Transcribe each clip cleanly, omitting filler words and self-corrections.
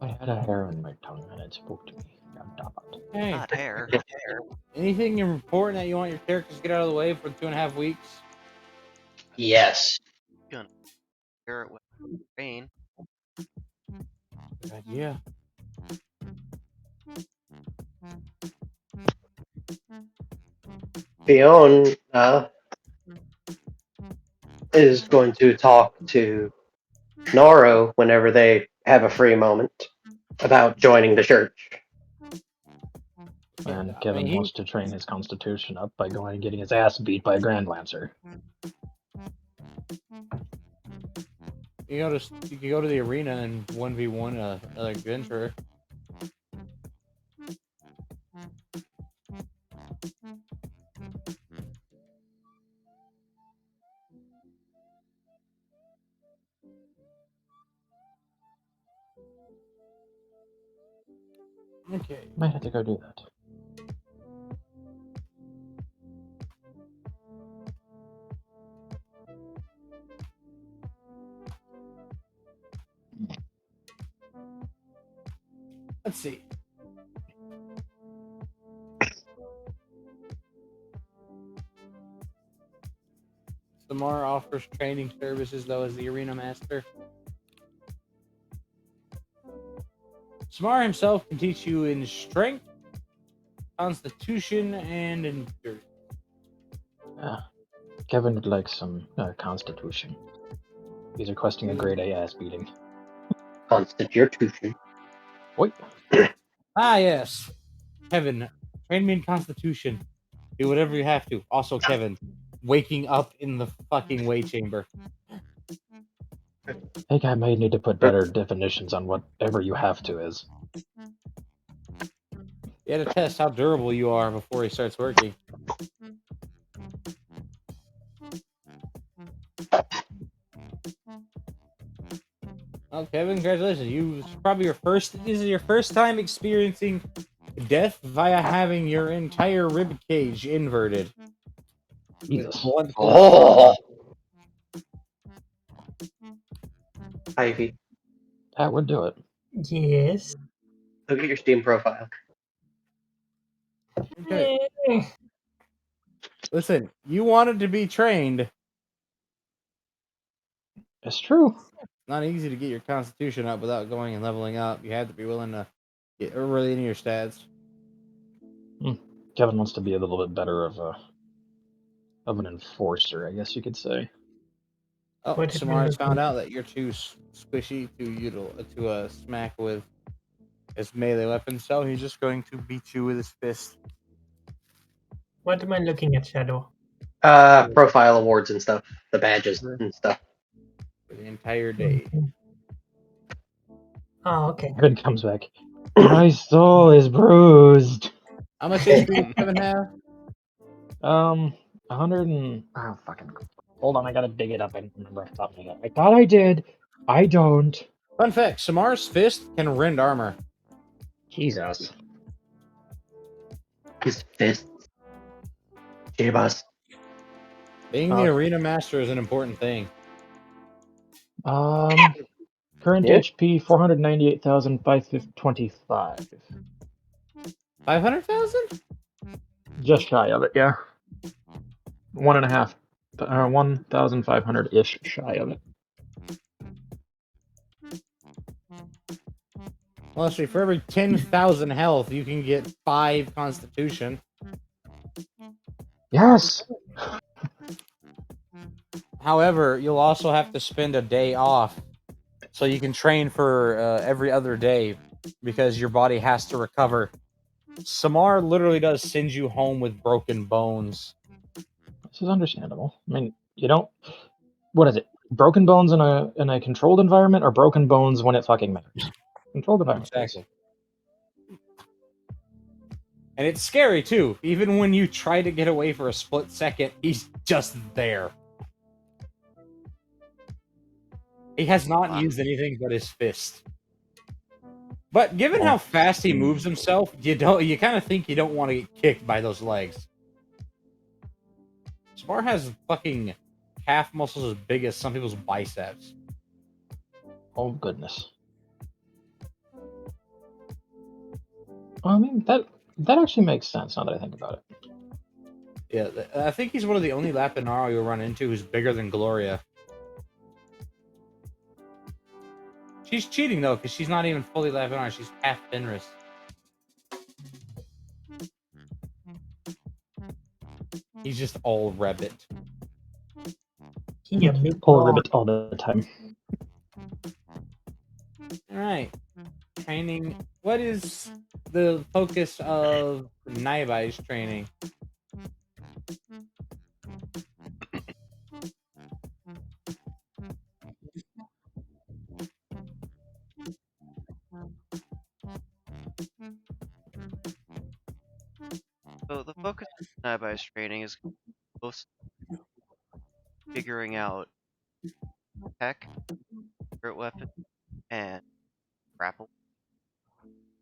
I had a hair in my tongue and it spoke to me. God damn it. Hey, Not hair. anything important that you want your characters to get out of the way for 2.5 weeks? Yes. Gonna hear it with rain. Good idea. Fionn is going to talk to Noro whenever they have a free moment about joining the church. And I Kevin mean, wants to train his constitution up by going and getting his ass beat by a Grand Lancer. you can go to the arena and 1v1 another adventurer. Okay. Might have to go do that. Let's see. Samar offers training services though as the arena master. Samar himself can teach you in strength, constitution, and endurance. Kevin would like some constitution. He's requesting a grade A ass beating. Constitution. Wait. Ah, yes. Kevin, train me in constitution. Do whatever you have to. Also, Kevin, waking up in the fucking way chamber. I think I may need to put better definitions on whatever you have to is. You had to test how durable you are before he starts working. Oh, Kevin, congratulations. This is your first time experiencing death via having your entire rib cage inverted. Jesus. Oh! Ivy, That would do it. Yes. look at your Steam profile. Okay. Eh, Listen, you wanted to be trained. It's true. Not easy to get your constitution up without going and leveling up. You have to be willing to get really into your stats. Kevin wants to be a little bit better of an enforcer, I guess you could say. Oh, What did Samar has we found look out that you're too squishy to smack with his melee weapon, so he's just going to beat you with his fist. What am I looking at, Shadow? Profile awards and stuff, the badges and stuff. For the entire day. Oh, okay. Kevin comes back. My soul is bruised. How much HP does Kevin have? 100 and fucking. Hold on, I gotta dig it up. I don't remember off the top of my head. I thought I did. I don't. Fun fact: Samar's fist can rend armor. Jesus. His fists. Jabas. Being the arena master is an important thing. Current Yeah. HP 498,525. 500,000? Just shy of it, yeah. 1,500 ish shy of it. Well, let's see. For every 10,000 health, you can get 5 constitution. Yes. However, you'll also have to spend a day off, so you can train for every other day because your body has to recover. Samar literally does send you home with broken bones. This is understandable. I mean, you don't. What is it? Broken bones in a controlled environment, or broken bones when it fucking matters? Controlled environment. Exactly. And it's scary too. Even when you try to get away for a split second, he's just there. He has not used anything but his fist. But given how fast he moves himself, you kind of think you don't want to get kicked by those legs. Samar has fucking calf muscles as big as some people's biceps. Oh goodness. I mean, that actually makes sense now that I think about it. Yeah, I think he's one of the only Lapinaro you'll run into who's bigger than Gloria. She's cheating though, because she's not even fully Lapinaro. She's half Fenris. He's just all Rebbit. He a big Pull dog. ribbit all the time. All right, training. What is the focus of Naibai's training? So the focus of Naibi's training is most figuring out tech, spirit weapon, and grapple,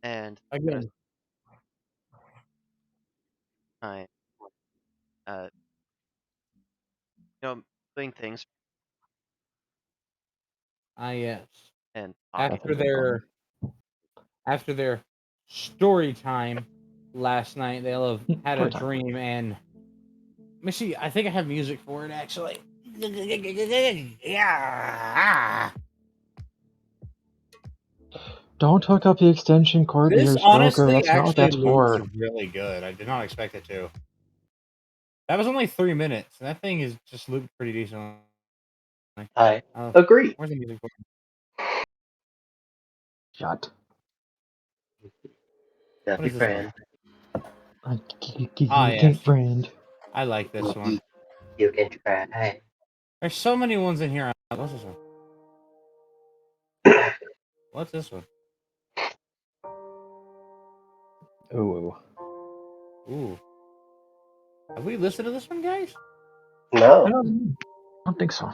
and at the Again, time, uh, doing things yes. and talking. After Nothing but fun. their story time last night, they'll have had a Story time. dream, and let me see. I think I have music for it actually. Yeah. Don't hook up the extension cord to This your stroker. honestly That's not what actually that's loops for. really good. I did not expect it to. That was only 3 minutes, and that thing is just looped pretty decently. I Oh, agree. where's the music for? Shut. Love What your is this one? I give Ah, you yes. friend. I like this one. You can try. There's so many ones in here. What's this one? What's this one? Ooh. Ooh. Have we listened to this one, guys? I No. don't think so.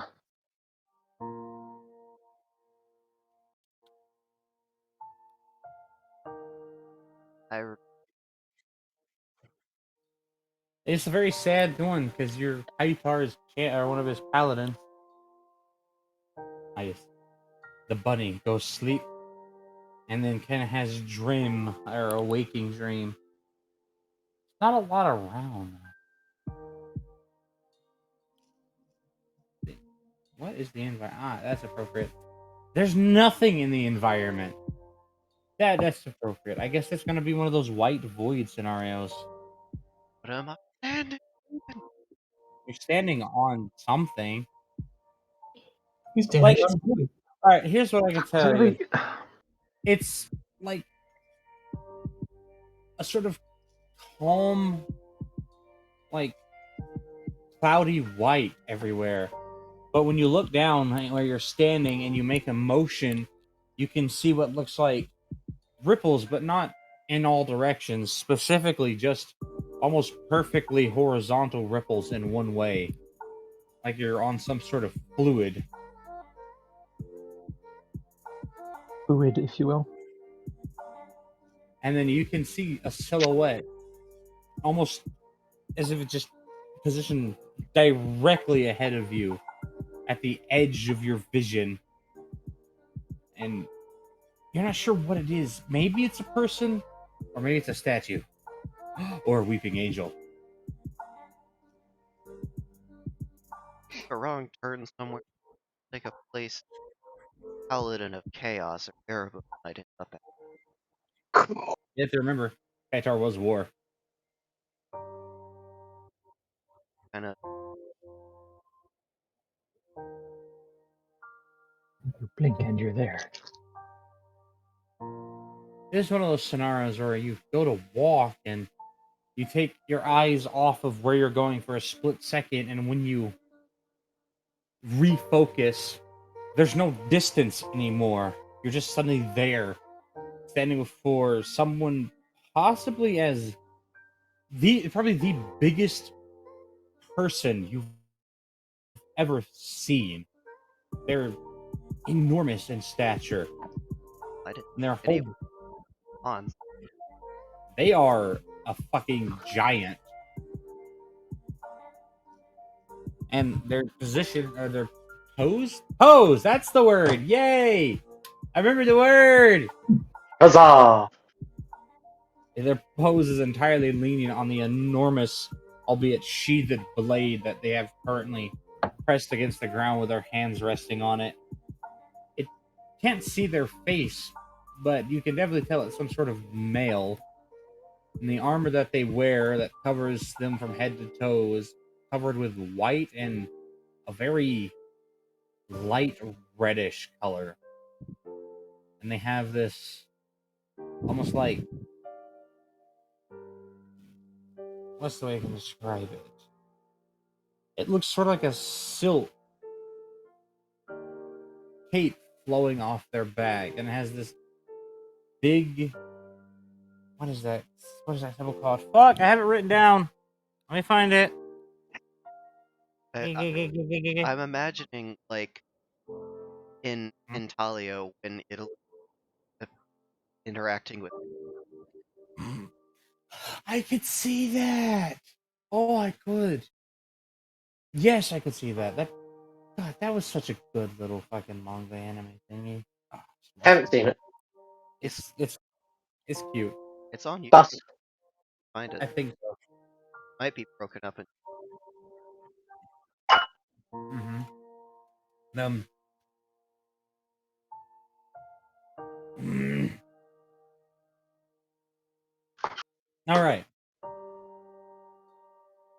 It's a very sad one because your Hytar is one of his paladins. The bunny goes sleep and then kind of has a dream or a waking dream. Not a lot around. What is the environment? Ah, that's appropriate. There's nothing in the environment. That's appropriate. I guess it's gonna be one of those white void scenarios. What am I standing? You're standing on something. He's standing Like, on food. all right, here's what I can tell you. Really? It's like a sort of calm, like cloudy white everywhere. But when you look down where you're standing and you make a motion, you can see what looks like ripples, but not in all directions. Specifically, just almost perfectly horizontal ripples in one way, like you're on some sort of fluid. Fluid, if you will. And then you can see a silhouette, almost as if it just positioned directly ahead of you, at the edge of your vision, and you're not sure what it is. Maybe it's a person, or maybe it's a statue, or a weeping angel. A wrong turn somewhere, like a place paladin of chaos or Erebus might end up at. You have to remember, Qatar was war. Kind of You blink and you're there. This is one of those scenarios where you go to walk and you take your eyes off of where you're going for a split second, and when you refocus, there's no distance anymore. You're just suddenly there, standing before someone possibly as probably the biggest person you've ever seen. They're enormous in stature. I didn't And their any whole on. they are a fucking giant. And their position or their pose? Pose, that's the word. Yay! I remember the word. Huzzah! Their pose is entirely leaning on the enormous, albeit sheathed blade that they have currently pressed against the ground with their hands resting on it. It can't see their face, but you can definitely tell it's some sort of male. And the armor that they wear that covers them from head to toe is covered with white and a very light reddish color. And they have this almost like, what's the way I can describe it? It looks sort of like a silk cape flowing off their back, and it has this big. What is that? What is that symbol called? Fuck! I have it written down. Let me find it. I'm imagining like in Talio when it'll interacting with. I could see that. Oh, I could. Yes, I could see that. God, that was such a good little fucking manga anime thingy. Oh, Haven't seen it. it's cute. It's on you. Bus. Find it. I think so. Might be broken up in. Mm-hmm. All right.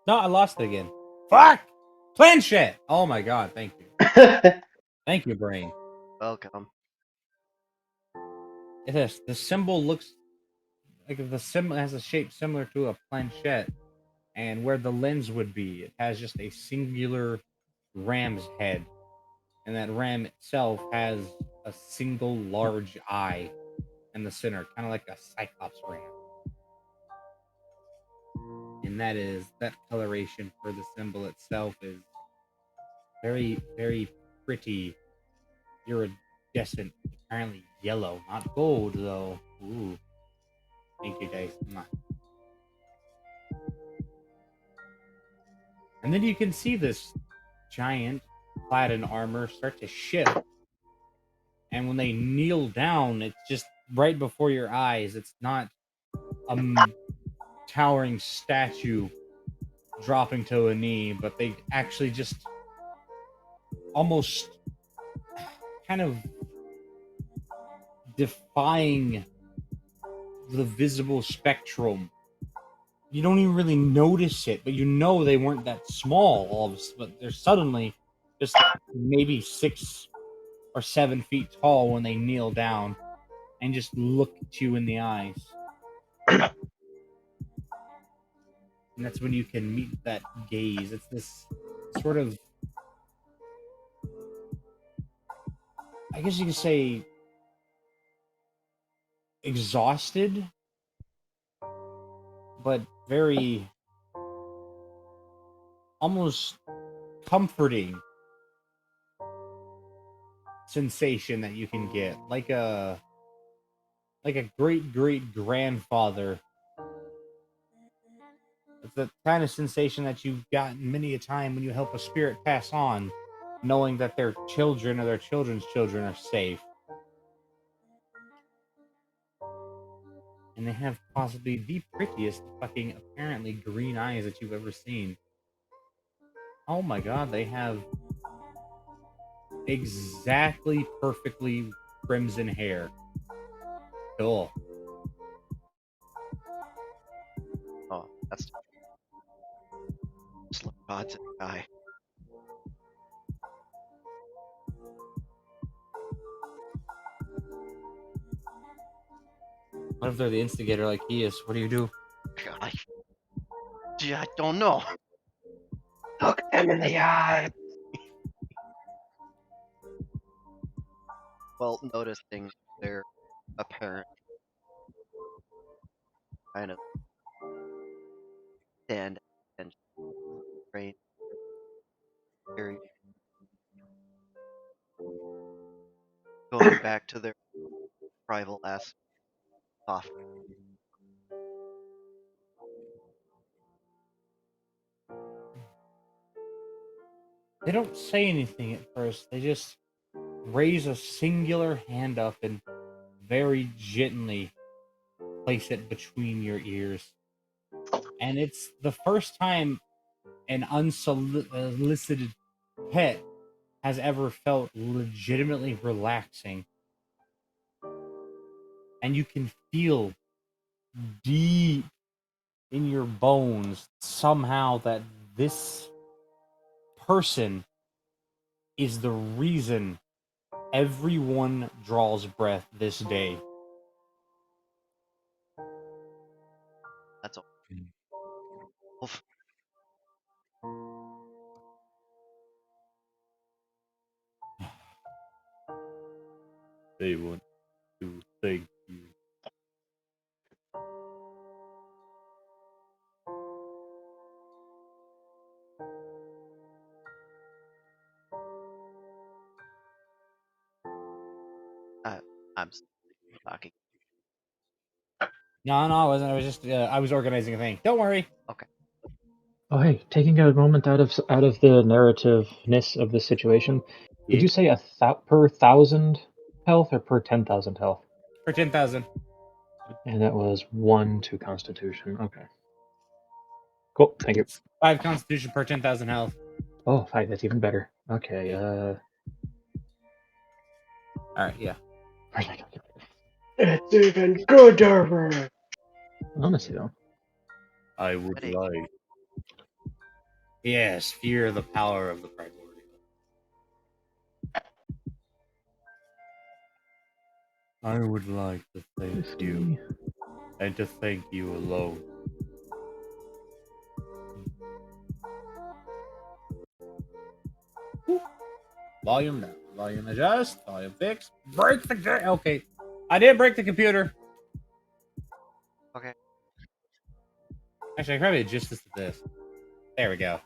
No, I lost it again. Fuck! Planchette! Oh my god, thank you. Thank you, brain. Welcome. It is. The symbol looks like the symbol has a shape similar to a planchette, and where the lens would be, it has just a singular ram's head, and that ram itself has a single large eye in the center, kind of like a cyclops ram. And that coloration for the symbol itself is very, very pretty, iridescent, apparently yellow, not gold though. Ooh, thank you guys. And then you can see this giant clad in armor start to shift, and when they kneel down, it's just right before your eyes. It's not a towering statue dropping to a knee, but they actually just almost kind of defying the visible spectrum. You don't even really notice it, but you know they weren't that small all of a sudden, but they're suddenly just maybe 6 or 7 feet tall when they kneel down and just look at you in the eyes. And that's when you can meet that gaze. It's this sort of, I guess you could say, exhausted, but very almost comforting sensation that you can get, like a great great grandfather. It's the kind of sensation that you've gotten many a time when you help a spirit pass on, knowing that their children or their children's children are safe. And they have possibly the prettiest fucking apparently green eyes that you've ever seen. Oh my god, they have exactly perfectly crimson hair. Cool. Oh, that's just look gods in the eye. What if they're the instigator like he is? What do you do? God, I don't know. Look them in the eye. Well, noticing their apparent kind of stand and brain very going back to their rival ass off. They don't say anything at first. They just raise a singular hand up and very gently place it between your ears. And it's the first time an unsolicited pet has ever felt legitimately relaxing. And you can feel deep in your bones somehow that this person is the reason everyone draws breath this day. That's a wolf. They want to thank you. I'm talking. No, I wasn't. I was just I was organizing a thing. Don't worry. Okay. Oh, hey, taking a moment out of the narrativeness of the situation. Did you say per 1,000 health or per 10,000 health? For 10,000. And that was 1 to Constitution. Okay. Cool. Thank you. 5 Constitution per 10,000 health. Oh, 5. That's even better. Okay. Alright, yeah. Where's my calculator? It's even gooder. Honestly, though. I would Hey. like. Yes, fear the power of the primordial. I would like to thank you, and to thank you alone. Volume down, volume adjust, volume fix, break the okay. I did break the computer. Okay. Actually, I probably adjust this to this. There we go.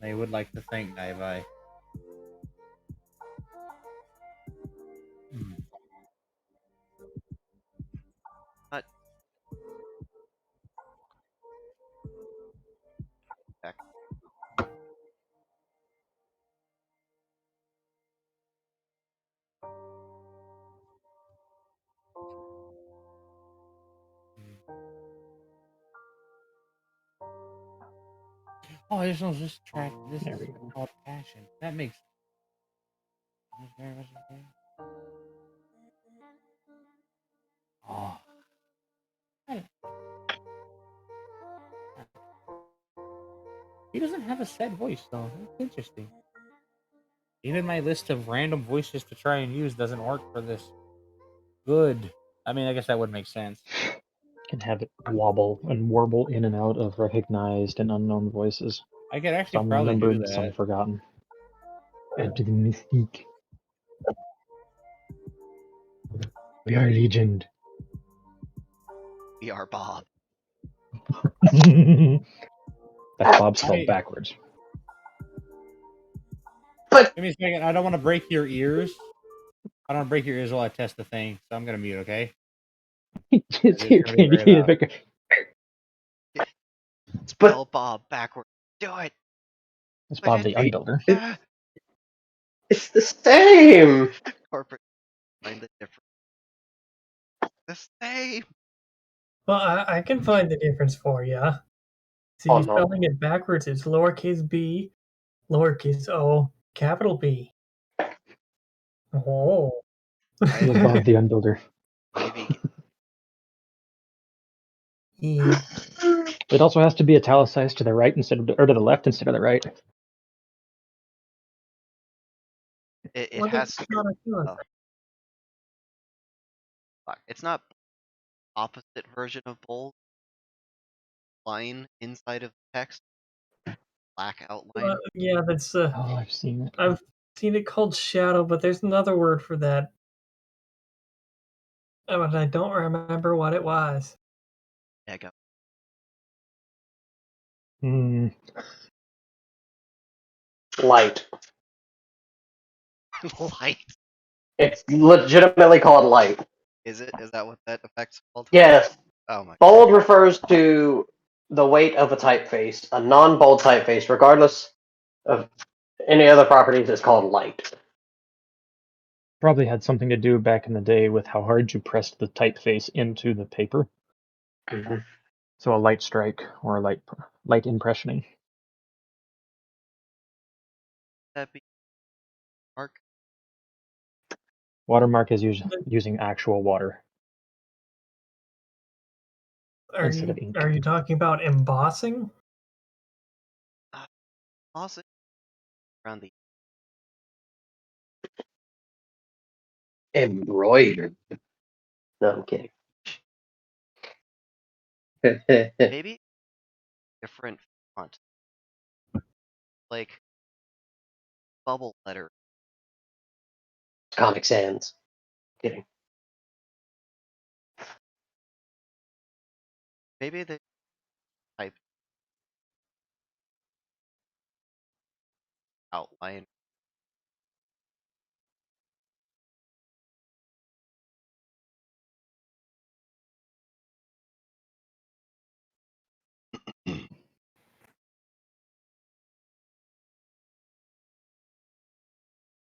I would like to thank Naibai. Not back. Oh, this one's this track. This There is we go. called Passion. That makes. Oh. He doesn't have a set voice, though. That's interesting. Even my list of random voices to try and use doesn't work for this. Good. I mean, I guess that would make sense. Can have it wobble and warble in and out of recognized and unknown voices. I could actually Some probably do remembered, that. some forgotten. Add to the mystique. We are legend. We are Bob. That's Bob spelled backwards. But Give me a second. I don't want to break your ears. I don't want to break your ears while I test the thing, so I'm gonna mute. Okay. Just It's hear gonna be Candy very in the loud. background. Spell Bob backward. Do it. That's Look Bob at the me. Unbuilder. Ah! it's the same. Corporate find the difference. The same. Well, I can find the difference for you. See, Oh, no. spelling it backwards is lowercase b, lowercase o, capital B. Oh. It was Bob the Unbuilder. Maybe Yeah. It also has to be italicized to the right instead of, or to the left instead of the right. it Well, has. that's not a good. Oh, fuck. It's not opposite version of bold. Line inside of the text. Black outline. Yeah, that's Oh, I've seen it. I've seen it called shadow, but there's another word for that. But I don't remember what it was. There you Hmm. Light. go. Light. It's legitimately called light. Is it? Is that what that effect's called? Yes. Oh my. Bold refers to the weight of a typeface. A non-bold typeface, regardless of any other properties, is called light. Probably had something to do back in the day with how hard you pressed the typeface into the paper. Mhm. So a light strike or a light impressioning. That be Mark? Watermark is using actual water Are instead you of ink. are you talking about embossing? Also, around the Embroidered. No, I'm kidding. maybe different font, like bubble letter. Comic Sans. Kidding. Maybe they type outline.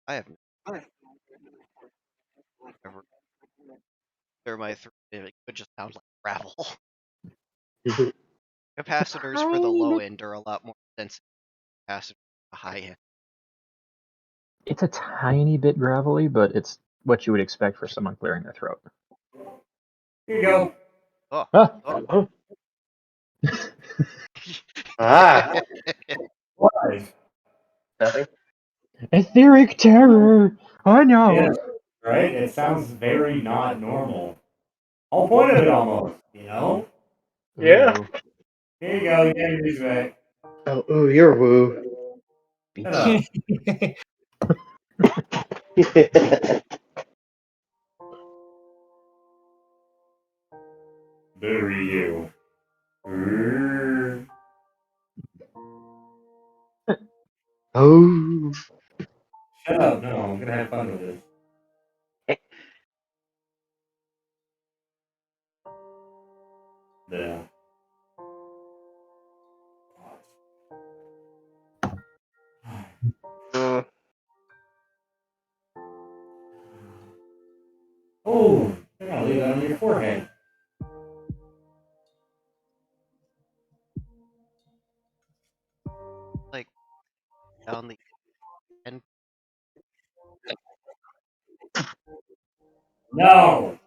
I have never. They're my three. It could just sound like gravel. Mhm. Capacitors for the low end are a lot more sensitive than capacitors for the high end. It's a tiny bit gravelly, but it's what you would expect for someone clearing their throat. Here you go. Oh, Ah! oh. Oh. Ah, Why? nothing. Etheric terror! I know! Yeah, right? It sounds very not normal. Whole point of it almost, you know? Yeah. Ooh. Here you go, you got your music back. Oh, ooh, you're woo. Shut up. Bury you. Oh. Shut up, no, I'm gonna have fun with this. Yeah. Mm. Oh, you're gonna leave that on your forehead. Like down the end. No!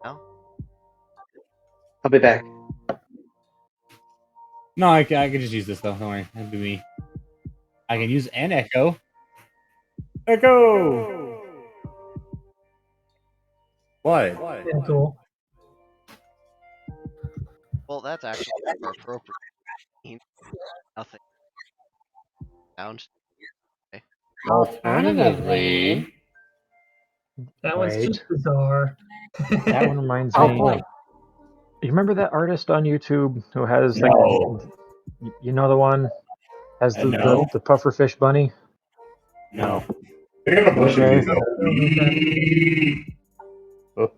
No? I'll be back. No, I can just use this though, don't worry. That'd be me. I can use an echo. Echo! What? Yeah, cool. Well, that's actually more appropriate. Nothing. Sounds. Okay. Alternatively. That was Wait. just bizarre. That one reminds Oh me. boy. You remember that artist on YouTube who has like, No. you know the one has No. the pufferfish bunny? No. They got a bunch of Okay. these though. Oh,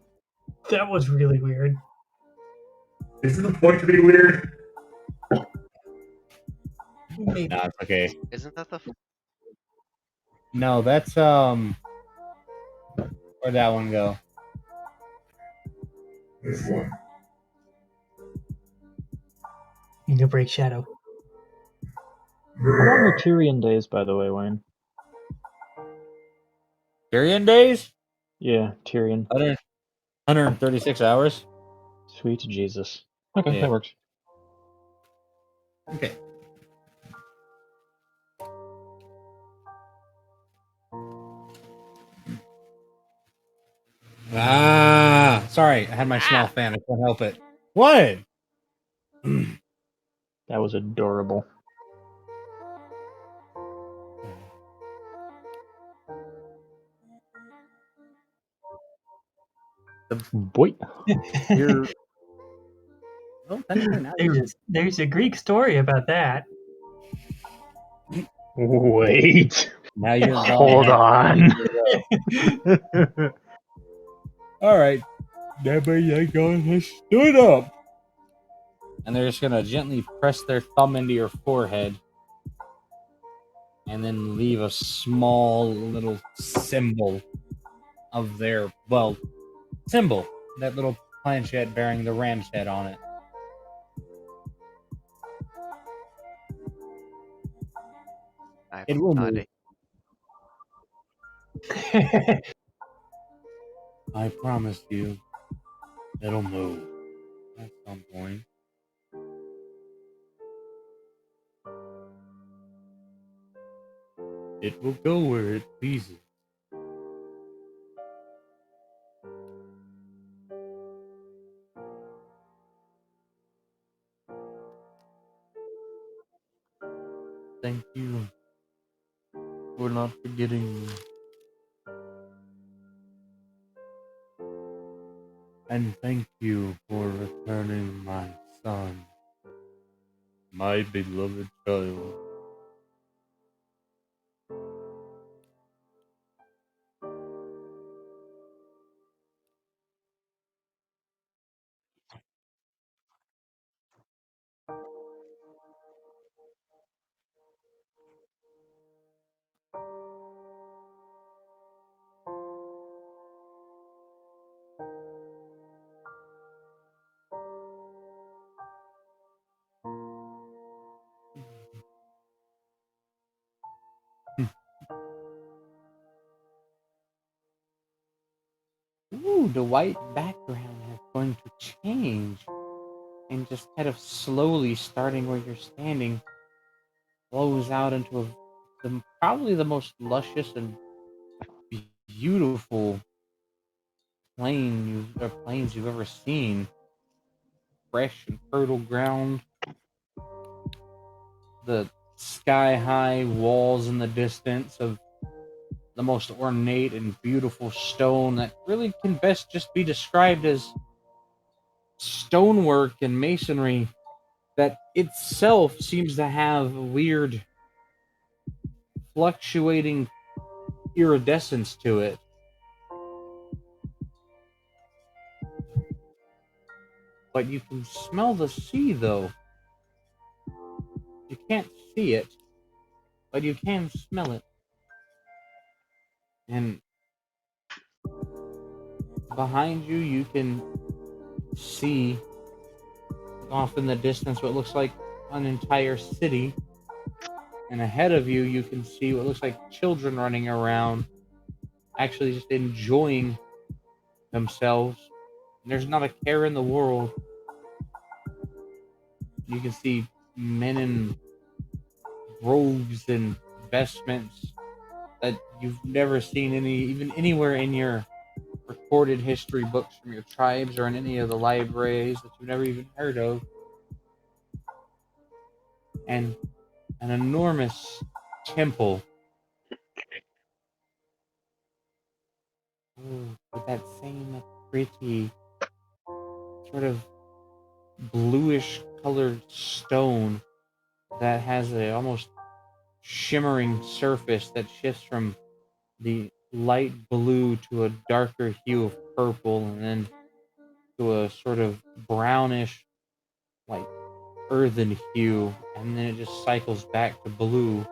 That was really weird. Is it the point to be weird? Maybe. No, it's okay. Isn't that the No, that's where'd that one go? This one. Need to break shadow. how long are Tyrion days, by the way, Wayne? Tyrion days? Yeah, Tyrion. 136 hours. Sweet Jesus. Okay, Yeah. that works. Okay. Ah, sorry, I had my small fan. I can't help it. What? That was adorable. Boy. You're. Well, technically now you're. There's a Greek story about that. Wait. Now you're Hold going. on. All right, everybody, guys, stood up. And they're just gonna gently press their thumb into your forehead, and then leave a small little symbol of their, symbol. That little planchette bearing the ram's head on it. I'm It will move. nodding. I promise you, it'll move at some point. It will go where it pleases. Thank you for not forgetting me. And thank you for returning my son, my beloved child. Ooh, the white background is going to change and just kind of slowly, starting where you're standing, flows out into probably the most luscious and beautiful plains you've ever seen. Fresh and fertile ground, the sky-high walls in the distance of the most ornate and beautiful stone that really can best just be described as stonework and masonry that itself seems to have weird fluctuating iridescence to it. But you can smell the sea, though. You can't see it, but you can smell it. And behind you, you can see off in the distance what looks like an entire city. And ahead of you, you can see what looks like children running around, actually just enjoying themselves. And there's not a care in the world. You can see men in robes and vestments that you've never seen even anywhere in your recorded history books from your tribes or in any of the libraries that you've never even heard of. And an enormous temple. Ooh, with that same pretty sort of bluish colored stone that has a almost shimmering surface that shifts from the light blue to a darker hue of purple and then to a sort of brownish, like earthen hue, and then it just cycles back to blue.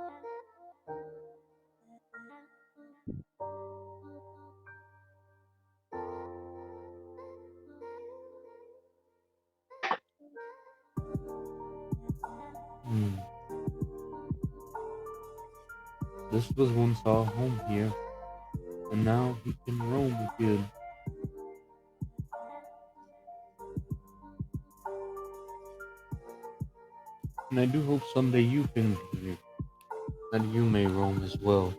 Hmm. This was once our home here, and now he can roam again. And I do hope someday you can be here, that you may roam as well.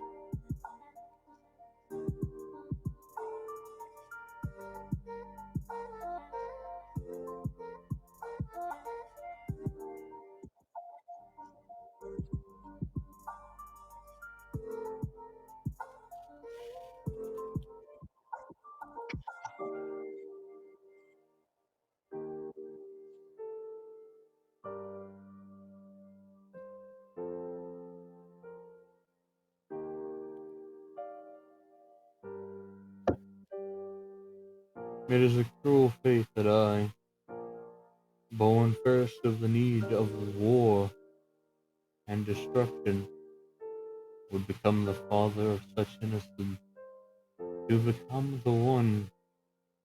It is a cruel fate that I, born first of the need of war and destruction, would become the father of such innocence. to become the one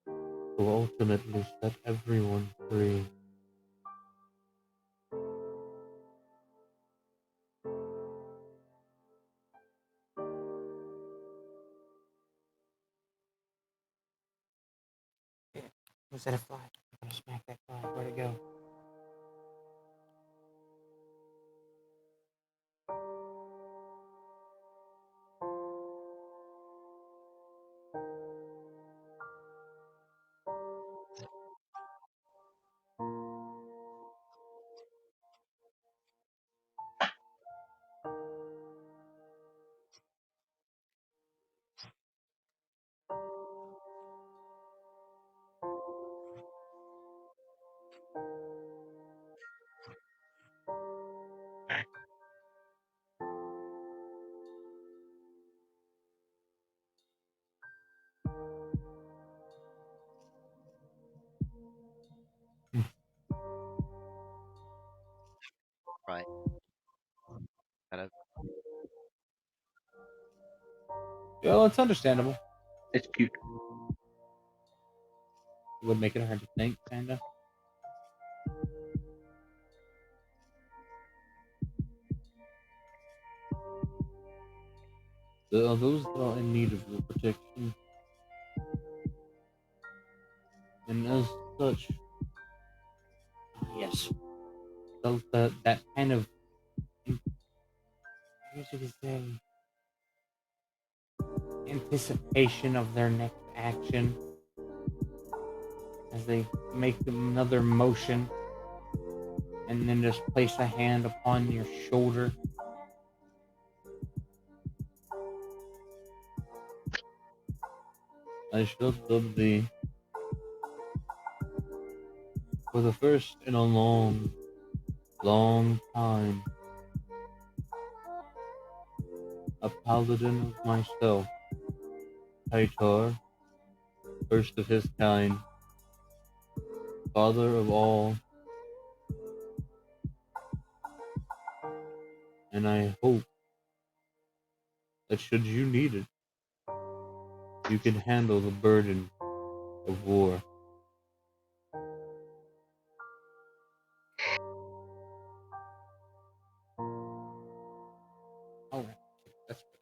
who ultimately set everyone free. Was that a fly? I'm gonna smack that fly. Where'd it go? Right. Kind of. Yeah, well, it's understandable. It's cute. It would make it hard to think, kinda. There are those that are in need of your protection, and as such, yes, felt that kind of, I guess you could say, anticipation of their next action as they make another motion and then just place a hand upon your shoulder. I shall sub thee for the first in a long, long time, a paladin of myself, Taitar, first of his kind, father of all, and I hope that should you need it, you can handle the burden of war. Alright, that's good.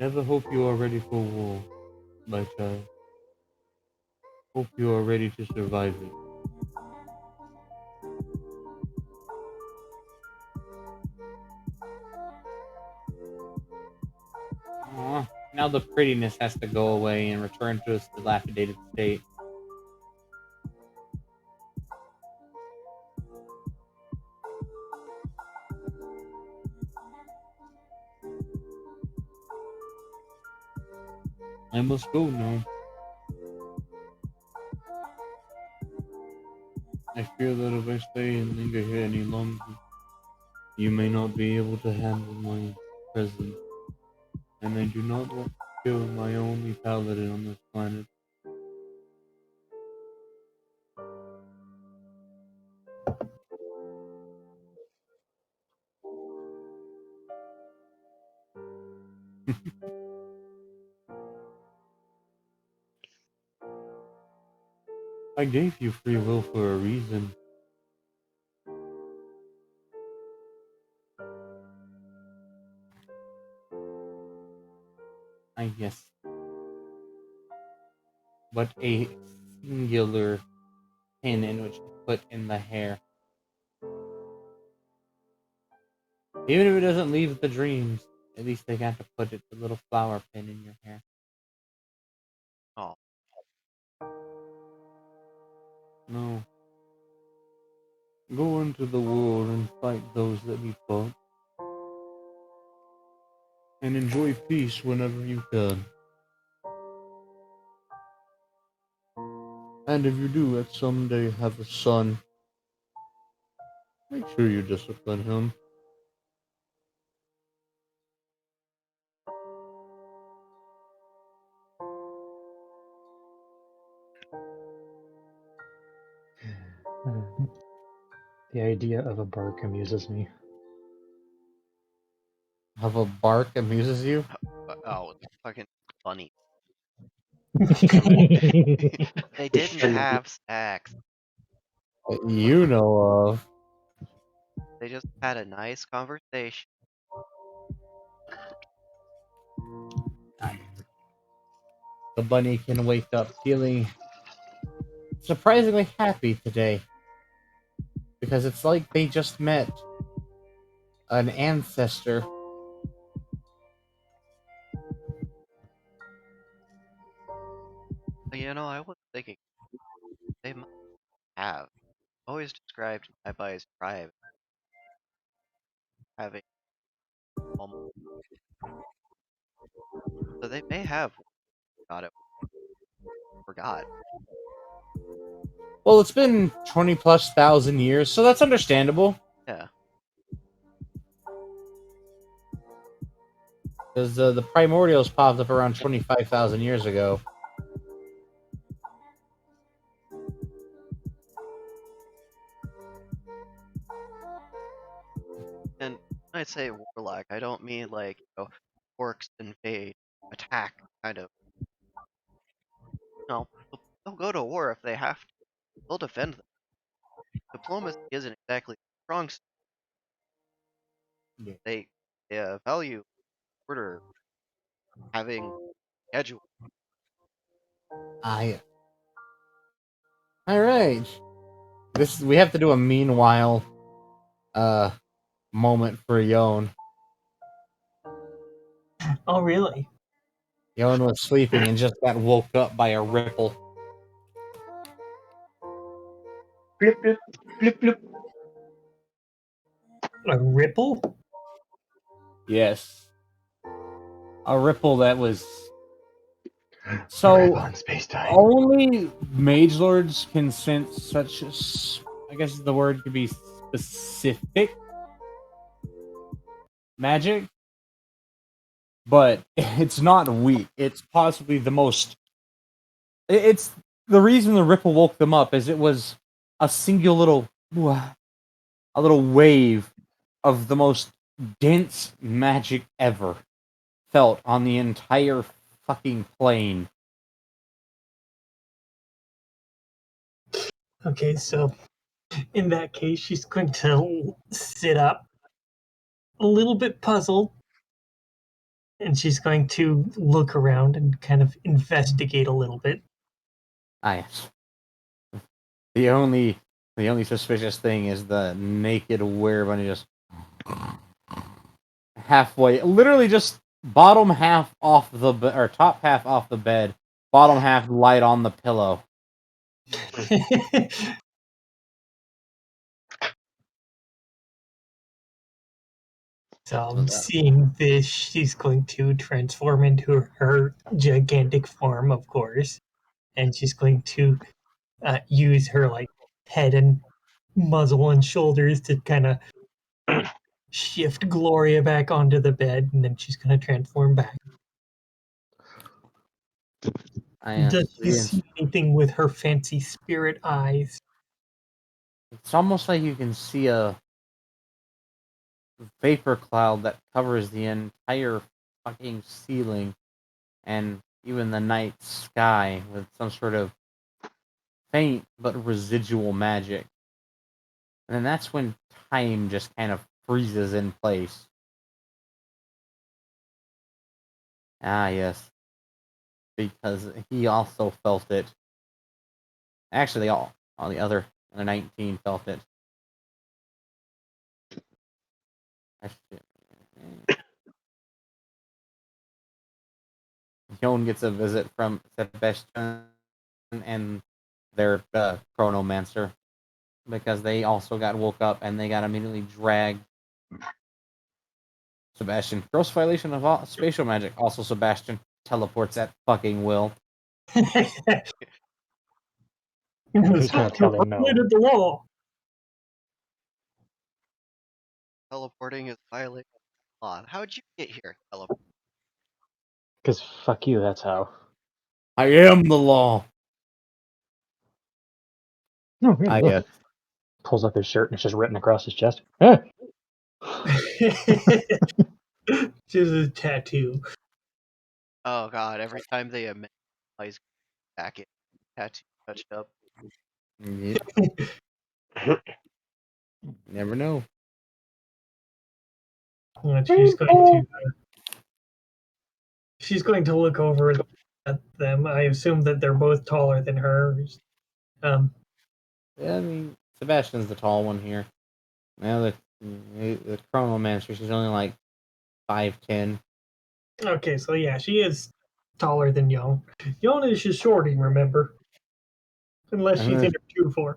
Never hope you are ready for war, my child. Hope you are ready to survive it. Aw, now the prettiness has to go away and return to its dilapidated state. I must go now. I fear that if I stay and linger here any longer, you may not be able to handle my presence, and I do not want to kill my only paladin on this planet. I gave you free will for a reason. I guess. But a singular pin in which to put in the hair. Even if it doesn't leave the dreams, at least they got to put it, the little flower pin in your hair. Oh, No. Go into the world and fight those that need fought. And enjoy peace whenever you can. And if you do at someday have a son, make sure you discipline him. The idea of a bark amuses me. Of a bark amuses you? Oh, it's fucking funny. They They It didn't shouldn't be. have sex. That you know of. They just had a nice conversation. The bunny can wake up feeling surprisingly happy today. Because it's like they just met an ancestor. You know, I was thinking they might have always described Nearby's tribe having almost, so they may have got it forgot. Well, it's been 20 plus thousand years, so that's understandable. Yeah. Because the primordials popped up around 25,000 years ago. And when I say warlock, I don't mean like, orcs invade, attack, kind of. No, they'll go to war if they have to. They'll defend them. Diplomacy isn't exactly strong. Yeah. They value order, having schedule. I. Alright. We have to do a meanwhile uh moment for Yon. Oh, really? Yon was sleeping and just got woke up by a ripple. Bloop, bloop, bloop, bloop. A ripple? Yes. A ripple that was arrive so on space time. only mage lords can sense such I guess the word could be specific magic, but it's not weak. It's possibly the most. It's the reason the ripple woke them up is it was a single a little wave of the most dense magic ever felt on the entire fucking plane. Okay, so in that case, she's going to sit up, a little bit puzzled, and she's going to look around and kind of investigate a little bit. Nice. The only suspicious thing is the naked werebunny just halfway, literally just bottom half off the or top half off the bed, bottom half light on the pillow. So, seeing this, she's going to transform into her gigantic form, of course, and she's going to use her like head and muzzle and shoulders to kind of shift Gloria back onto the bed, and then she's going to transform back. Does she see anything with her fancy spirit eyes? It's almost like you can see a vapor cloud that covers the entire fucking ceiling and even the night sky with some sort of faint but residual magic. And then that's when time just kind of freezes in place. Ah, yes. Because he also felt it. Actually, all the other 19 felt it. Yon gets a visit from Sebastian and their chronomancer because they also got woke up and they got immediately dragged. Sebastian, gross violation of all spatial magic. Also, Sebastian teleports at fucking will. Who's gonna tell him no? Violated the law. Teleporting is violating the law. How'd you get here, teleport? Because fuck you, that's how. I am the law. Oh, yeah, I look. Pulls up his shirt and it's just written across his chest. Eh. Just a tattoo. Oh god, every time they amend he's back in tattoo touched up. Yep. Never know. And she's going to look over at them. I assume that they're both taller than her. Um, Yeah, I mean, Sebastian's the tall one here. Now the Chronomancer, she's only like 5'10". okay, so yeah, she is taller than Yon. Yon is just shorty, remember? Unless And she's then, in her 2-4.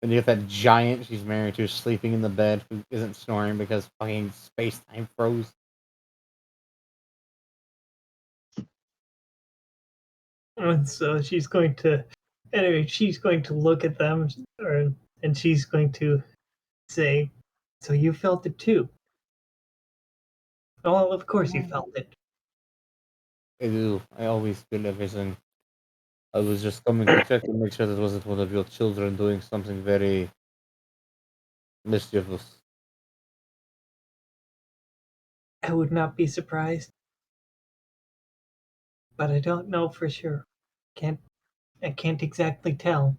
then you get that giant she's married to sleeping in the bed who isn't snoring because fucking space time froze. And so she's going to, anyway, she's going to look at them, and she's going to say, "So you felt it too?" Well, of course you felt it. I do. I always feel everything. I was just coming to check and make sure that wasn't one of your children doing something very mischievous. I would not be surprised, but I don't know for sure. Can't I can't exactly tell.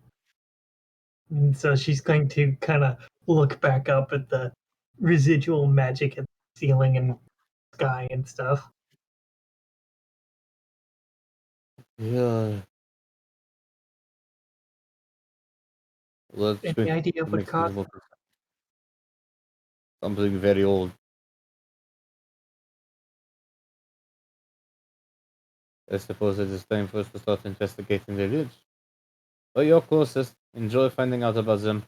And so she's going to kind of look back up at the residual magic at the ceiling and sky and stuff. Yeah. Well, that's Any good. idea That what makes me caused? look like something very old. I suppose it is time for us to start investigating the ridge. But you're closest. Enjoy finding out about them.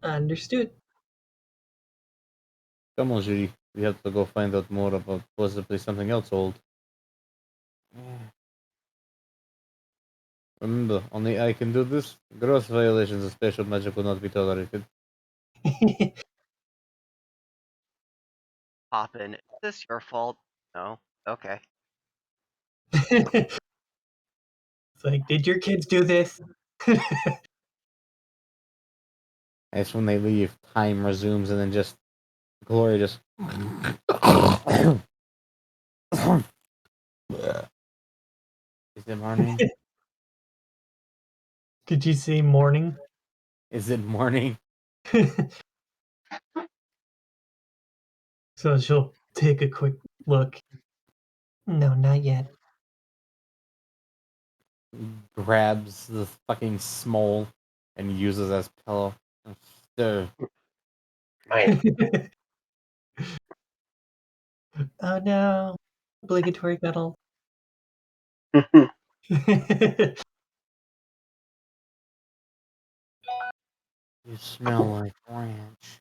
Understood. Come on, Judy. We have to go find out more about possibly something else old. Remember, only I can do this. Gross violations of special magic will not be tolerated. Poppin', is this your fault? No. Okay. It's like, did your kids do this? That's when they leave. Time resumes, and then just Gloria just. Is it morning? Did you say morning? Is it morning? So she'll take a quick look. No, not yet. Grabs the fucking smole and uses as pillow. Stir. Mine. Oh no. Obligatory medal. You smell like ranch.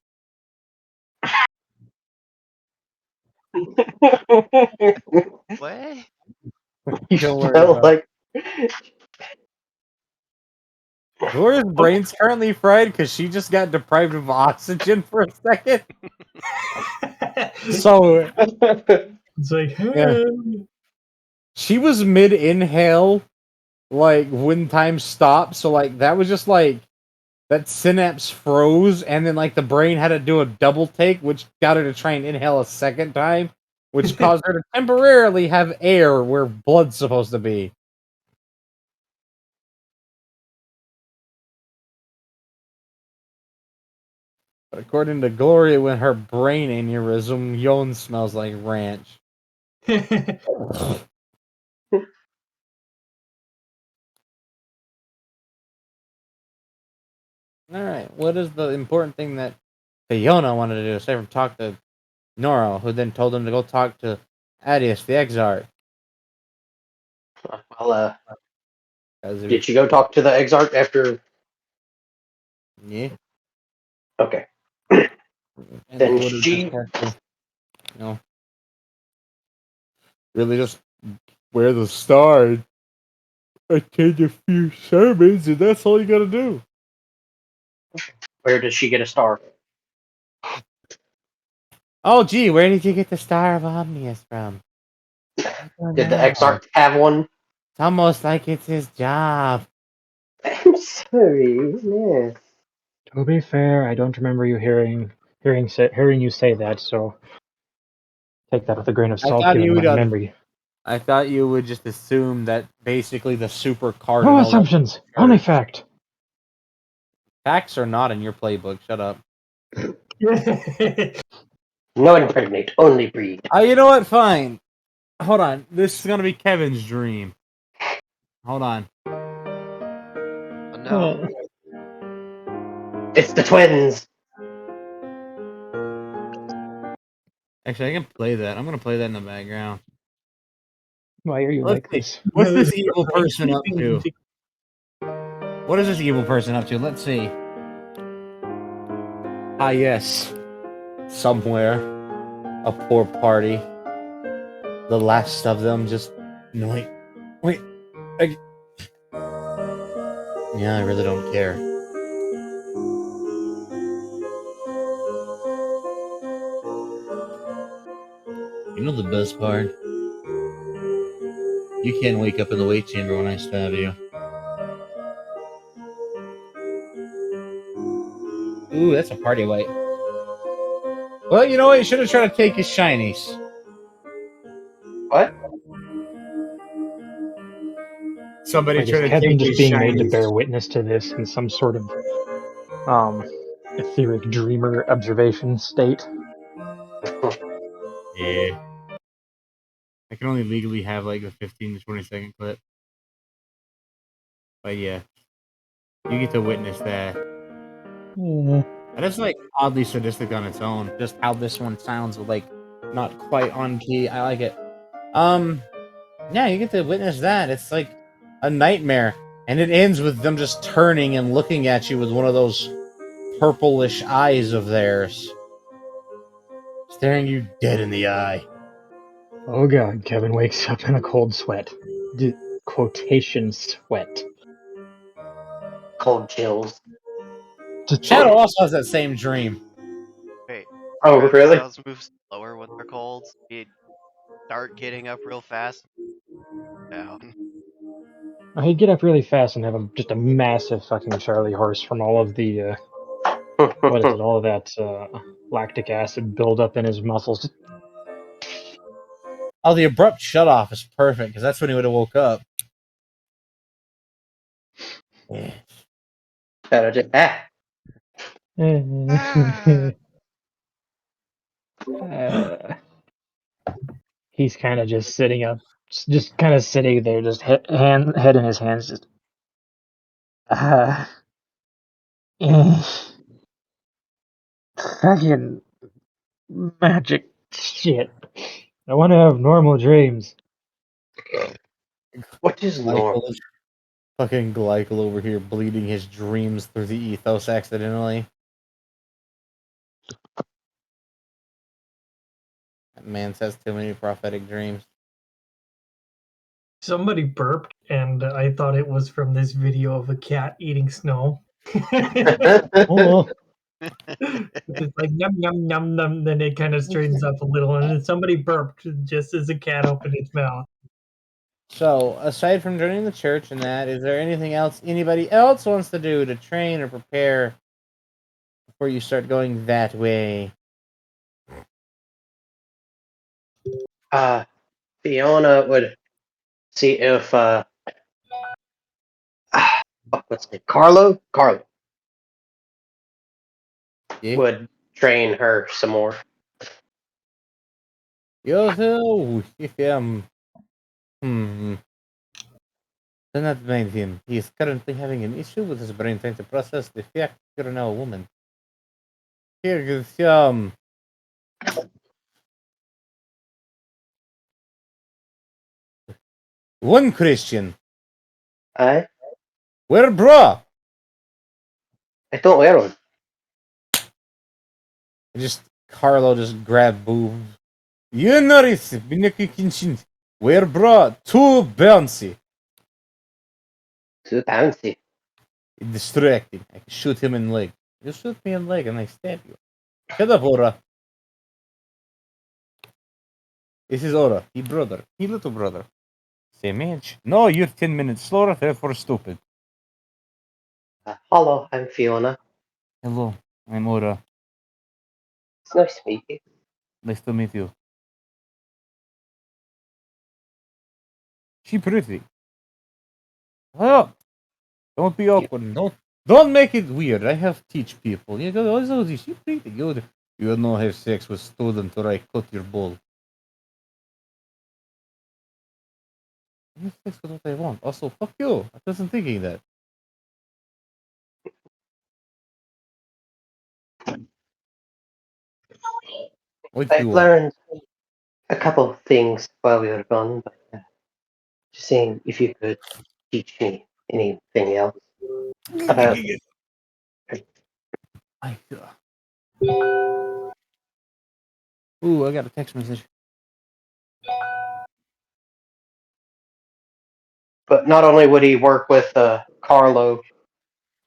What? You Don't worry smell about it. like. Gloria's brain's currently fried because she just got deprived of oxygen for a second. So It's like, yeah, hey. she was mid inhale, like when time stopped. So like that was just like that synapse froze, and then like the brain had to do a double take, which got her to try and inhale a second time, which caused her to temporarily have air where blood's supposed to be. But according to Gloria, when her brain aneurysm, Yon smells like ranch. All right, what is the important thing that Fiona wanted to do? Aside from talk to Nora, who then told him to go talk to Adius, the Exarch. Well, 'Cause did you go talk to the Exarch after? yeah, Okay. and Then who would just she. have to, really just wear the star and attend a few sermons, and that's all you gotta do. Where does she get a star? Oh, gee, where did you get the Star of Omnius from? I don't Did the know. Exarch have one? It's almost like it's his job. sorry. Yes. To be fair, I don't remember you hearing you say that, so take that with a grain of I salt, thought given you my would. memory. I thought you would just assume that basically the super No cardinal of assumptions, the only church. fact. Facts are not in your playbook. Shut up. No impregnate, only breed. You know what? Fine. Hold on. This is gonna be Kevin's dream. Hold on. Oh, no. It's the twins. Actually, I can play that. I'm gonna play that in the background. Why are you Let's like see. this? What's this evil person up Keeping to? music. What is this evil person up to? Let's see. Ah, yes. Somewhere, a poor party. The last of them just. No, wait. Yeah, I really don't care. You know the best part? You can't wake up in the wait chamber when I stab you. Ooh, that's a party white. Well, you know what? You should have tried to take his shinies. What? Somebody Wait, is tried to Kevin take just his being made to shinies. bear witness to this in some sort of etheric dreamer observation state? Yeah. I can only legally have like a 15 to 20 second clip. But yeah, you get to witness that. Yeah. That is like oddly sadistic on its own. Just how this one sounds, like not quite on key. I like it. Yeah, you get to witness that. It's like a nightmare, and it ends with them just turning and looking at you with one of those purplish eyes of theirs, staring you dead in the eye. Oh god, Kevin wakes up in a cold sweat. Quotation sweat. Cold chills. Just Shadow also has that same dream. Wait, Oh, really? projectiles move slower when they're cold. You start getting up real fast. Down. he'd get up really fast and have just a massive fucking Charlie horse from all of the what is it? All of that lactic acid buildup in his muscles. Oh, the abrupt shut off is perfect because that's when he would have woke up. Yeah. Better just Ah! He's kind of just sitting up, just kind of sitting there, just head in his hands, just uh, fucking magic shit. I want to have normal dreams. What is normal? Fucking Glycal over here bleeding his dreams through the ethos accidentally. That man says too many prophetic dreams. Somebody burped, and I thought it was from this video of a cat eating snow. Oh, It's like yum yum yum yum. Then it kind of straightens up a little, and then somebody burped just as the cat opened its mouth. So, aside from joining the church and that, is there anything else anybody else wants to do to train or prepare before you start going that way? Fiona would see if what's it? Carlo Yeah. would train her some more. Yo, if do not mind him. He is currently having an issue with his brain trying to process the fact you're now a woman. Here is one Christian. I Where bra? I don't wear one. Just Carlo just grabbed boobs. You notice Kinchin. Where bra? Too bouncy. Too fancy. Distracting. I can shoot him in the leg. You shoot me in the leg and I stab you. Shut up, Ora. This is Ora. He brother. He little brother. Same age. No, you're 10 minutes slower, therefore stupid. Hello, I'm Fiona. Hello, I'm Ora. It's nice to meet you. Nice to meet you. She pretty. Oh, don't be awkward. Don't make it weird. I have teach people. You go. Oh, she pretty good. You will not have sex with student or I cut your ball. I have sex with what I want. Also, fuck you. I wasn't thinking that. What do you I've want? learned a couple of things while we were gone, but just seeing if you could teach me anything else about. I, ooh, I got a text message. But not only would he work with Carlo,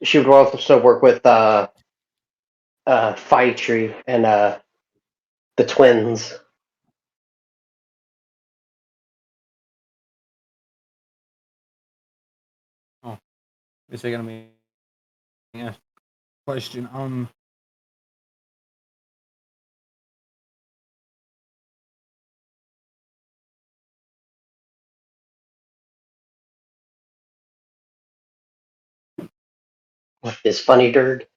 she would also work with Tree and the twins. Oh, is it gonna be a question? What is funny, Dird?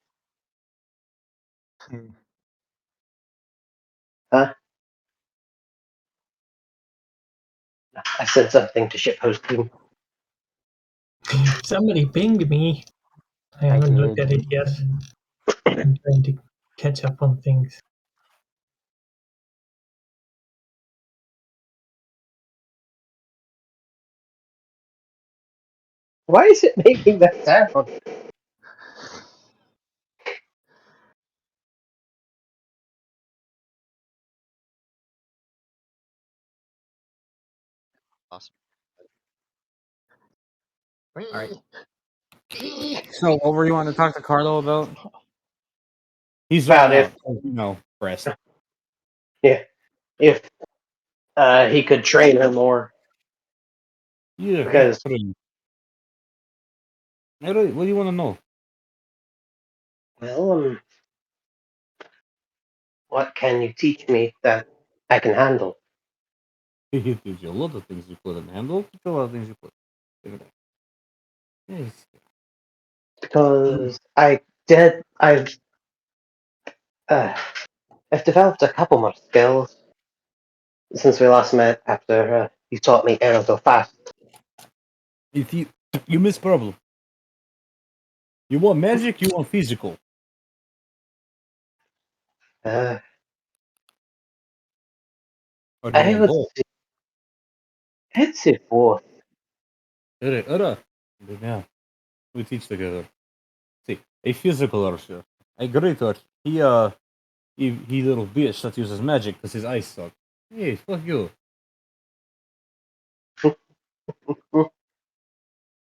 Huh? I said something to shitpost him. Somebody pinged me. I I haven't did. looked at it yet. I'm trying to catch up on things. Why is it making that sound? Awesome. All right. So, what were you wanting to talk to Carlo about? He's About zoned if, out. Breast. yeah, if he could train her more, Yeah, because pretty. What do you want to know? well, what can you teach me that I can handle? He teach you a lot of things you couldn't handle. Teach you a lot of things you could. Yes. Because uh, I've developed a couple more skills since we last met after you taught me aerial so fast. If you miss problem. You want magic. You want physical. Uh, Or do you I want would both? say, I'd say both. Alright. Yeah, we teach together. See, a physical archer. A great archer. He little bitch that uses magic because his eyes suck. Hey, fuck you.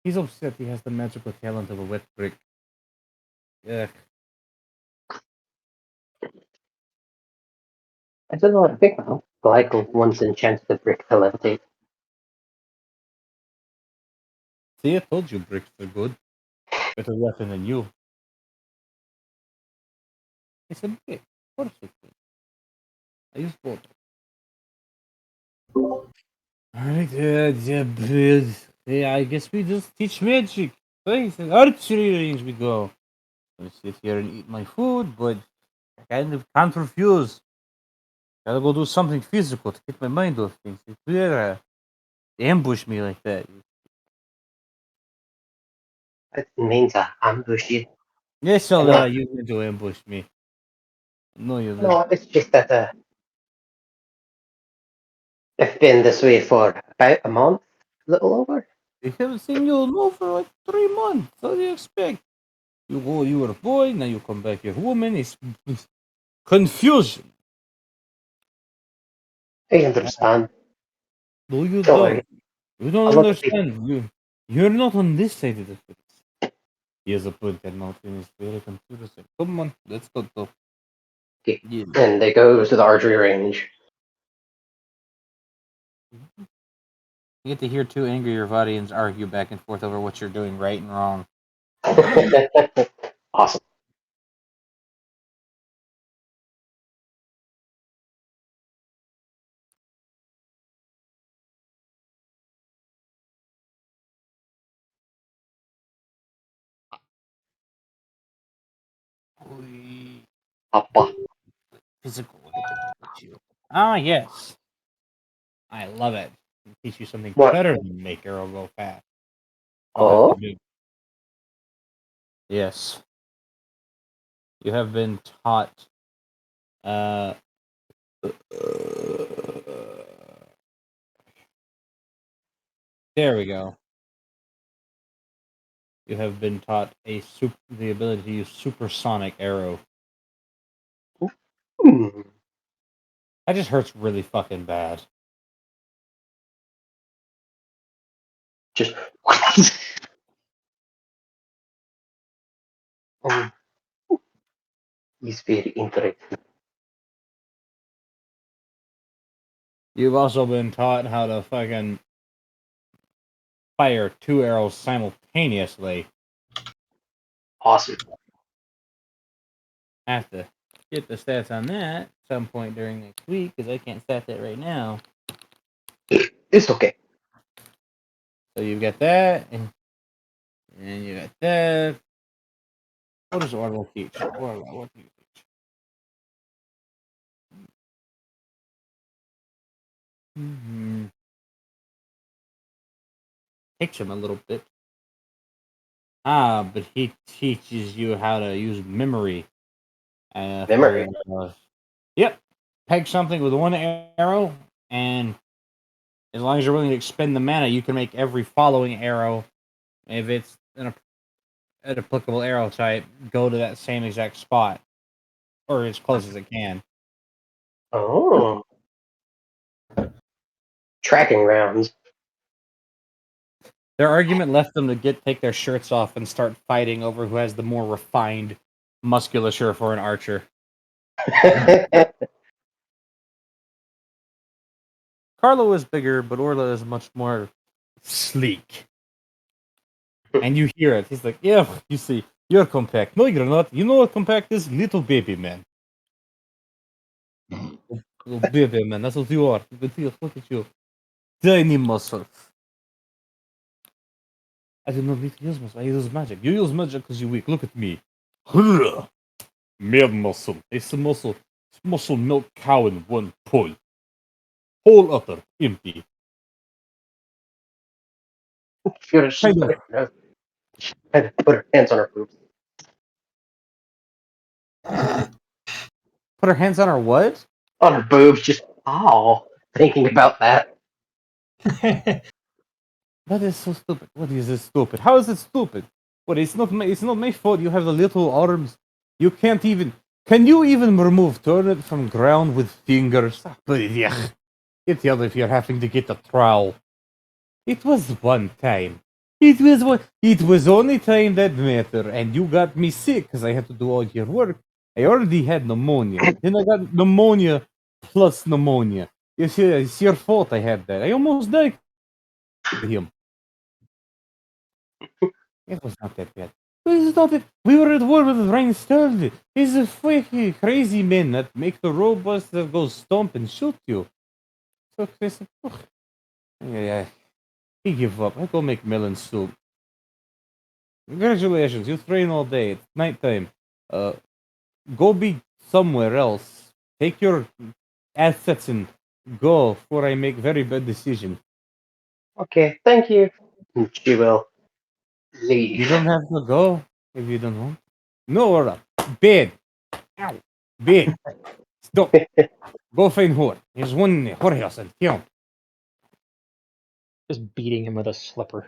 He's upset he has the magical talent of a wet brick. Yeah. I don't know what to think now. Glycol once enchanted the brick to levitate. See, I told you bricks are good. Better weapon than you. It's a brick. Of course it's good. I use both. Alright, yeah, I guess we just teach magic. Right? And archery range we go. I sit here and eat my food, but I kind of can't refuse. Gotta go do something physical to get my mind off things. It's weird. They ambush me like that. It means I ambush you. Yes, And so you meant to ambush me. No, you didn't. no, it's just that I've been this way for about a month, a little over. They haven't seen you no for like 3 months. What do you expect? You were a boy, now you come back, you're a woman. It's confusion. I understand. No, you Don't don't. worry. You don't A lot of people. understand. You're not on this side of the fence. He has a point that mountain is very confusing. Come on, let's go talk. Okay. Yeah. And they go to the archery range. You get to hear two angry Ravadians argue back and forth over what you're doing right and wrong. Awesome. Papa. Physical. Ah, yes. I love it. I'll teach you something What? better than make arrow go fast. All you have Oh? to do. Yes. You have been taught. Uh, there we go. You have been taught the ability to use supersonic arrow. Hmm. That just hurts really fucking bad. Just. um, he's very interesting. You've also been taught how to fucking fire 2 arrows simultaneously. Awesome. I have to get the stats on that some point during next week because I can't stat that right now. It's okay. So you've got that, and you got that. What does Orwell teach? What do you teach? Takes him a little bit. Ah, but he teaches you how to use memory. Memory. Yep. Peg something with one arrow, and as long as you're willing to expend the mana, you can make every following arrow, if it's an applicable arrow type, go to that same exact spot, or as close as it can. Oh. Tracking rounds. Their argument left them to take their shirts off and start fighting over who has the more refined musculature for an archer. Carlo is bigger, but Orla is much more sleek. And you hear it. He's like, yeah, you see, you're compact. No, you're not. You know what compact is? Little baby man. Little baby man. That's what you are. Look at you. Tiny muscles. I do not need to use muscle. I use magic. You use magic because you're weak. Look at me. Mere muscle. It's a muscle. It's muscle milk cow in one pull. Whole utter empty. She Kind of. put her hands on her boobs. Put her hands on her what? On her boobs, just thinking about that. That is so stupid. What is this stupid? How is it stupid? What? It's not my fault. You have the little arms. You can't even. Can you even remove turnip from ground with fingers? Ah, but yeah. Get the other if you're having to get a trowel. It was one time. It was one. It was only time that mattered, and you got me sick because I had to do all your work. I already had pneumonia. Then I got pneumonia plus pneumonia. You see, it's your fault I had that. I almost died to him. It was not that bad. It's not that we were at war with Ryan Sterling. He's a fucking crazy man that make the robots that go stomp and shoot you. So Chris, yeah, he give up. I go make melon soup. Congratulations, you train all day. It's nighttime. Go be somewhere else. Take your assets and go before I make very bad decision. Okay, thank you. And she will leave. You don't have to go if you don't want. No, Orla. Bed. Ow. Bed. Stop. Go find whore. There's one in the whorehouse and kill him. Just beating him with a slipper.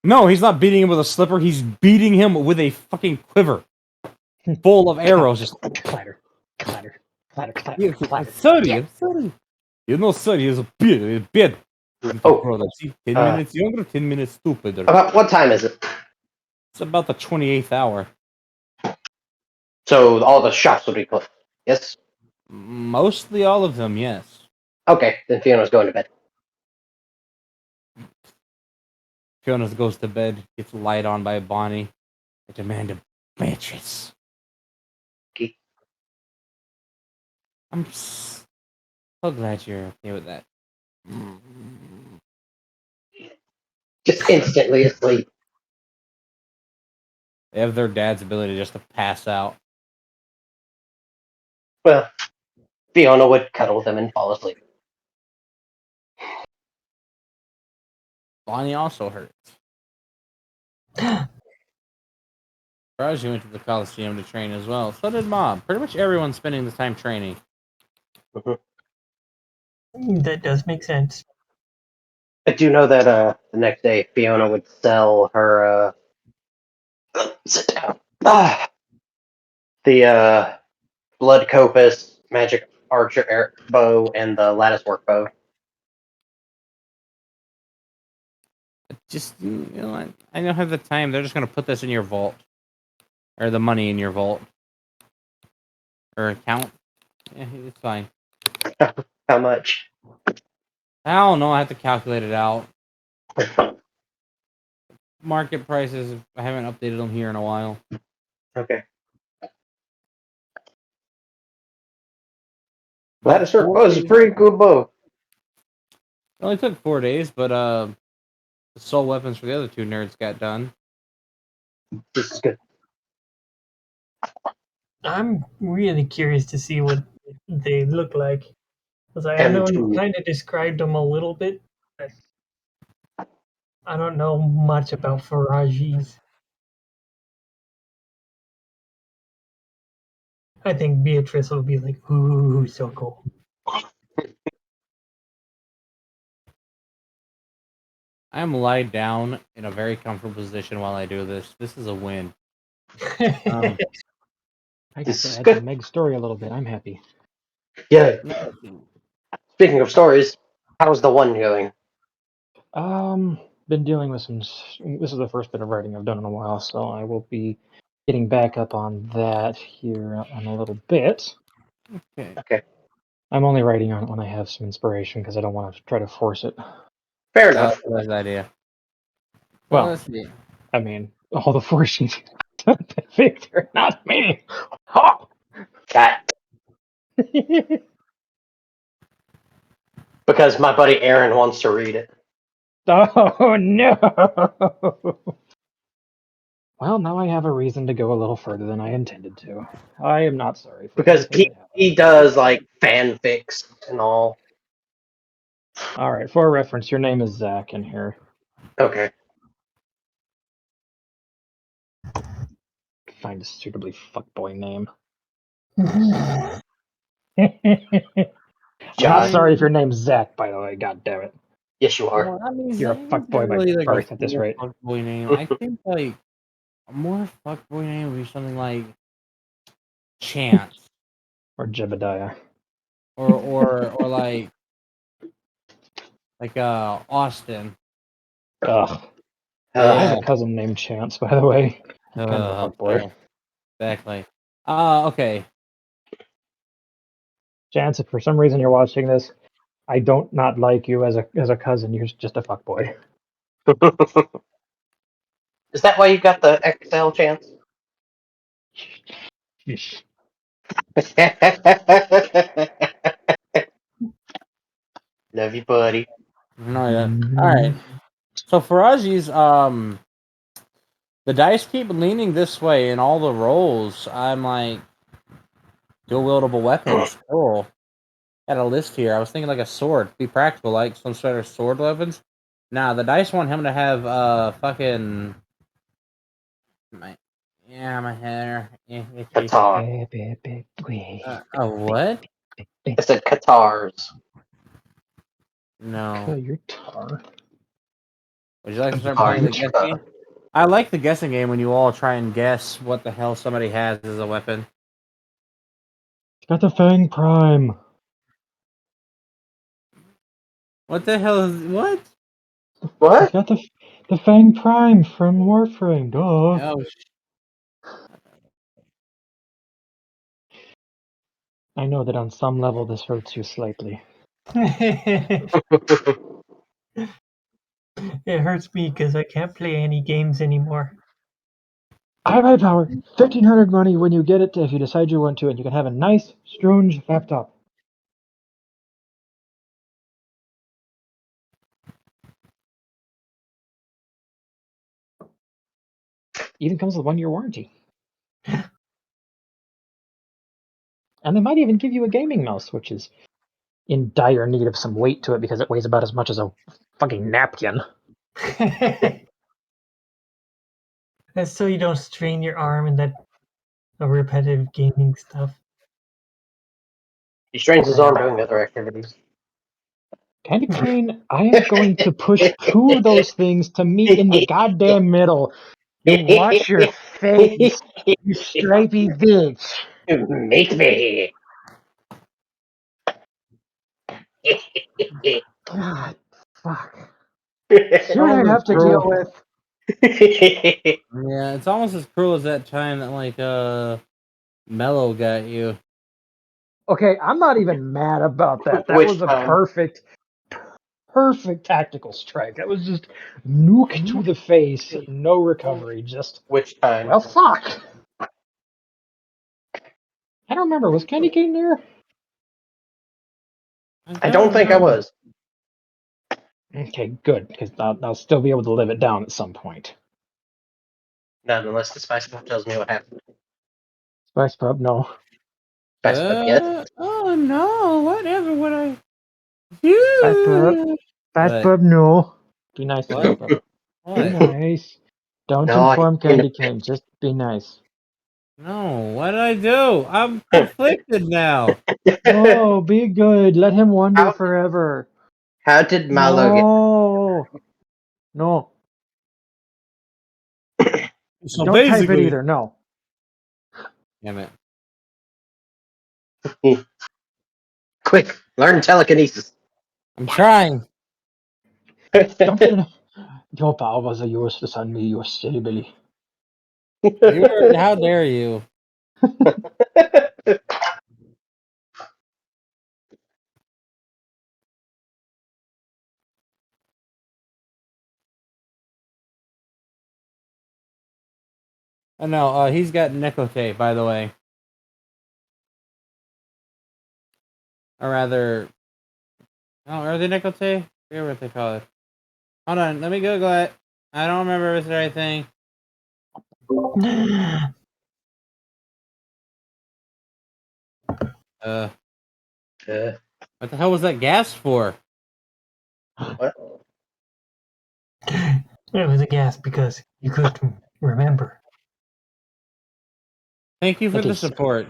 No, he's not beating him with a slipper. He's beating him with a fucking quiver full of arrows. Just Clatter, clatter, clatter, clatter, yeah, clatter. sorry, Yeah. I'm sorry. You know, sorry, he's a bit. Oh, Brother, see, 10 minutes younger, 10 minutes stupider. about what time is it? It's about the 28th hour. So all the shops will be closed. Yes. Mostly all of them, yes. Okay, then Fiona's going to bed. Fiona goes to bed, gets light on by Bonnie. I demand a mattress. Okay. I'm so glad you're okay with that. Just instantly asleep. They have their dad's ability just to pass out. Well, Fiona would cuddle them and fall asleep. Bonnie also hurts. Raji went to the Coliseum to train as well. So did Mom. Pretty much everyone's spending the time training. That does make sense. I do know that the next day Fiona would sell her sit down. The blood copus magic archer bow and the lattice work bow. Just, I don't have the time. They're just going to put this in your vault. Or the money in your vault. Or account. Yeah, it's fine. How much? I don't know. I have to calculate it out. Market prices, I haven't updated them here in a while. Okay. Lattice work bow is a pretty good bow. It only took 4 days, but the soul weapons for the other two nerds got done. This is good. I'm really curious to see what they look like. Because I know you kind of described them a little bit, but I don't know much about Farajis. I think Beatrice will be like, ooh, so cool. I am lied down in a very comfortable position while I do this. This is a win. I get This to is add to good. Meg's story a little bit. I'm happy. Yeah. Speaking of stories, how's the one going? Been dealing with some. This is the first bit of writing I've done in a while, so I will be getting back up on that here in a little bit. Okay. I'm only writing on it when I have some inspiration because I don't want to try to force it. Fair enough. That's a nice idea. Well, Let's see. I mean, all the forcing Victor, not me. Ha! Cat. Because my buddy Aaron wants to read it. Oh no! Well, now I have a reason to go a little further than I intended to. I am not sorry for Because that, but it he does like fanfics and all. All right, for reference, your name is Zach in here. Okay. Find a suitably fuckboy name. I'm not Josh. sorry if your name's Zach, by the way. God damn it. Yes, you are. Well, I mean, You're a Zach isn't fuckboy by really like birth a at this full rate. fuckboy name. I think like a more fuckboy name would be something like Chance Or Jebediah. or like Austin. Ugh. I have Yeah. a cousin named Chance, by the way. Kind of a fuckboy. Okay. Exactly. Okay. Chance, if for some reason you're watching this, I don't not like you as a cousin. You're just a fuckboy. Is that why you got the XL chance? Yeesh. Love you, buddy. No, yeah. All right. So Faraji's the dice keep leaning this way in all the rolls. I'm like dual wieldable weapons. Cool. Got a list here. I was thinking like a sword. Be practical, like some sort of sword weapons. Nah, the dice want him to have fucking my hair. Qatar. What? I said Qatars. No. Your tar. Would you like to start playing the guessing game? I like the guessing game when you all try and guess what the hell somebody has as a weapon. Got the Fang Prime. What the hell is what? What? He's got the Fang Prime from Warframe. Duh. Oh, I know that on some level this hurts you slightly. It hurts me because I can't play any games anymore. high power, 1,500 money when you get it if you decide you want to, and you can have a nice, strange laptop. Even comes with a 1-year warranty. And they might even give you a gaming mouse, which is in dire need of some weight to it because it weighs about as much as a fucking napkin. That's so you don't strain your arm and that repetitive gaming stuff. He strains his arm doing other activities. Candy cane, I am going to push 2 of those things to meet in the goddamn middle. You watch your face, you stripey bitch. Meet me. God, fuck. See what I have to deal with? Yeah, it's almost as cruel as that time that like Mello got you. Okay, I'm not even mad about that. That Which was a time? perfect tactical strike. That was just nuke to the face, no recovery. Just, Which time? well, fuck. I don't remember. Was Candy Cane there? I don't think I was. Okay, good, because I'll still be able to live it down at some point. Not unless the Spice Pub tells me what happened. Spice Pub, no. Spice Pub yet? Oh no! Whatever would I Spice Pub. do? Spice What? Pub, no. Be nice to Spice What? Pub. Be What? nice. Don't No, inform you know, Candy Cane. Just be nice. No, what did I do? I'm conflicted now. No, be good. Let him wonder How- forever. How did Malo get? No. No. So Don't type it basically, either. No. damn it. Quick, learn telekinesis. I'm trying. Don't put it. Your powers are yours to send me, you silly Billy. How dare you? Oh no, he's got Nicote, by the way. Or rather, oh, are they Nicote? I forget what they call it. Hold on, let me Google it. I don't remember if it's the right thing. What the hell was that gas for? What? It was a gas because you couldn't remember. Thank you for It the is. support.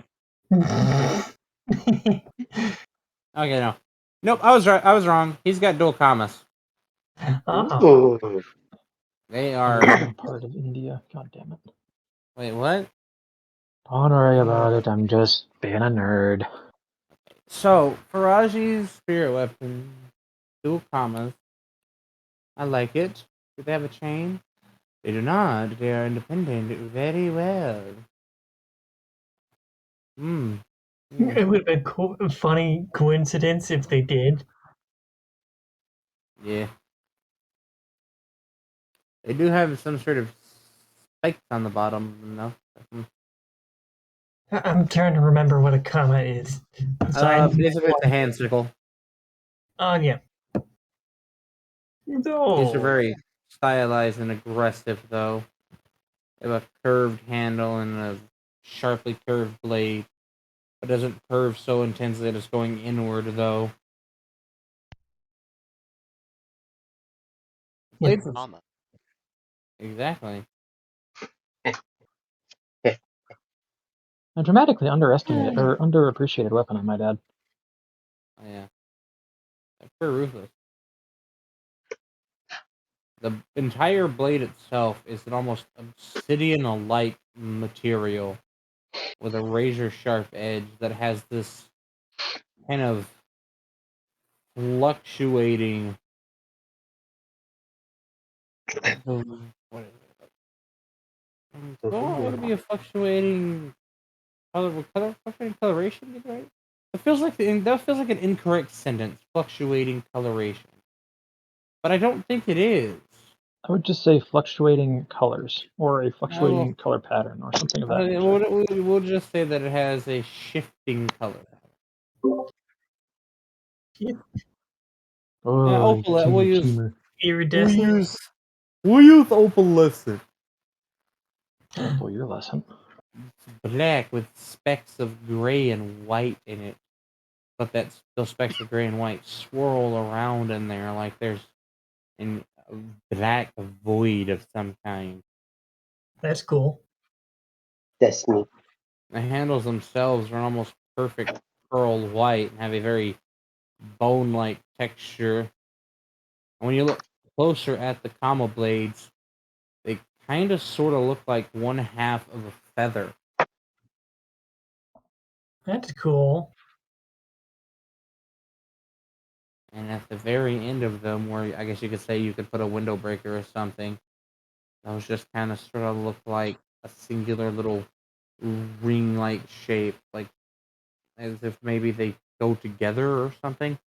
Okay, no. Nope, I was right. I was wrong. He's got dual commas. Uh-oh. Ooh. They I'm are. not part of India. God damn it. Wait, what? Don't worry about it. I'm just being a nerd. So, Faraji's spirit weapon, dual commas. I like it. Do they have a chain? They do not. They are independent. Very well. Hmm. It would have been a funny coincidence if they did. Yeah. They do have some sort of spikes on the bottom, no? I'm trying to remember what a comma is. So I know Basically it's a hand circle. Oh, yeah. These are No. very stylized and aggressive, though. They have a curved handle and a sharply curved blade. It doesn't curve so intensely that it's going inward, though. Yeah. Blades of... Exactly. A dramatically underestimated or underappreciated weapon, I might add. Oh, yeah. They're ruthless. The entire blade itself is an almost obsidian-like material with a razor-sharp edge that has this kind of fluctuating... What is it? Would it be a fluctuating fluctuating coloration? Is right? That feels like an incorrect sentence. Fluctuating coloration, but I don't think it is. I would just say fluctuating colors or a fluctuating color pattern or something of that nature. We'll just say that it has a shifting color. Oh, We'll use humor. Iridescent. opalescent. Careful your lesson. Black with specks of gray and white in it. But those specks of gray and white swirl around in there like there's a black void of some kind. That's cool. That's neat. The handles themselves are almost perfect pearl white and have a very bone-like texture. And when you look closer at the comma blades, they kind of sort of look like one half of a feather. That's cool. And at the very end of them, where I guess you could say you could put a window breaker or something, those just kind of sort of look like a singular little ring-like shape, like as if maybe they go together or something.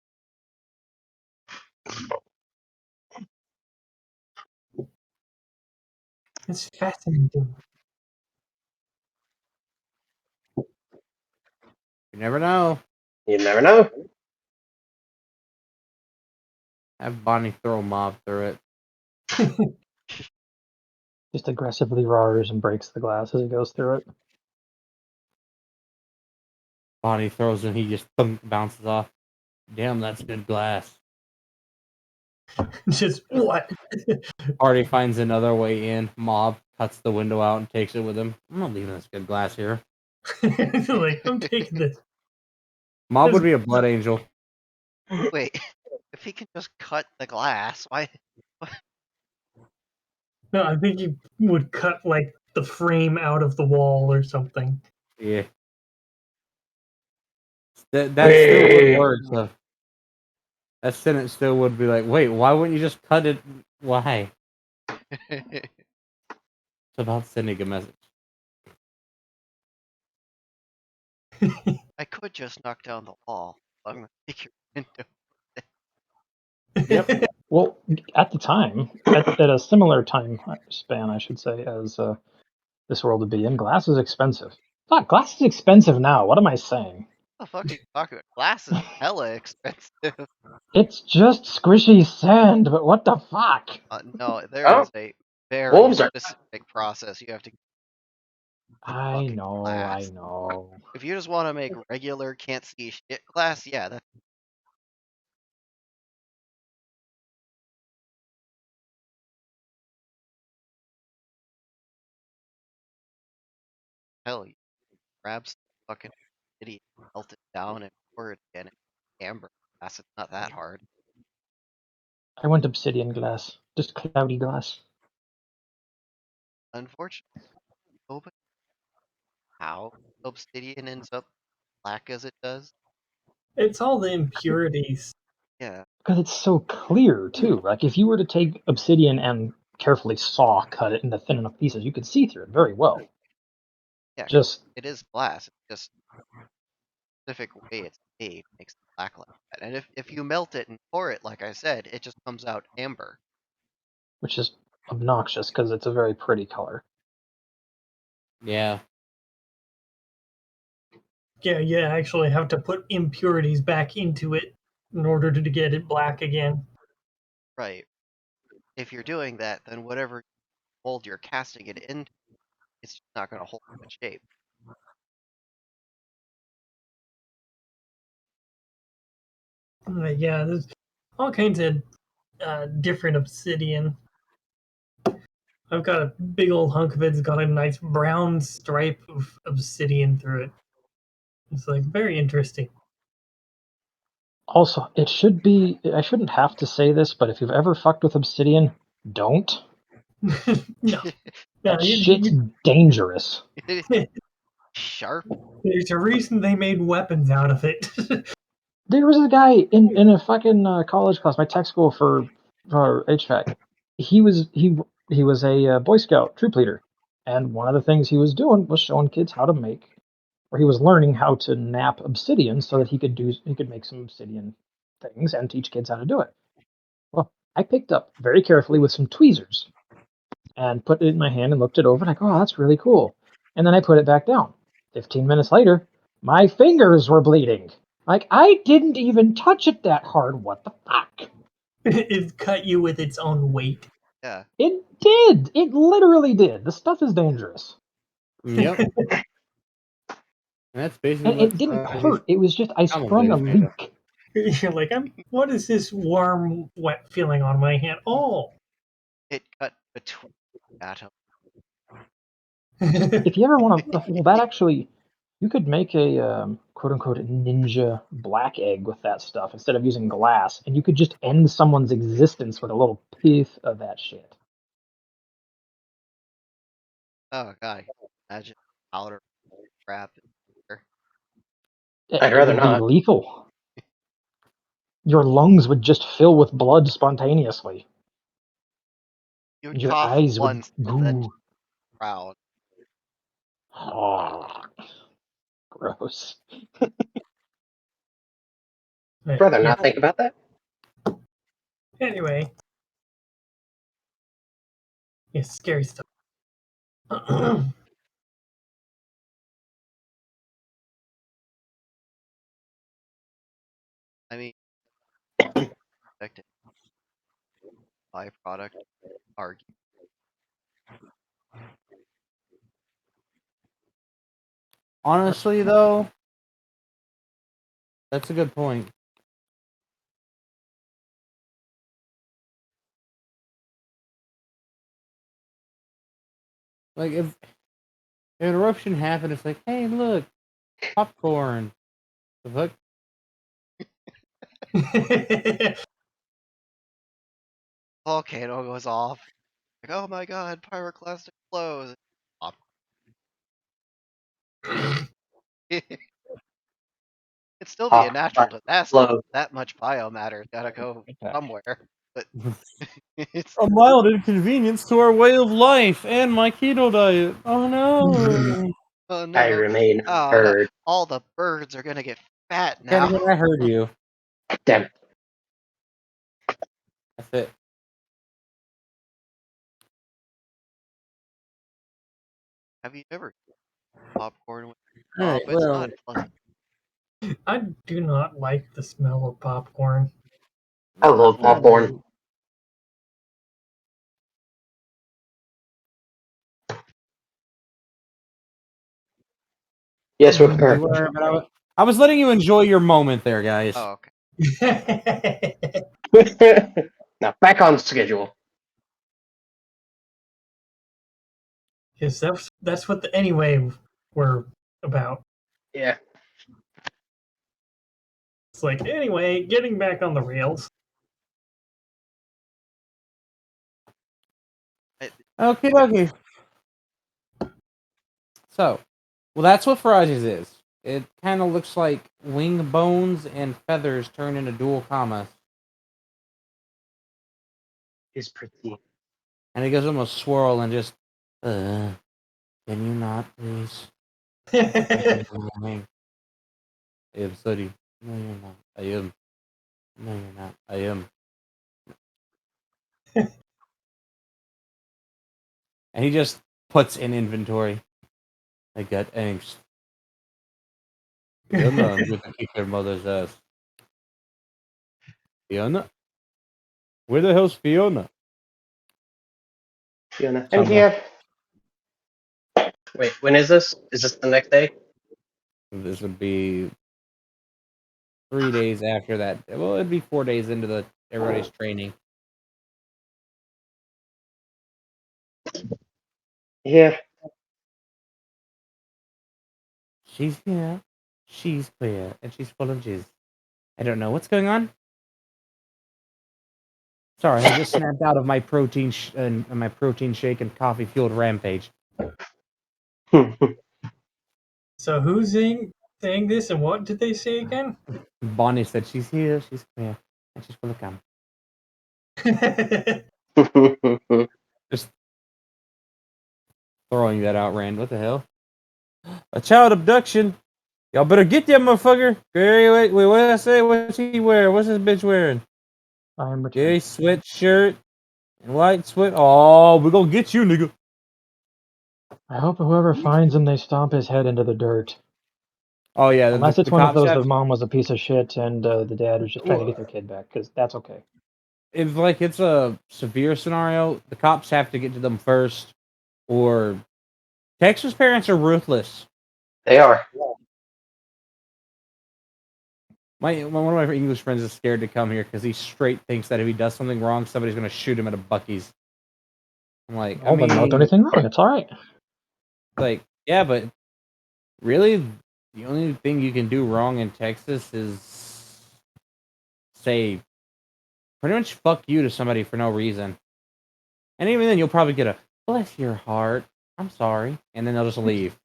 It's fascinating. You never know. You never know. Have Bonnie throw a mob through it. Just aggressively roars and breaks the glass as he goes through it. Bonnie throws and he just bounces off. Damn, that's good glass. Just what? Artie finds another way in. Mob cuts the window out and takes it with him. I'm not leaving this good glass here. Like, I'm taking this. Mob would be a blood angel. Wait, if he can just cut the glass, why? No, I think he would cut like the frame out of the wall or something. Yeah. That still would work. So that sentence still would be like, wait, why wouldn't you just cut it? Why? It's about sending a message. I could just knock down the wall. I'm gonna take your window. Yep. Well, at the time, at a similar time span, I should say, as this world would be in, glass is expensive. Fuck, glass is expensive now. What am I saying? What the fuck are you talking about? Glass is hella expensive. It's just squishy sand, but what the fuck? No, there Oh, is a very wolves are. specific process you have to I fucking know, glass. I know. If you just want to make regular can't see shit glass, yeah, that's hell. You grab some fucking idiot, melt it down, and pour it in amber glass. It's not that hard. I want obsidian glass, just cloudy glass. Unfortunately, but how obsidian ends up black as it does? It's all the impurities. Yeah, Because it's so clear too. Like if you were to take obsidian and carefully saw cut it into thin enough pieces, you could see through it very well. yeah, Just it is glass. It's just specific way it's made makes it black like that. And if you melt it and pour it, like I said, it just comes out amber. which is obnoxious because it's a very pretty color. Yeah. Yeah, you actually have to put impurities back into it in order to get it black again. Right. If you're doing that, then whatever mold you're casting it into, it's just not going to hold that shape. Yeah, there's all kinds of different obsidian. I've got a big old hunk of it. It's got a nice brown stripe of obsidian through it. It's like very interesting. Also, it should be. I shouldn't have to say this, but if you've ever fucked with obsidian, don't. No, That shit's dangerous. Sharp. there's a reason they made weapons out of it. There was a guy in a fucking college class, my tech school for HVAC. He was a Boy Scout troop leader, and one of the things he was doing was showing kids how to make, or he was learning how to nap obsidian so that he could make some obsidian things and teach kids how to do it. Well, I picked up very carefully with some tweezers and put it in my hand and looked it over, and I go, oh, that's really cool. And then I put it back down. 15 minutes later, my fingers were bleeding. Like, I didn't even touch it that hard. What the fuck? It cut you with its own weight. Yeah. It did. It literally did. The stuff is dangerous. Yep. And that's basically And what it didn't these hurt. It was just I common sprung a blade is made of. leak. You're like, what is this warm, wet feeling on my hand? Oh. It cut between atoms. If you ever want to, well, that actually, you could make a quote unquote ninja black egg with that stuff instead of using glass, and you could just end someone's existence with a little piece of that shit. Oh god, imagine powder crap. I'd It rather would be not. lethal. Your lungs would just fill with blood spontaneously. You would Your cough eyes would once and then goo. proud. Oh, gross. I'd rather Yeah. not think about that. Anyway. It's scary stuff. I mean, expected byproduct argue. Honestly, though, that's a good point. Like, if an eruption happened, it's like, hey, look, popcorn. The fuck? Volcano goes off. Like, oh my god, pyroclastic flows. Pop. It'd still be a Hot natural disaster. flow. That much biomatter's gotta go somewhere. But it's A mild inconvenience to our way of life and my keto diet. Oh no. oh I no. remain Oh, unheard. all the birds are gonna get fat Kenny, now. I heard you. Damn it. That's it. Have you ever eaten popcorn with Alright, It's well, not pleasant. I do not like the smell of popcorn. I love popcorn. Yes, we You were, but I was letting you enjoy your moment there, guys. Oh, okay. Now back on schedule. Yes, that's what the anyway we're about. Yeah. It's like, anyway, getting back on the rails. Okay. So, well, that's what Farage's is. It kind of looks like wing bones and feathers turned into dual commas. It's pretty. And it gives them a swirl and just, can you not, please? Yes, I am sorry. No, you're not. I am. No, you're not. I am. And he just puts in inventory. I got angst. Fiona, I'm going to kick your mother's ass. Fiona? Where the hell's Fiona? Fiona. I'm Somewhere. here. Wait, when is this? Is this the next day? This would be 3 days after that. Well, it'd be 4 days into everybody's training. Yeah. She's here. She's queer. And she's full of jizz. I don't know what's going on. Sorry, I just snapped out of my protein shake and coffee fueled rampage. So who's saying this, and what did they say again? Bonnie said she's here, she's queer, and she's full of cum. Just throwing that out, Rand. What the hell? A child abduction. Y'all better get that motherfucker. Wait, what did I say? What's he wearing? What's this bitch wearing? I am Gay retreating. sweatshirt and white sweat. Oh, we're gonna get you, nigga. I hope whoever finds him, they stomp his head into the dirt. Oh yeah, Unless it's the one of cops those, have. the mom was a piece of shit and the dad was just trying to get Well, their kid back, because that's okay. if like it's a severe scenario, the cops have to get to them first. Or Texas parents are ruthless. They are. One of my English friends is scared to come here because he straight thinks that if he does something wrong, somebody's gonna shoot him at a Bucky's. I'm like, I Oh, then don't do mean, anything wrong. It's all right. like, yeah, but really, the only thing you can do wrong in Texas is say pretty much fuck you to somebody for no reason. And even then, you'll probably get a bless your heart. I'm sorry, and then they'll just leave.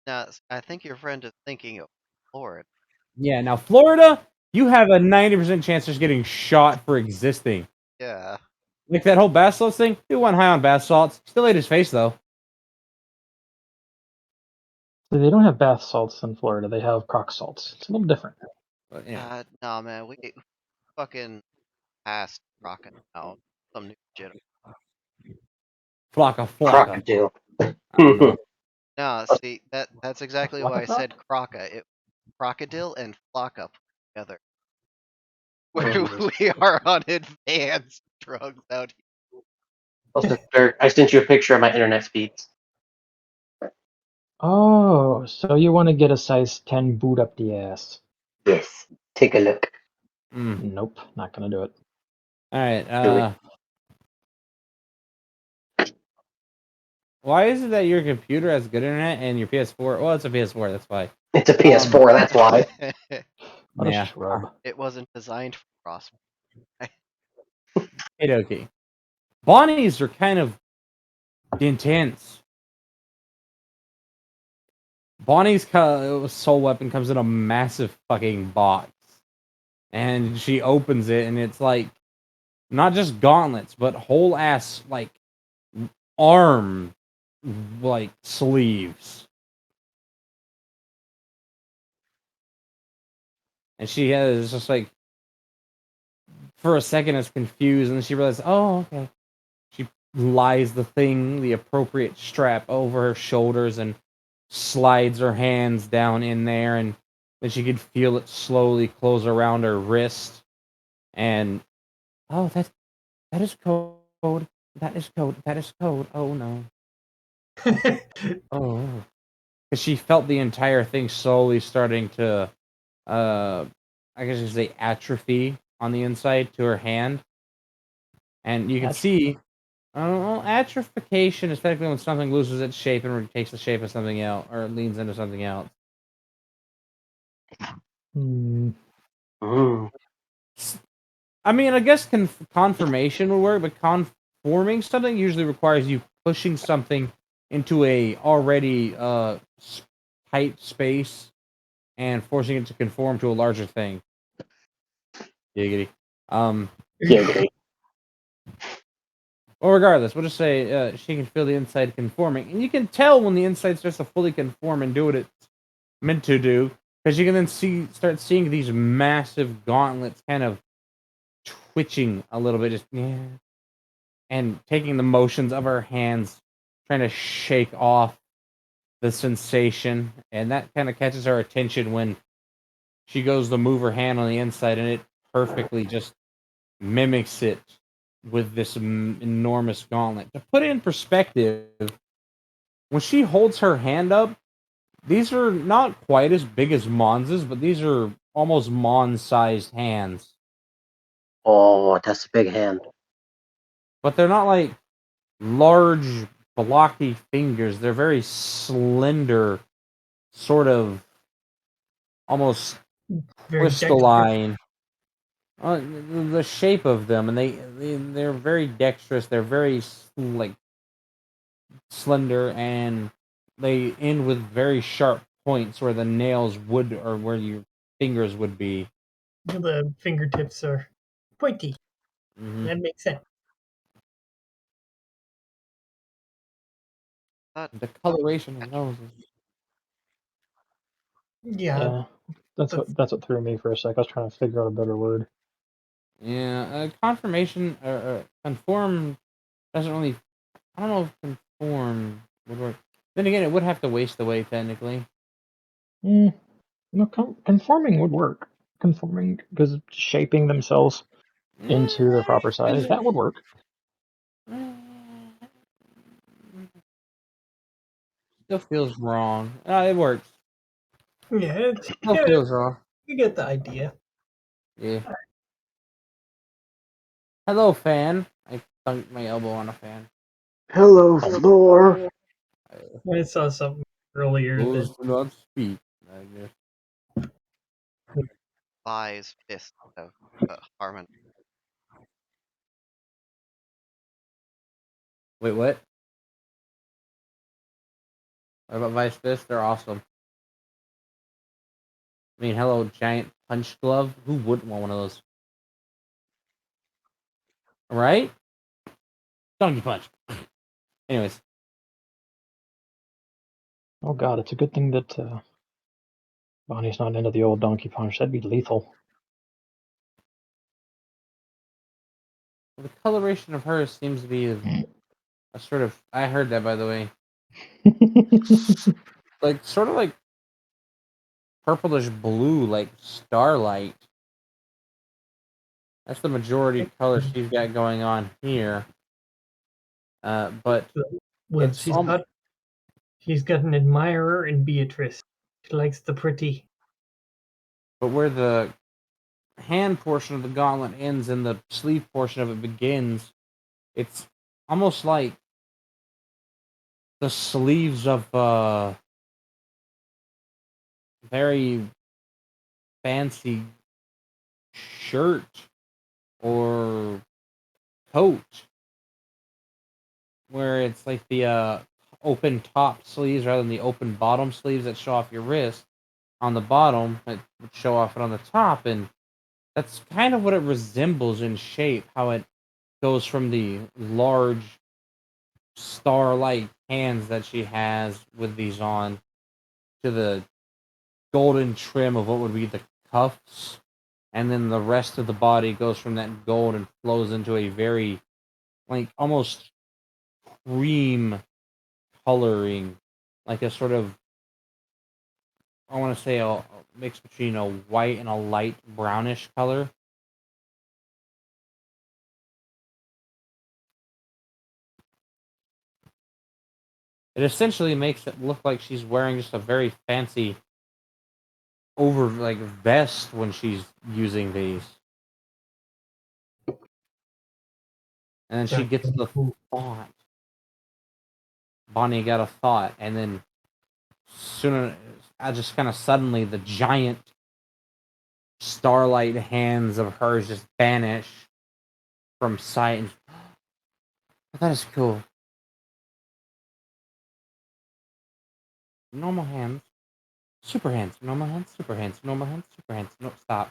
Now, I think your friend is thinking of Florida. Yeah. Now, Florida, you have a 90% chance of just getting shot for existing. Yeah. Like that whole bath salts thing. He went high on bath salts. Still ate his face though. So they don't have bath salts in Florida. They have crock salts. It's a little different. But yeah. Nah, man, we fucking passed rocking out some new shit. Flocka. Crocodile. I don't know. No, see that's exactly why I Flocka said Croca. Crocodile and Flocka together. Oh, We are on advanced drugs out here. also, Dirk, I sent you a picture of my internet speeds. Oh, so you want to get a size 10 boot up the ass? Yes. Take a look. Nope, not gonna do it. All right. Do it. Why is it that your computer has good internet and your PS4? Well, it's a PS4. That's why. It's a PS4, that's why. What a Yeah. shrub. It wasn't designed for cross. Hey, okay. Bonnies are kind of intense. Bonnie's soul weapon comes in a massive fucking box, and she opens it, and it's like not just gauntlets, but whole ass like arm like sleeves. And she has just like for a second is confused, and then she realizes, oh, okay. She lies the appropriate strap over her shoulders and slides her hands down in there, and then she could feel it slowly close around her wrist. And oh, that is code. That is code. That is code. Oh no. Oh, because she felt the entire thing slowly starting to, uh, I guess you could say atrophy on the inside to her hand, and you can see. Atrophication is technically when something loses its shape and takes the shape of something else, or leans into something else. Hmm. Mm. I mean, I guess confirmation would work, but conforming something usually requires you pushing something into a already tight space and forcing it to conform to a larger thing. Giggity. Yeah, Well, regardless, we'll just say she can feel the inside conforming, and you can tell when the inside starts to fully conform and do what it's meant to do, because you can then start seeing these massive gauntlets kind of twitching a little bit, just yeah, and taking the motions of her hands, trying to shake off the sensation, and that kind of catches her attention when she goes to move her hand on the inside, and it perfectly just mimics it with this enormous gauntlet. To put it in perspective, when she holds her hand up, these are not quite as big as Monza's, but these are almost Mon-sized hands. Oh, that's a big hand. But they're not like large, blocky fingers. They're very slender, sort of almost Very dexterous. crystalline. The shape of them, and they're very dexterous. They're very like slender, and they end with very sharp points where the nails would, or where your fingers would be. The fingertips are pointy. Mm-hmm. That makes sense. The coloration of noses. Yeah. Yeah. That's what threw me for a sec. I was trying to figure out a better word. Yeah, confirmation or conform doesn't really. I don't know if conform would work. Then again, it would have to waste away technically. No, conforming would work. Conforming because shaping themselves into their proper size, that would work. Still feels wrong. It works. Yeah, Still feels wrong. you get the idea. Yeah. Hello, fan. I thunked my elbow on a fan. Hello, floor. I saw something earlier Those that do not speak. I guess. Buys fist of Harmon. Wait, what? What about Vice Fist? They're awesome. I mean, hello, giant punch glove. Who wouldn't want one of those? Right? Donkey punch. Anyways, Oh god, it's a good thing that Bonnie's not into the old donkey punch. That'd be lethal. the coloration of hers seems to be a sort of. I heard that, by the way. Like, sort of like purplish blue, like starlight. That's the majority color she's got going on here. But well, it's she's got an admirer in Beatrice. She likes the pretty. but where the hand portion of the gauntlet ends and the sleeve portion of it begins, it's almost like the sleeves of a very fancy shirt or coat, where it's like the open top sleeves rather than the open bottom sleeves that show off your wrist on the bottom that would show off it on the top, and that's kind of what it resembles in shape, how it goes from the large star-like hands that she has with these on to the golden trim of what would be the cuffs, and then the rest of the body goes from that gold and flows into a very, like, almost cream coloring, like a sort of, I want to say a mix between a white and a light brownish color. It essentially makes it look like she's wearing just a very fancy over like vest when she's using these. And then she gets the thought. Bonnie got a thought, and then sooner, I just kind of suddenly the giant starlight hands of hers just vanish from sight. And that is cool. Normal hands, super hands, normal hands, super hands, normal hands, super hands. No, stop.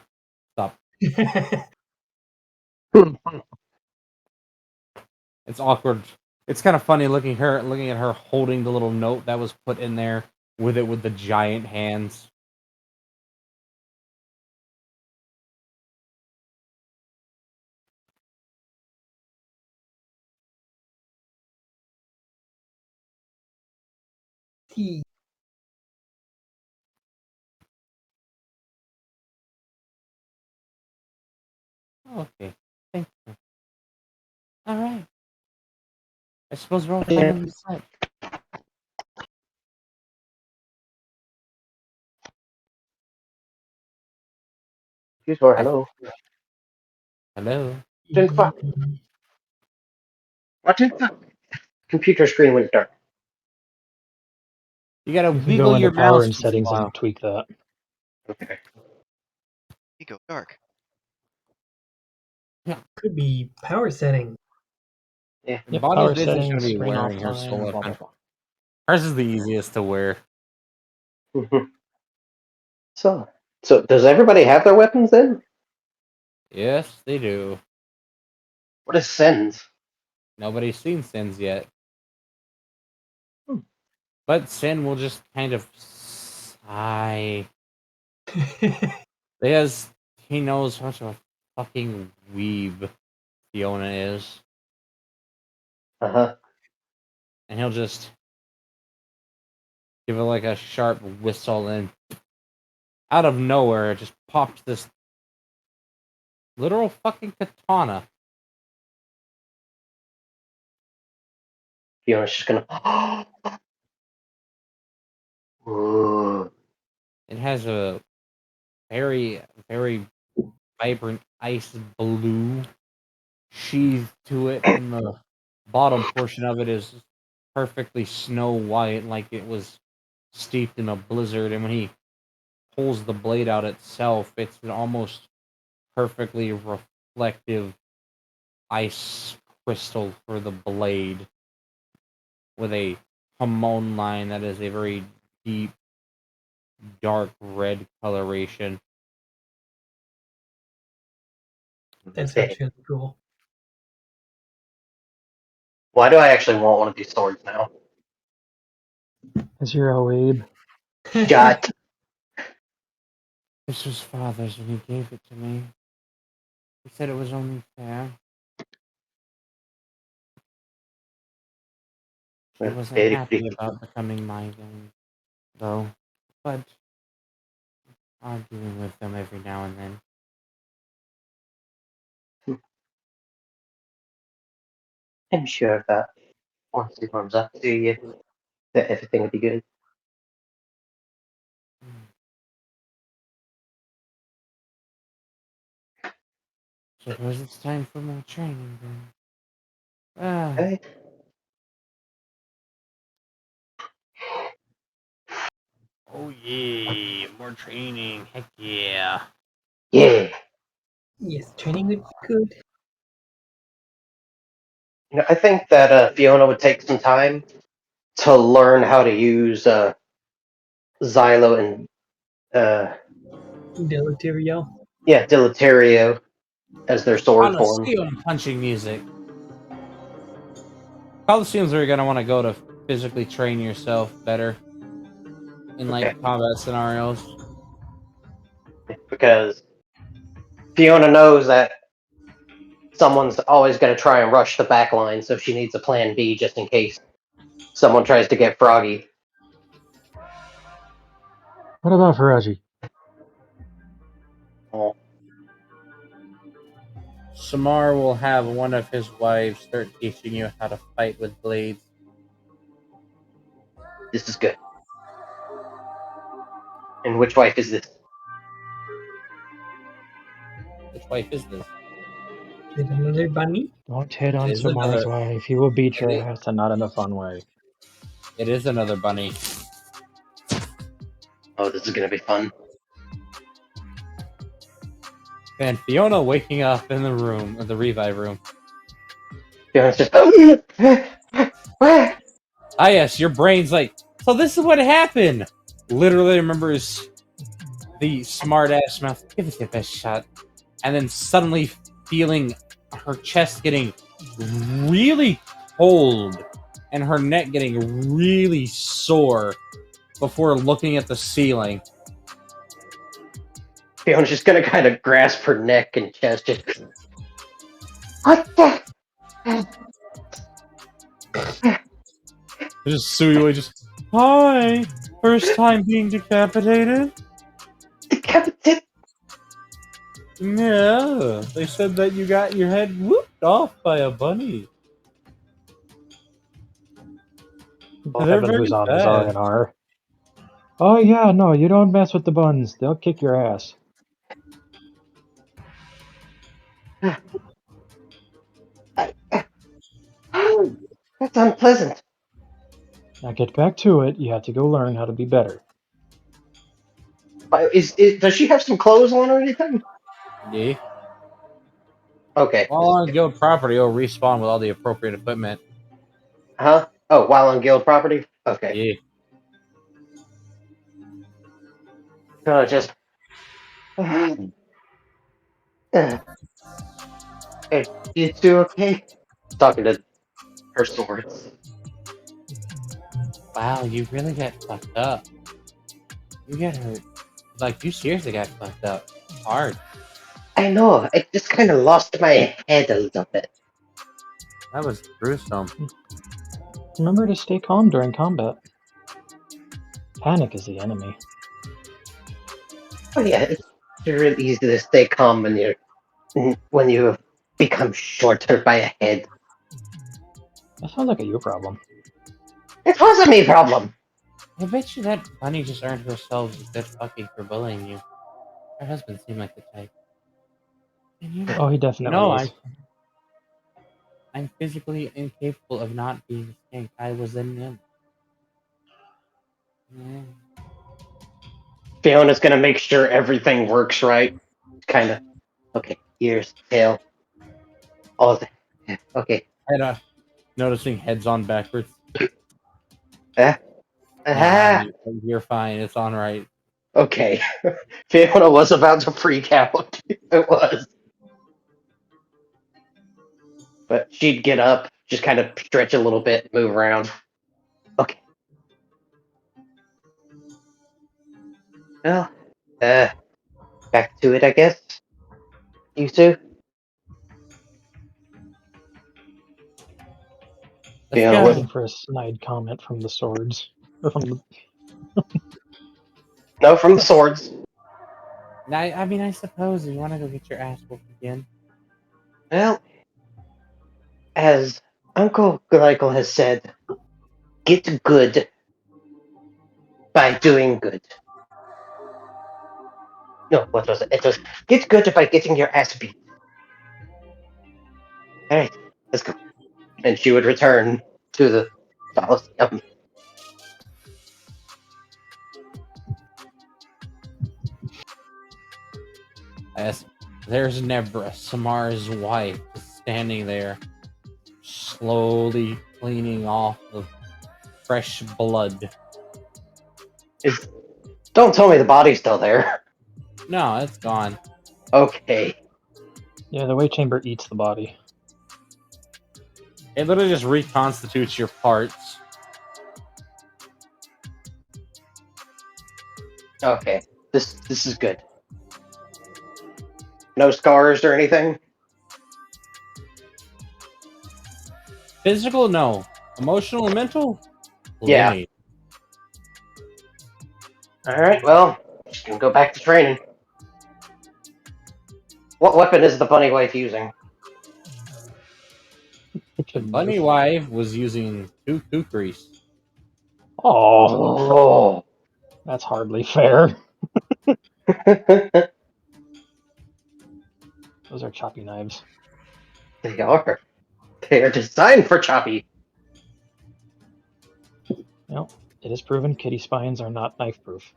It's awkward. It's kind of funny looking at her holding the little note that was put in there with it with the giant hands. Okay, thank you. All right. I suppose we're all finally set. Excuse me, hello. Hello. Didn't fuck. What didn't fuck? Computer screen went dark. You gotta You can wiggle go into your power mouse and once in a settings while. and tweak that. Okay. You go dark. Could be power setting. Yeah. Yep, Bonnie's power basically gonna settings, be screen off wearing her soul time, blah blah weapon. blah. Hers is the easiest to wear. So does everybody have their weapons then? Yes, they do. What is sends? Nobody's seen Sins yet. Hmm. But Sin will just kind of sigh Because he knows how much of a fucking weeb Fiona is. Uh-huh. And he'll just give it like a sharp whistle, and out of nowhere it just pops this literal fucking katana. Fiona's just gonna. Ooh. It has a very, very vibrant ice blue sheath to it, and the bottom portion of it is perfectly snow white, like it was steeped in a blizzard. And when he pulls the blade out itself, it's an almost perfectly reflective ice crystal for the blade, with a Hamon line that is a very deep, dark red coloration. That's Okay. actually cool. Why do I actually want one of these swords now? Because you're a weeb. Shut. This was father's and he gave it to me. He said it was only fair. He wasn't Very happy pretty. about becoming my own, though, but arguing with them every now and then. I'm sure that once he warms up to you, that everything will be good. Suppose it's time for more training then. Ah, Okay. oh yeah, more training. Heck yeah. Yeah. Yes, training would be good. I think that Fiona would take some time to learn how to use Xylo and Deleterio. Deleterio as their sword form. Coliseum punching music. Coliseums where you're gonna want to go to physically train yourself better in Okay. like combat scenarios. Because Fiona knows that someone's always going to try and rush the back line, so she needs a plan B just in case someone tries to get froggy. What about Faraji? Oh, Samar will have one of his wives start teaching you how to fight with blades. this is good. And which wife is this? Which wife is this? Is it another bunny? Don't hit It on is Samar's another. wife. He will beat It your is, ass, and not in a fun way. it is another bunny. Oh, this is going to be fun. And Fiona waking up in the room, the revive room. Fiona's just. Ah, yes, your brain's like, so this is what happened. Literally remembers the smart ass mouth. Give it your best shot, and then suddenly feeling her chest getting really cold and her neck getting really sore before looking at the ceiling. Fiona's just going to kind of grasp her neck and chest. Just. What the? Just Suyui just, hi, first time being decapitated? Decapitated? Yeah, they said that you got your head whooped off by a bunny. What They're happened very was on fast. Zaryanar. Oh yeah, no, you don't mess with the buns. They'll kick your ass. That's unpleasant. Now get back to it. You have to go learn how to be better. Does she have some clothes on or anything? Yeah. Okay. While on guild property, you'll respawn with all the appropriate equipment. Huh? Oh, while on guild property? Okay. Yeah. Just. Hey, you two okay? Talking to her swords. Wow, you really get fucked up. You get hurt. Like, you seriously got fucked up hard. I know. I just kind of lost my head a little bit. That was gruesome. Remember to stay calm during combat. Panic is the enemy. Oh yeah, it's really easy to stay calm when you become shorter by a head. That sounds like a you problem. It wasn't me problem. I bet you that bunny just earned herself a good fucking for bullying you. Her husband seemed like the type. And Oh, he definitely is. I'm physically incapable of not being skanked. I was in him. Yeah. Fiona's gonna make sure everything works right. Kind of. Okay, ears, tail, all the. Okay. And noticing heads on backwards. Ah. Nah, you're fine. It's on right. Okay. Fiona was about to freak out. It was. But she'd get up, just kind of stretch a little bit, move around. Okay. Well, back to it, I guess. You two? Let's Fiona go. was. Waiting for a snide comment from the swords. Or from the... No, from the swords. I mean, I suppose you want to go get your ass whooped again. Well, as Uncle Glycal has said, get good by doing good. No, what was it? It was get good by getting your ass beat. Alright, let's go. And she would return to the Coliseum. As there's Nebra, Samar's wife, standing there, slowly cleaning off the fresh blood. Don't tell me the body's still there. No, it's gone. Okay. Yeah, the way chamber eats the body. It literally just reconstitutes your parts. Okay. This is good. No scars or anything? Physical, no. Emotional and mental? Yeah. Plenty. Alright, well, just gonna go back to training. What weapon is the bunny wife using? The bunny wife was using two kukris. Oh, Oh. that's hardly fair. Those are choppy knives. They are. They are designed for choppy. Well, it is proven kitty spines are not knife proof.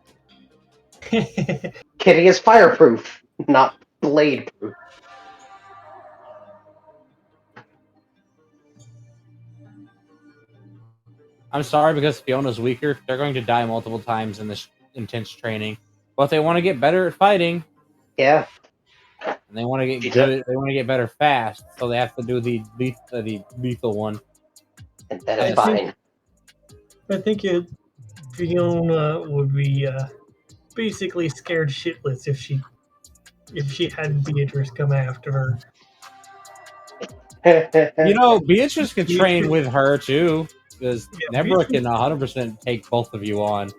Kitty is fireproof, not blade proof. I'm sorry because Fiona's weaker. They're going to die multiple times in this intense training. But they want to get better at fighting. Yeah. And they want to get good. They want to get better fast. So they have to do the lethal one. And that is fine. I think Fiona would be basically scared shitless if she had Beatrice come after her. You know, Beatrice can train with her too. Because Nebra can 100% take both of you on.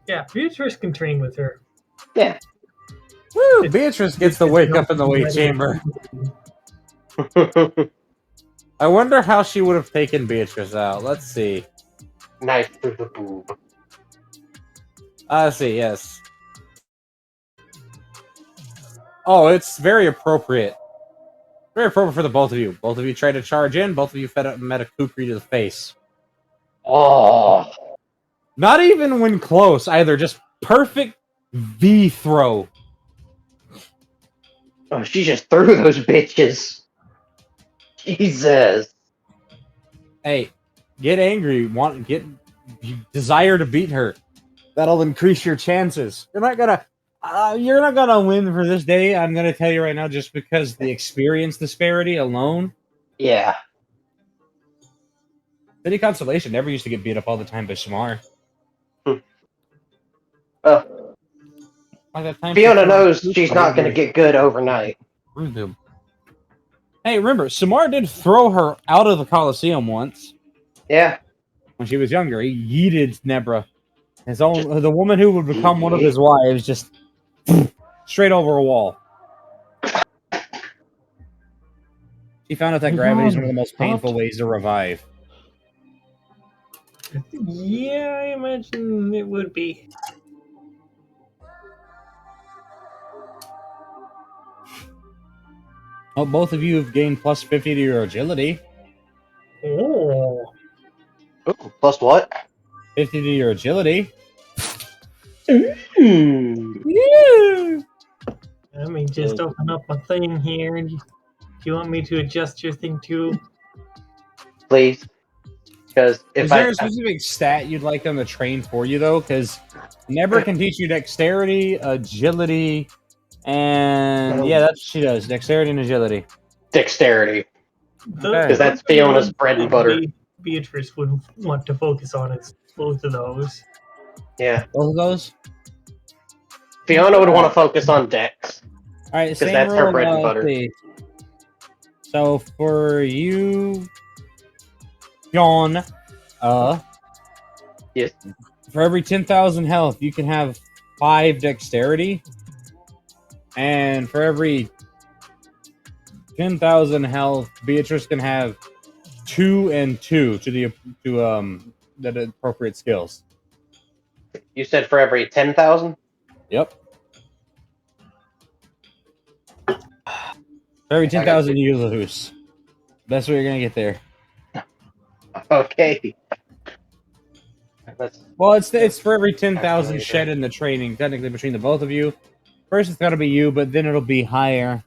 Yeah, Beatrice can train with her. Yeah. Woo! Beatrice gets to wake up in the weight chamber. I wonder how she would have taken Beatrice out. Let's see. Knife through the boob. Let's see, yes. Oh, it's very appropriate. Very appropriate for the both of you. Both of you tried to charge in, both of you met a kukri to the face. Oh. Not even when close, either. Just perfect V throw. Oh, she just threw those bitches. Jesus. Hey, get angry. Desire to beat her. That'll increase your chances. You're not gonna win for this day. I'm gonna tell you right now, just because the experience disparity alone. Yeah. City Constellation never used to get beat up all the time by Shamar. Oh. By that time Fiona knows she's not going to get good overnight. Hey, remember, Samar did throw her out of the Coliseum once Yeah. when she was younger. He yeeted Nebra. The woman who would become one of his wives, just straight over a wall. She found out that gravity is one of the most painful ways to revive. Yeah, I imagine it would be. Oh, both of you have gained plus 50 to your agility. Oh. Ooh, plus what? 50 to your agility. Mm. Yeah. Let me just open up my thing here. Do you want me to adjust your thing too? Please. Because if Is there a specific stat you'd like them to train for you, though? Because Nebra can teach you dexterity, agility, and yeah, that's what she does. Dexterity and agility. Dexterity. Okay. Because that's Fiona's bread and butter. Beatrice would want to focus on is both of those. Yeah. Both of those? Fiona would want to focus on Dex. All right, Because same that's rule. her bread and Let's butter. see. So for you, John, Yes. for every 10,000 health, you can have 5 dexterity, and for every 10,000 health, Beatrice can have 2 and 2 to the appropriate skills. You said for every 10,000? Yep. For every 10,000 you lose. That's what you're gonna get there. Okay. Well, it's for every 10,000 shed in the training, technically between the both of you. First, it's gotta be you, but then it'll be higher.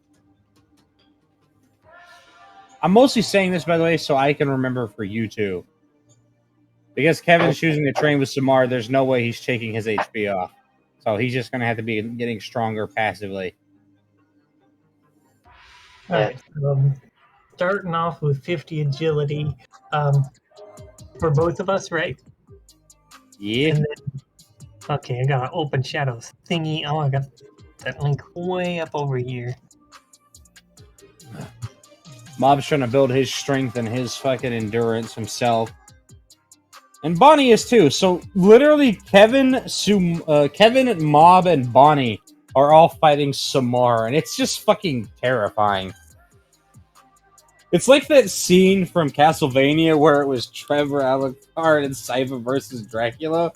I'm mostly saying this, by the way, so I can remember for you two. Because Kevin's choosing to train with Samar, there's no way he's taking his HP off. So he's just gonna have to be getting stronger passively. Alright, starting off with 50 agility for both of us, right? Yeah. And then, okay, I got an open shadows thingy. Oh, I got that link way up over here. Mob's trying to build his strength and his fucking endurance himself. And Bonnie is too. So literally Kevin, Mob, and Bonnie are all fighting Samar, and it's just fucking terrifying. It's like that scene from Castlevania where it was Trevor, Alucard, and Sypha versus Dracula.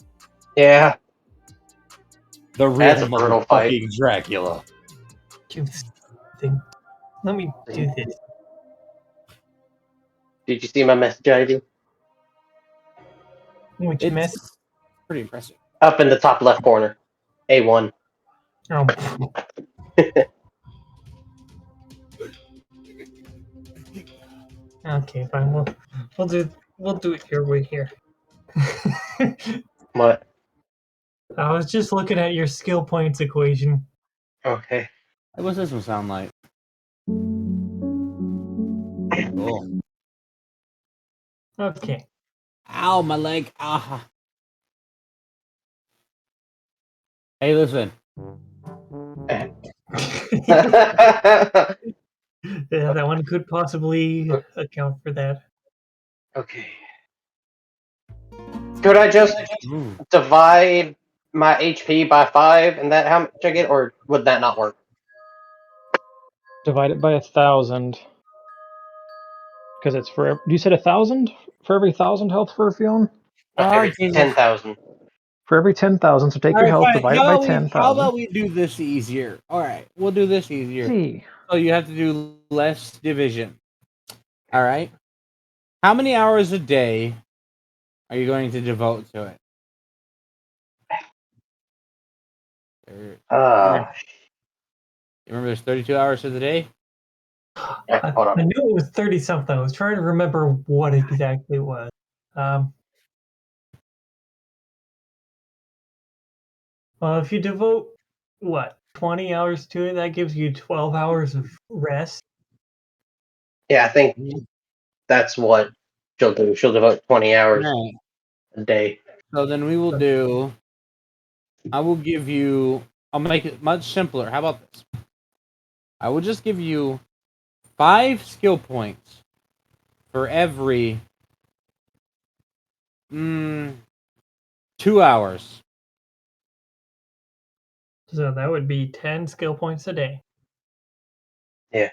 Yeah. The real That's a brutal fight. motherfucking Dracula. Let me do this. Did you see my message, Ivy? Which It's mess? pretty impressive. Up in the top left corner. A1. Oh. Okay, fine. We'll do it your way here. What? I was just looking at your skill points equation. Okay. Hey, what's this one sound like? Cool. Okay. Ow, my leg. Ah. Hey, listen. Yeah, that one could possibly account for that. Okay. Could I just divide my HP by 5 and that how much I get, or would that not work? Divide it by 1,000. Because it's for. You said 1,000 for every 1,000 health for a Fiona? Every 10,000. For every 10,000, so take your health, divide it by 10,000. How about we do this easier? All right, we'll do this easier. See. So you have to do less division. All right. How many hours a day are you going to devote to it? You remember there's 32 hours of the day? Hold on. I knew it was 30 something. I was trying to remember what exactly it was. Well, if you devote, 20 hours to it, that gives you 12 hours of rest. Yeah, I think that's what she'll do. She'll devote 20 hours a day. So then we will do. I will give you I'll make it much simpler. How about this? I will just give you 5 skill points for every 2 hours. So that would be 10 skill points a day. Yeah.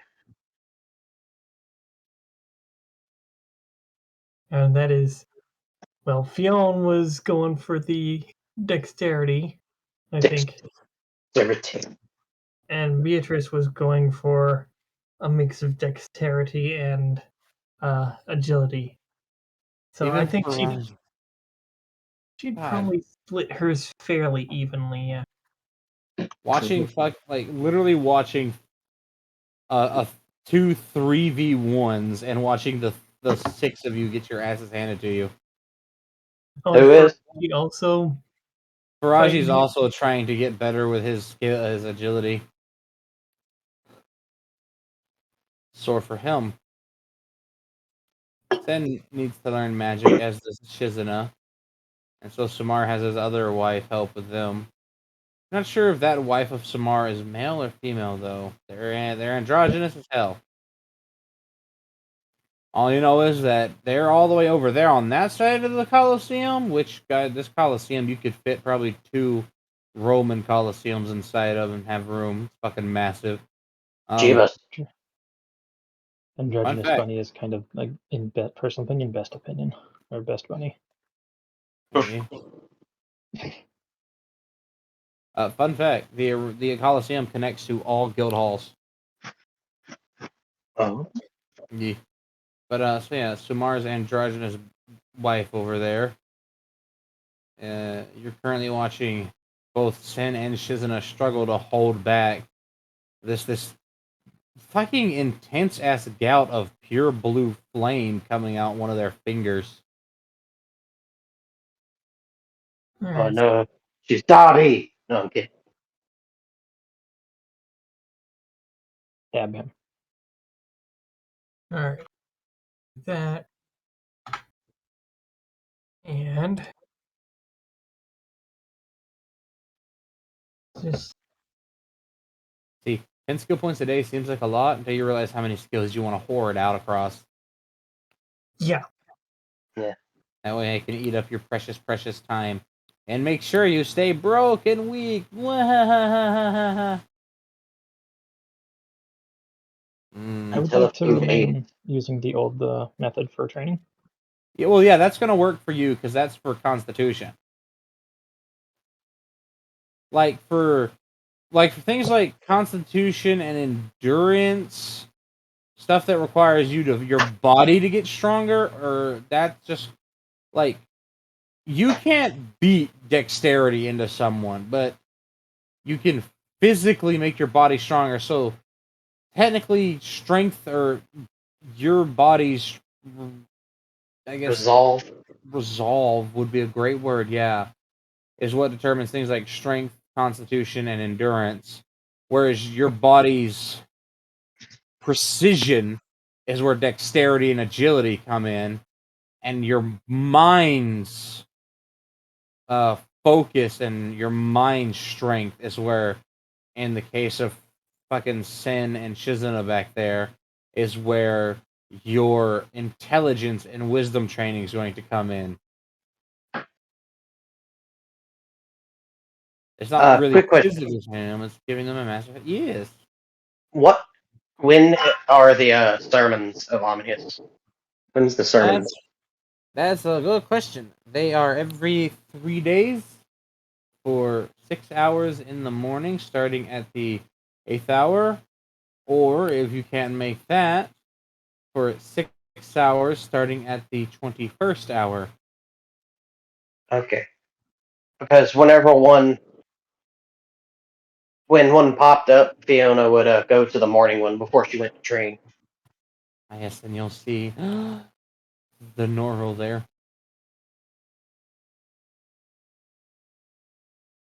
And that is, well, Fionn was going for the dexterity, I think. Dexterity. And Beatrice was going for a mix of dexterity and agility. So I Even think for she'd God, probably split hers fairly evenly, yeah. watching literally watching a 2 3v1s and watching the 6 of you get your asses handed to you. Oh, Who and is? he also Faraji's fighting. also trying to get better with his skill, his agility. Sore for him. Sen needs to learn magic, as does Shizuna. And so Samar has his other wife help with them. I'm not sure if that wife of Samar is male or female, though. They're androgynous as hell. All you know is that they're all the way over there on that side of the Colosseum, which, this Colosseum, you could fit probably 2 Roman Colosseums inside of and have room. It's fucking massive. Jeebus. Fun Androgynous fact. bunny is kind of like personal opinion, best opinion, or best bunny. Maybe. Fun fact: the Colosseum connects to all guild halls. Oh. Yeah. But so yeah, Sumar's androgynous wife over there. You're currently watching both Sen and Shizuna struggle to hold back this fucking intense ass gout of pure blue flame coming out one of their fingers. All Oh right. no. She's Dobby. No, I'm kidding. Stab him. All right. That. And just See, 10 skill points a day seems like a lot until you realize how many skills you want to hoard out across. yeah. That way I can eat up your precious, precious time. And make sure you stay broke and weak. I would Until a like to few days. remain using the old method for training. Yeah, well, yeah, that's going to work for you because that's for Constitution. For things like Constitution and Endurance, stuff that requires your body to get stronger, or that's just like you can't beat dexterity into someone, but you can physically make your body stronger. So technically, strength or your body's, I guess, resolve would be a great word. Yeah, is what determines things like strength, constitution, and endurance. Whereas your body's precision is where dexterity and agility come in, and your mind's focus and your mind strength is where, in the case of fucking Sen and Shizuna back there, is where your intelligence and wisdom training is going to come in. It's not really Quick question. physical training them, it's giving them a massive. Yes. When are the sermons of Omnius? When's the sermons? That's a good question. They are every 3 days for 6 hours in the morning, starting at the 8th hour, or if you can't make that, for 6 hours, starting at the 21st hour. Okay. Because when one popped up, Fiona would go to the morning one before she went to train. Yes, and you'll see the Norval there.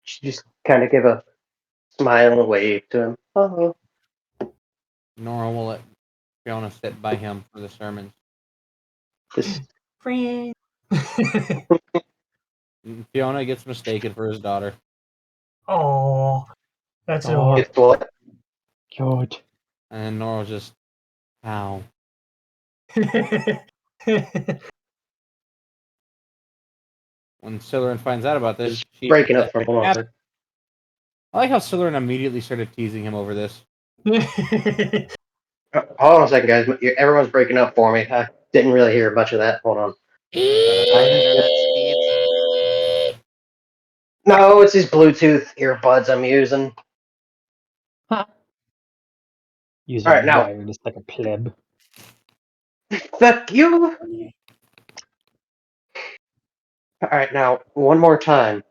She just kind of give a smile and a wave to him. Oh. Norval will let Fiona sit by him for the sermons. Just Friend. Fiona gets mistaken for his daughter. Oh. That's Oh. no It's what? God. And Noro's just, how? When Slytherin finds out about this, It's she breaking up for hold on a sec. I like how Slytherin immediately started teasing him over this. Hold on a second, guys. Everyone's breaking up for me. I didn't really hear much of that. Hold on. Internet speeds. No, it's these Bluetooth earbuds I'm using. Using Alright, now. wire just like a pleb. Fuck you! Alright, now, one more time.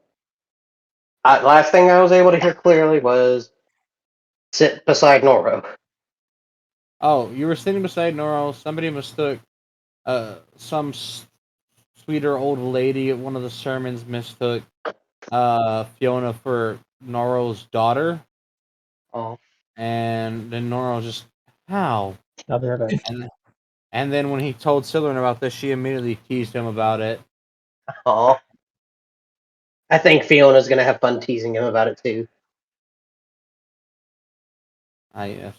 Last thing I was able to hear clearly was sit beside Noro. Oh, you were sitting beside Noro. Somebody mistook some sweeter old lady at one of the sermons mistook Fiona for Noro's daughter. Oh. And then Noro just, how? I'll be right back. And then when he told Slytherin about this, she immediately teased him about it. Oh. I think Fiona's gonna have fun teasing him about it too. Ah, yes.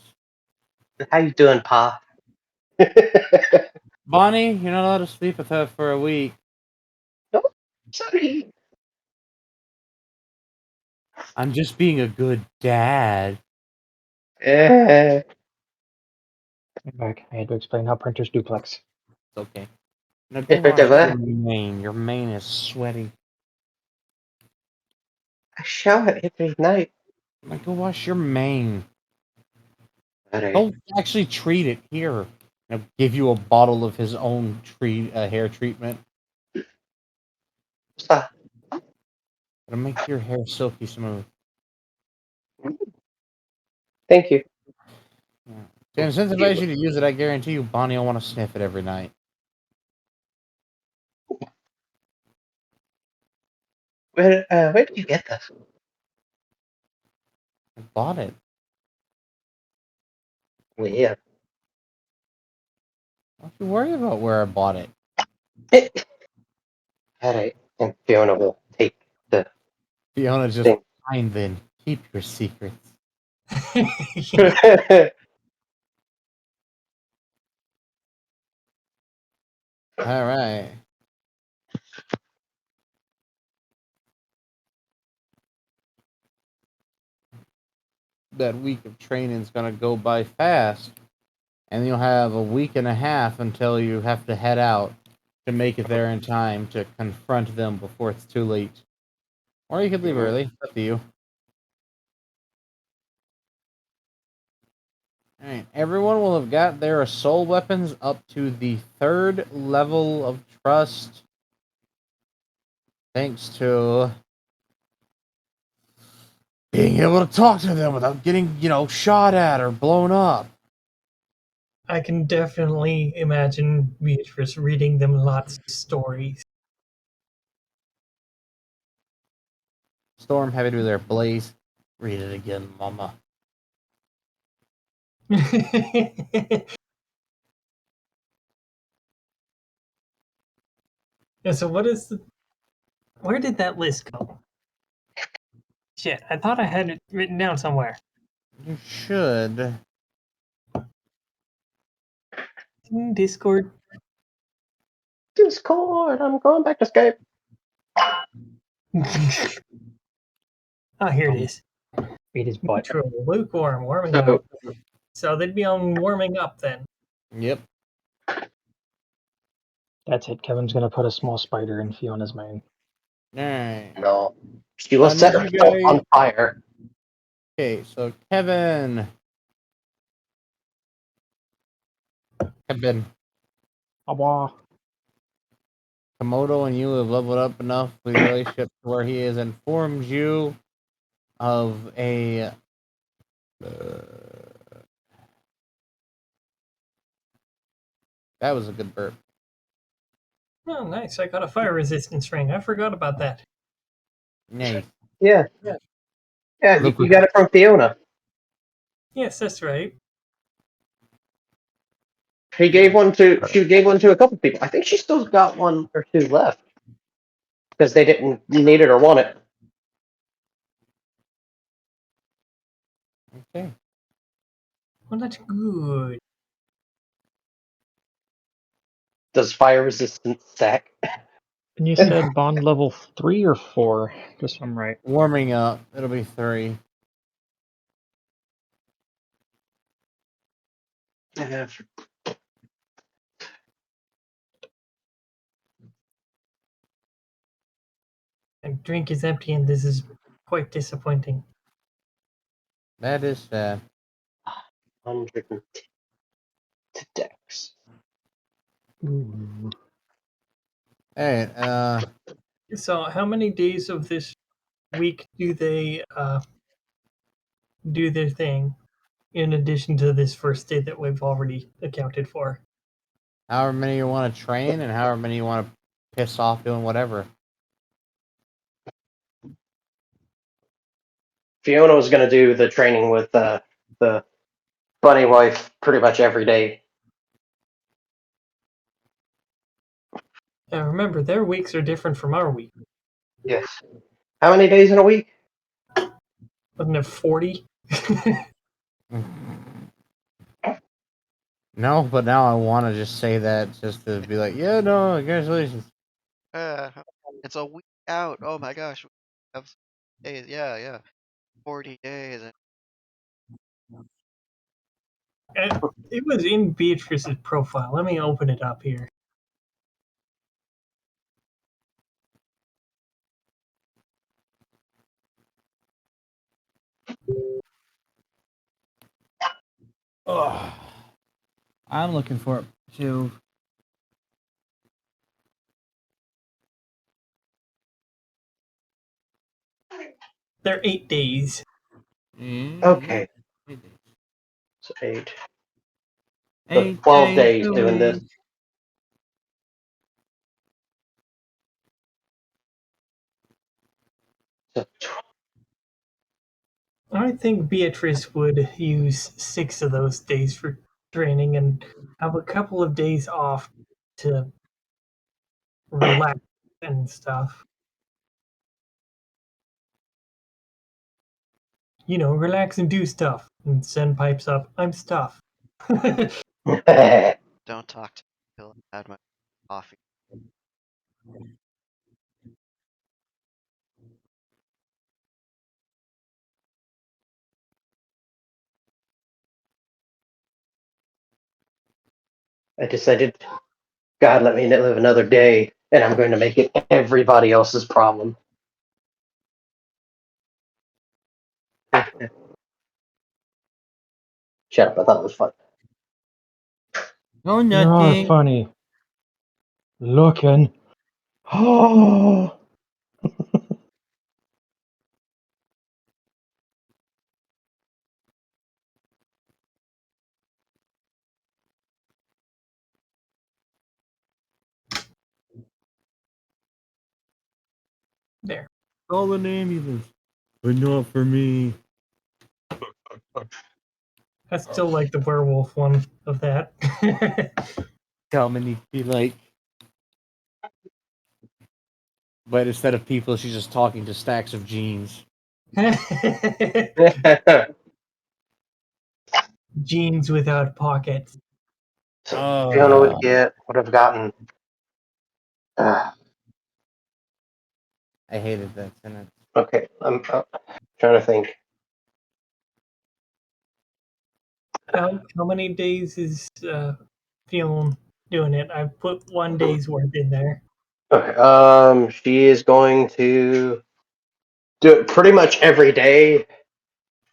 How you doing, Pa? Bonnie, you're not allowed to sleep with her for a week. Oh, sorry. I'm just being a good dad. Eh. I'm back. I had to explain how printers duplex. It's okay. Now go If it wash ever- your mane. Your mane is sweaty. I shower every night. Now go wash your mane. Alright. Don't actually treat it here. I'll give you a bottle of his own hair treatment. Stop. It'll make your hair silky smooth. Thank you. Yeah. To incentivize you to use it, I guarantee you Bonnie will want to sniff it every night. Where did you get this? I bought it. Well, yeah. Don't you worry about where I bought it. Alright. And Fiona will take the Fiona just, thing. fine then. Keep your secrets. Alright. That week of training is going to go by fast. And you'll have a week and a half until you have to head out to make it there in time to confront them before it's too late. Or you could leave early. It's up to you. Alright, everyone will have got their assault weapons up to the 3rd level of trust. Thanks to being able to talk to them without getting, shot at or blown up. I can definitely imagine Beatrice reading them lots of stories. Storm, happy to be there. Blaze, read it again, mama. Yeah, so where did that list go? Shit, I thought I had it written down somewhere. You should. Discord. Discord. I'm going back to Skype. Oh, here it is. Beat his butt. Neutral, lukewarm, warming So, up. So they'd be on warming up then. Yep. That's it. Kevin's gonna put a small spider in Fiona's mane. Alright. no. She will I set need you herself guys- on fire. Okay, so Kevin. Awa. Komodo and you have leveled up enough with your relationship to where he has informed you of a that was a good burp. Oh, nice. I got a fire resistance ring. I forgot about that. Nice. Yeah. Yeah, Look you what- got it from Fiona. Yes, that's right. She gave one to a couple people. I think she still got one or two left. Because they didn't need it or want it. Well, that's good. Does fire resistance stack? And you said bond level 3 or 4, just so I'm right. Warming up. It'll be 3. My drink is empty, and this is quite disappointing. That is sad. 110 to dex. Ooh. Hey, So, how many days of this week do they do their thing, in addition to this first day that we've already accounted for? however many you want to train and however many you want to piss off doing whatever. Fiona was going to do the training with the bunny wife pretty much every day. Now, remember, their weeks are different from our week. Yes. How many days in a week? Wasn't it 40? No, but now I want to just say that just to be like, yeah, no, congratulations. It's a week out. Oh my gosh. We have days. Yeah. 40 days. It was in Beatrice's profile. Let me open it up here. Ugh. I'm looking for it too. They're 8 days. Okay. So 8. So 8 12 days days a doing this. week. So I think Beatrice would use 6 of those days for training and have a couple of days off to relax and stuff. You know, relax and do stuff. And Sen pipes up, I'm stuff. Don't talk to me until I had my coffee. I decided, God, let me live another day, and I'm going to make it everybody else's problem. Shut up, I thought it was fun. No, Not nothing. funny. Looking. Oh. There. Call an ambulance, but not for me. I still like the werewolf one of that. Dominique be like, but instead of people, she's just talking to stacks of jeans. Jeans without pockets. So Fiona would have gotten. I hated that sentence. Okay, I'm trying to think. How many days is Fiona doing it? I put 1 day's worth in there. Okay, she is going to do it pretty much every day,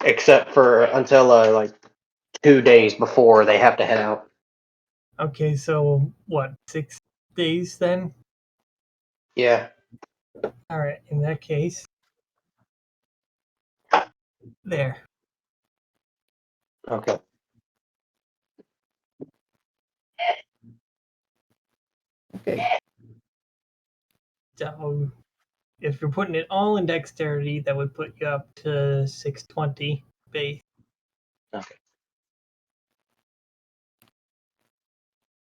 except for until like 2 days before they have to head out. Okay, so what, 6 days then? Yeah. All right, in that case, there. Okay. Okay. So if you're putting it all in dexterity, that would put you up to 620 base. Okay.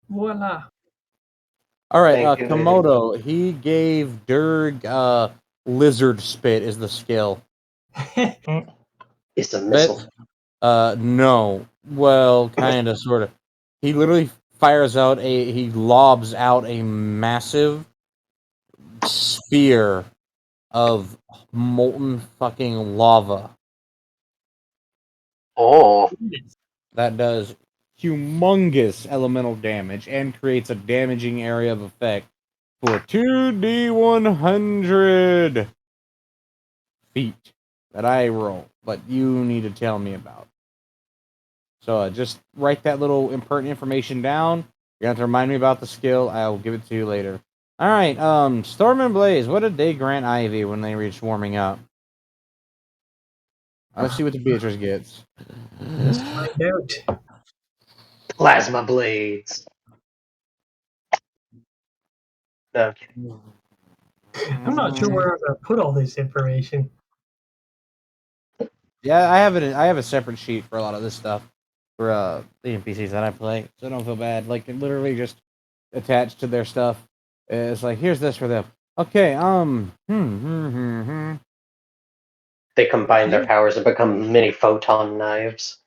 Voila. All right, Thank you, lady. Komodo. He gave Durg lizard spit is the skill. It's a missile. No. Well, kind of, sort of. He literally he lobs out a massive spear of molten fucking lava Oh, that does humongous elemental damage and creates a damaging area of effect for 2d100 feet that I roll, but you need to tell me about. So just write that little impertinent information down. You're gonna have to remind me about the skill. I'll give it to you later. All right. Storm and Blaze. What did they grant Ivy when they reached warming up? Let's see what the Beatrice gets. Let's find out. plasma blades. No, I'm kidding. I'm not sure where I'm gonna put all this information. Yeah, I have it. I have a separate sheet for a lot of this stuff for the NPCs that I play, so don't feel bad. Like it literally just attached to their stuff. It's like here's this for them. Okay. They combine their powers and become mini photon knives.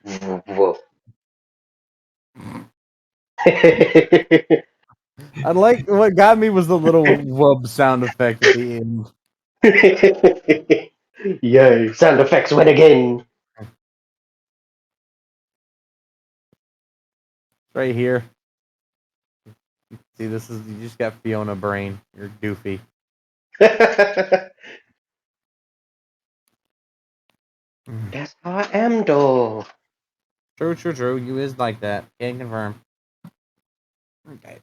Whoa. I like what got me was the little wub sound effect at the end. Yay! Sound effects win again. Right here. See, this is you just got Fiona brain. You're goofy. That's how I am, though. True, true, true. You is like that. Can confirm. Okay.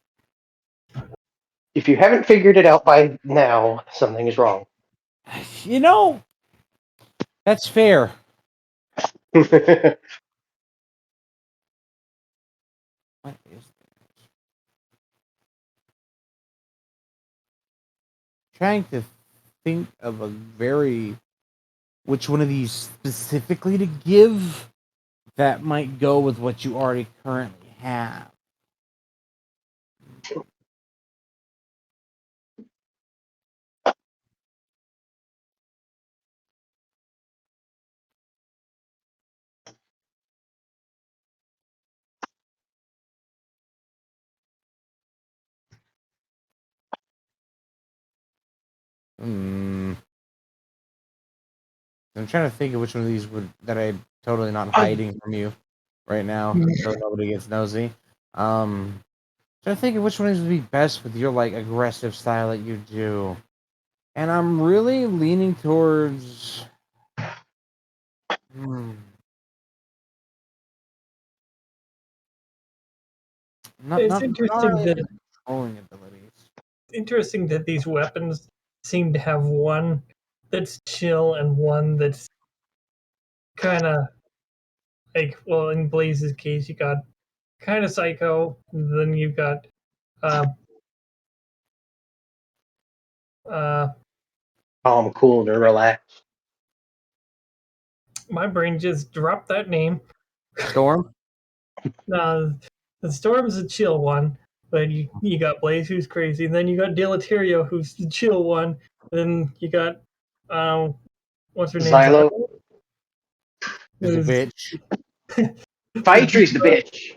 If you haven't figured it out by now, something is wrong. You know, that's fair. What is this? Trying to think of which one of these specifically to give that might go with what you already currently have. I'm trying to think of which one of these that I'm totally not hiding from you right now, so nobody gets nosy. Trying to think of which one of these would be best with your like aggressive style that you do, and I'm really leaning towards. It's interesting really that controlling abilities. these weapons seem to have one that's chill and one that's kind of like, well, in Blaze's case, you got kind of psycho. Then you've got uh, Calm, cool, and relaxed. my brain just dropped that name. Storm. The Storm's a chill one, but you got Blaze who's crazy. And then you got Deleterio who's the chill one. Then you got what's her name? Xylo. Is a Who's bitch. Firetree the bitch.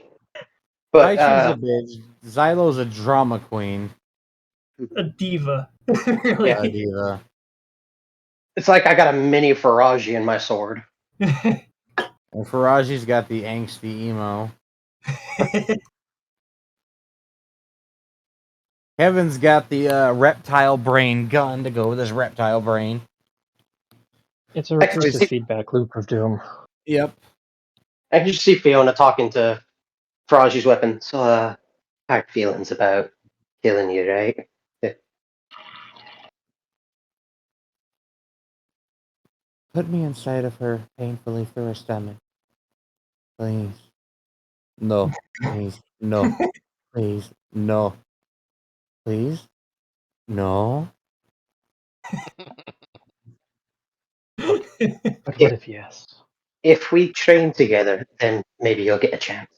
But Paitri's a bitch. Xylo's a drama queen. a diva. Really. yeah, Diva. it's like I got a mini Faraji in my sword. And Faraji's got the angsty emo. Kevin's got the reptile brain gun to go with his reptile brain. It's a recursive feedback loop of doom. Yep. I can just see Fiona talking to Faraji's weapon. So, hard feelings about killing you, right? Put me inside of her painfully through her stomach. Please. No. Please. No. Please. No. Please. No. But what if yes? If we train together, then maybe you'll get a chance.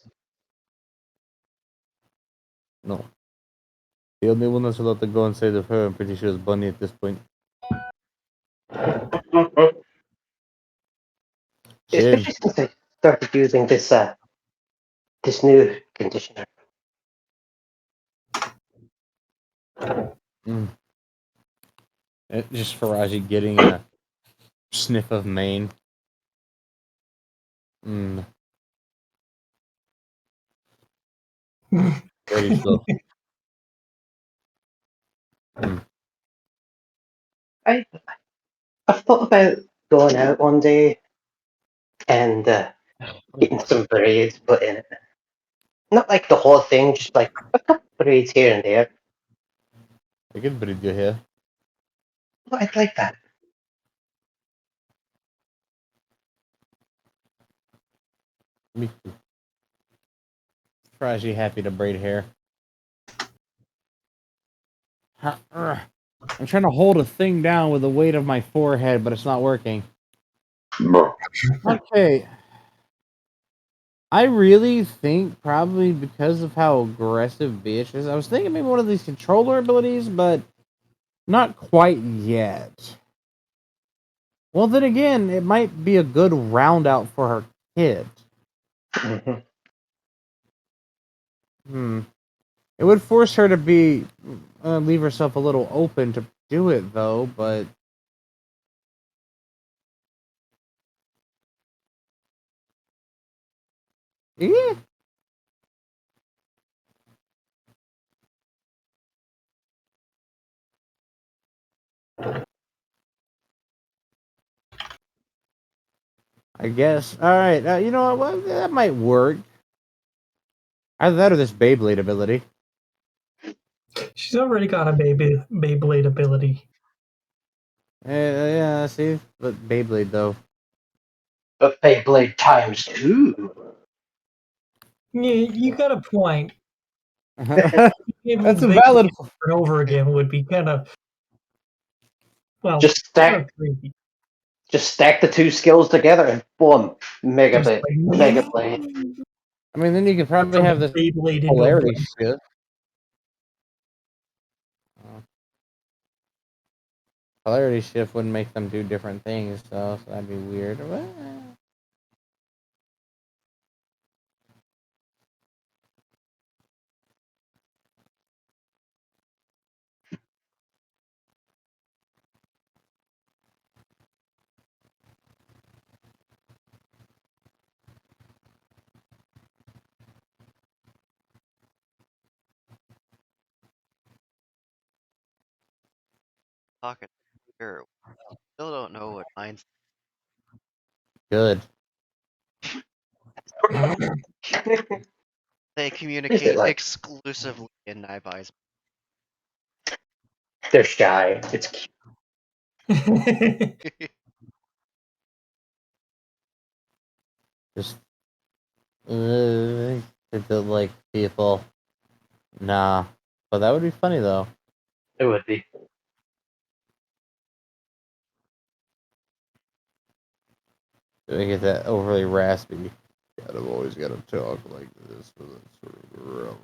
No. The only one that's allowed to go inside of her, I'm pretty sure, is Bunny at this point. Shane. Especially started using this new conditioner. Just Faraji getting a sniff of Maine. Very slow. I've thought about going out one day and getting some braids put in it. Not like the whole thing, just like a couple braids here and there. I can breathe your hair. But I'd like that. Me too. Faraji happy to braid hair. I'm trying to hold a thing down with the weight of my forehead, but it's not working. Okay. I really think probably because of how aggressive bitch is. I was thinking maybe one of these controller abilities, but not quite yet. Well, then again, it might be a good round out for her kid. Mhm. It would force her to be leave herself a little open to do it, though. But yeah, I guess. All right, you know what? Well, that might work. Either that or this Beyblade ability. She's already got a Beyblade ability. Yeah, see, but Beyblade though. But Beyblade times 2. Yeah, you got a point. That's Able to a Beyblade valid. over and over again would be kind of, well, Just kind of stack, crazy. just stack the two skills together and boom, Mega Just Blade. like Mega Blade. I mean, then you could probably from have a this Beyblade into a polarity blade. shift. Polarity shift wouldn't make them do different things, so that'd be weird. Talking here, still don't know what mine's. Good. They Is it communicate like exclusively in Naibai. they're shy? It's cute. Just to like people. Nah, but that would be funny though. It would be. I get that overly raspy. God, I've always got to talk like this for that sort of.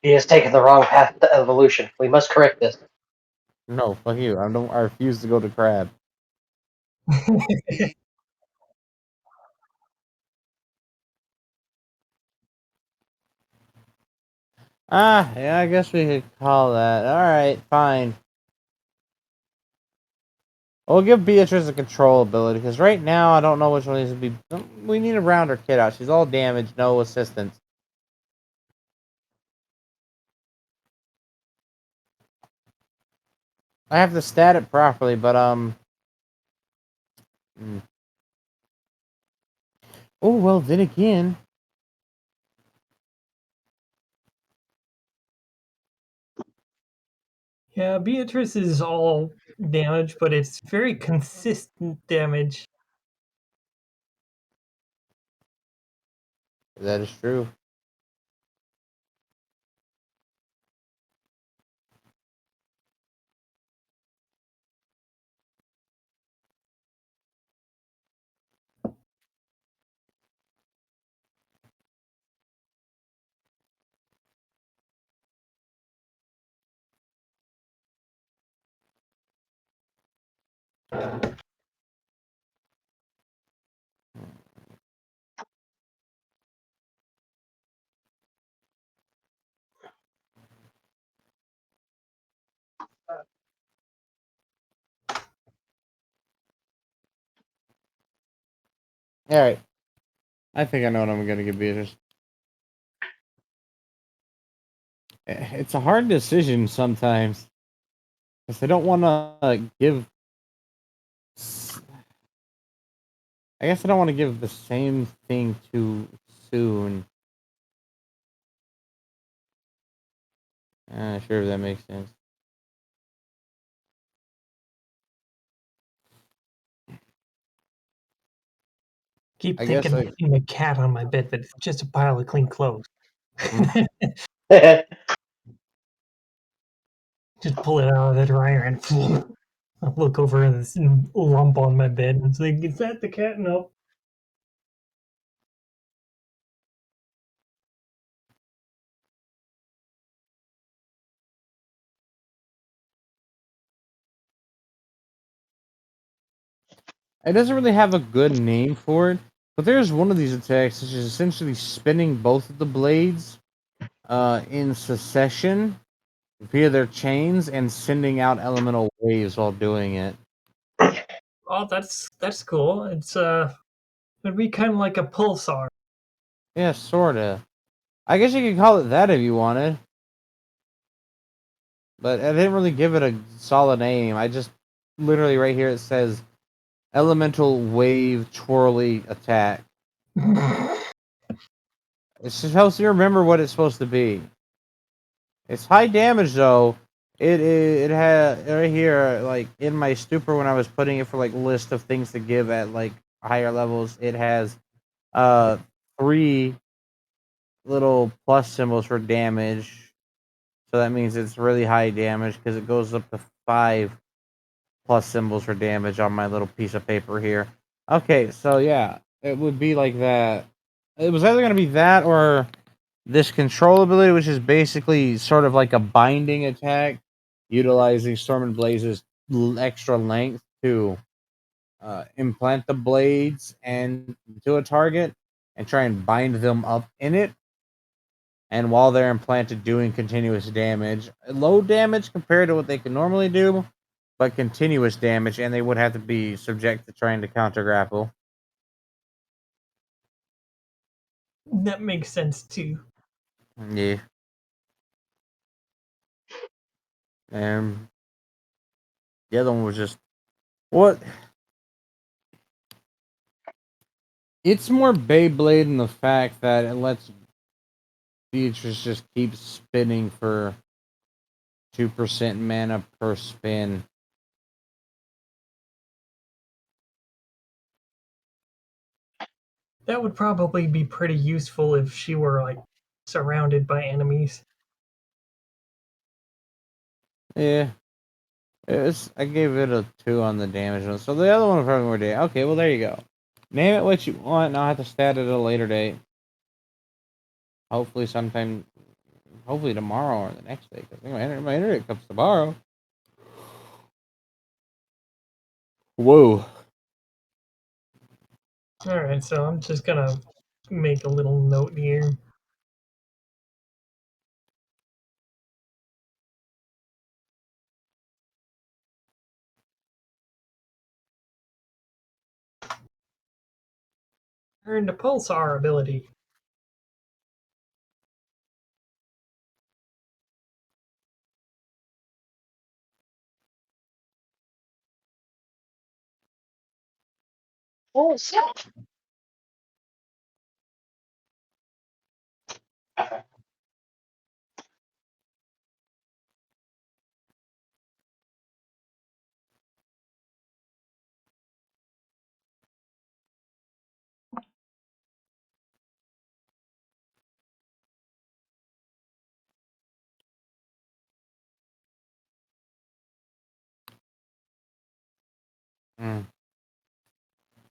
He has taken the wrong path to evolution. We must correct this. No, fuck you. I don't. I refuse to go to crab. Ah, yeah. I guess we could call that. All right, fine. We'll give Beatrice a control ability because right now I don't know which one needs to be. We need to round her kid out. She's all damaged, no assistance. I have to stat it properly, but Oh well, then again. Yeah, Beatrice is all damage, but it's very consistent damage. That is true. All right. I think I know what I'm gonna give Beatrice. It's a hard decision sometimes because I don't want to give. I guess I don't want to give the same thing too soon. Sure, if that makes sense. Keep I guess thinking I. of putting a cat on my bed, but it's just a pile of clean clothes. Just pull it out of the dryer and I look over and this lump on my bed and it's like, is that the cat? No. It doesn't really have a good name for it, but there's one of these attacks which is essentially spinning both of the blades in succession via their chains and sending out elemental waves while doing it. Oh, that's cool. It'd be kind of like a pulsar. Yeah, sorta. I guess you could call it that if you wanted. But I didn't really give it a solid name. I just literally right here it says elemental wave twirly attack. It just helps you remember what it's supposed to be. It's high damage though. It had right here like in my stupor when I was putting it for like list of things to give at like higher levels. It has 3 little plus symbols for damage. So that means it's really high damage because it goes up to 5 plus symbols for damage on my little piece of paper here. Okay, so yeah, it would be like that. It was either going to be that or this control ability, which is basically sort of like a binding attack, utilizing Storm and Blaze's extra length to implant the blades and to a target and try and bind them up in it. And while they're implanted, doing continuous damage, low damage compared to what they can normally do, but continuous damage, and they would have to be subject to trying to counter grapple. That makes sense too. Yeah. And the other one was just what? It's more Beyblade in the fact that it lets Beatrice just keep spinning for 2% mana per spin. That would probably be pretty useful if she were like surrounded by enemies. Yeah. I gave it a 2 on the damage one. So the other one was probably more damage. Okay, well there you go. Name it what you want, and I'll have to stat it at a later date. Hopefully sometime, hopefully tomorrow or the next day, because my internet comes tomorrow. Whoa. Alright, so I'm just gonna make a little note here. Earned a pulsar ability.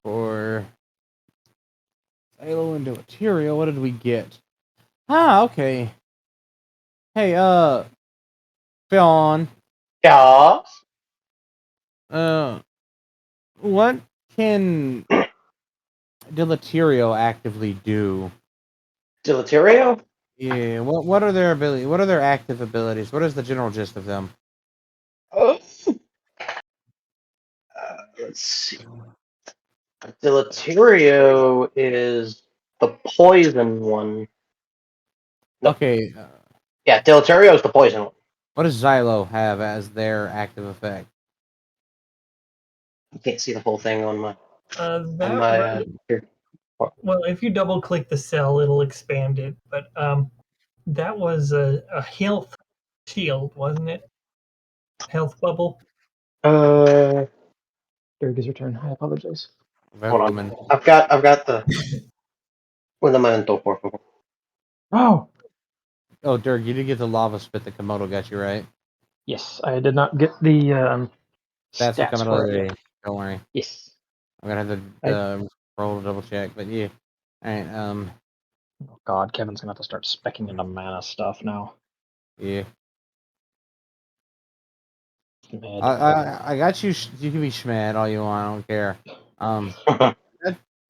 For Halo into material, what did we get? Ah, okay. Hey, Fionn. Yeah. Uh, What can Deleterio actively do? Deleterio? Yeah. What are their ability? What are their active abilities? What is the general gist of them? Oh. Let's see. Deleterio is the poison one. No. Okay. Yeah, Deleterio is the poison one. What does Xylo have as their active effect? You can't see the whole thing on my That here. well, if you double click the cell, it'll expand it. But that was a health shield, wasn't it? Health bubble. Derek, is your turn. I apologize. Hold on. Velkomen. I've got the with the momento, por favor. Oh, Oh, Dirk, you did get the lava spit that Komodo got you, right? yes, I did not get the That's what stats Komodo for it did. yet. Don't worry. Yes. I'm gonna have I, to roll to double check, but yeah. All right. oh God, Kevin's gonna have to start specking into mana stuff now. Yeah. Mad. I got you. You can be schmad all you want. I don't care.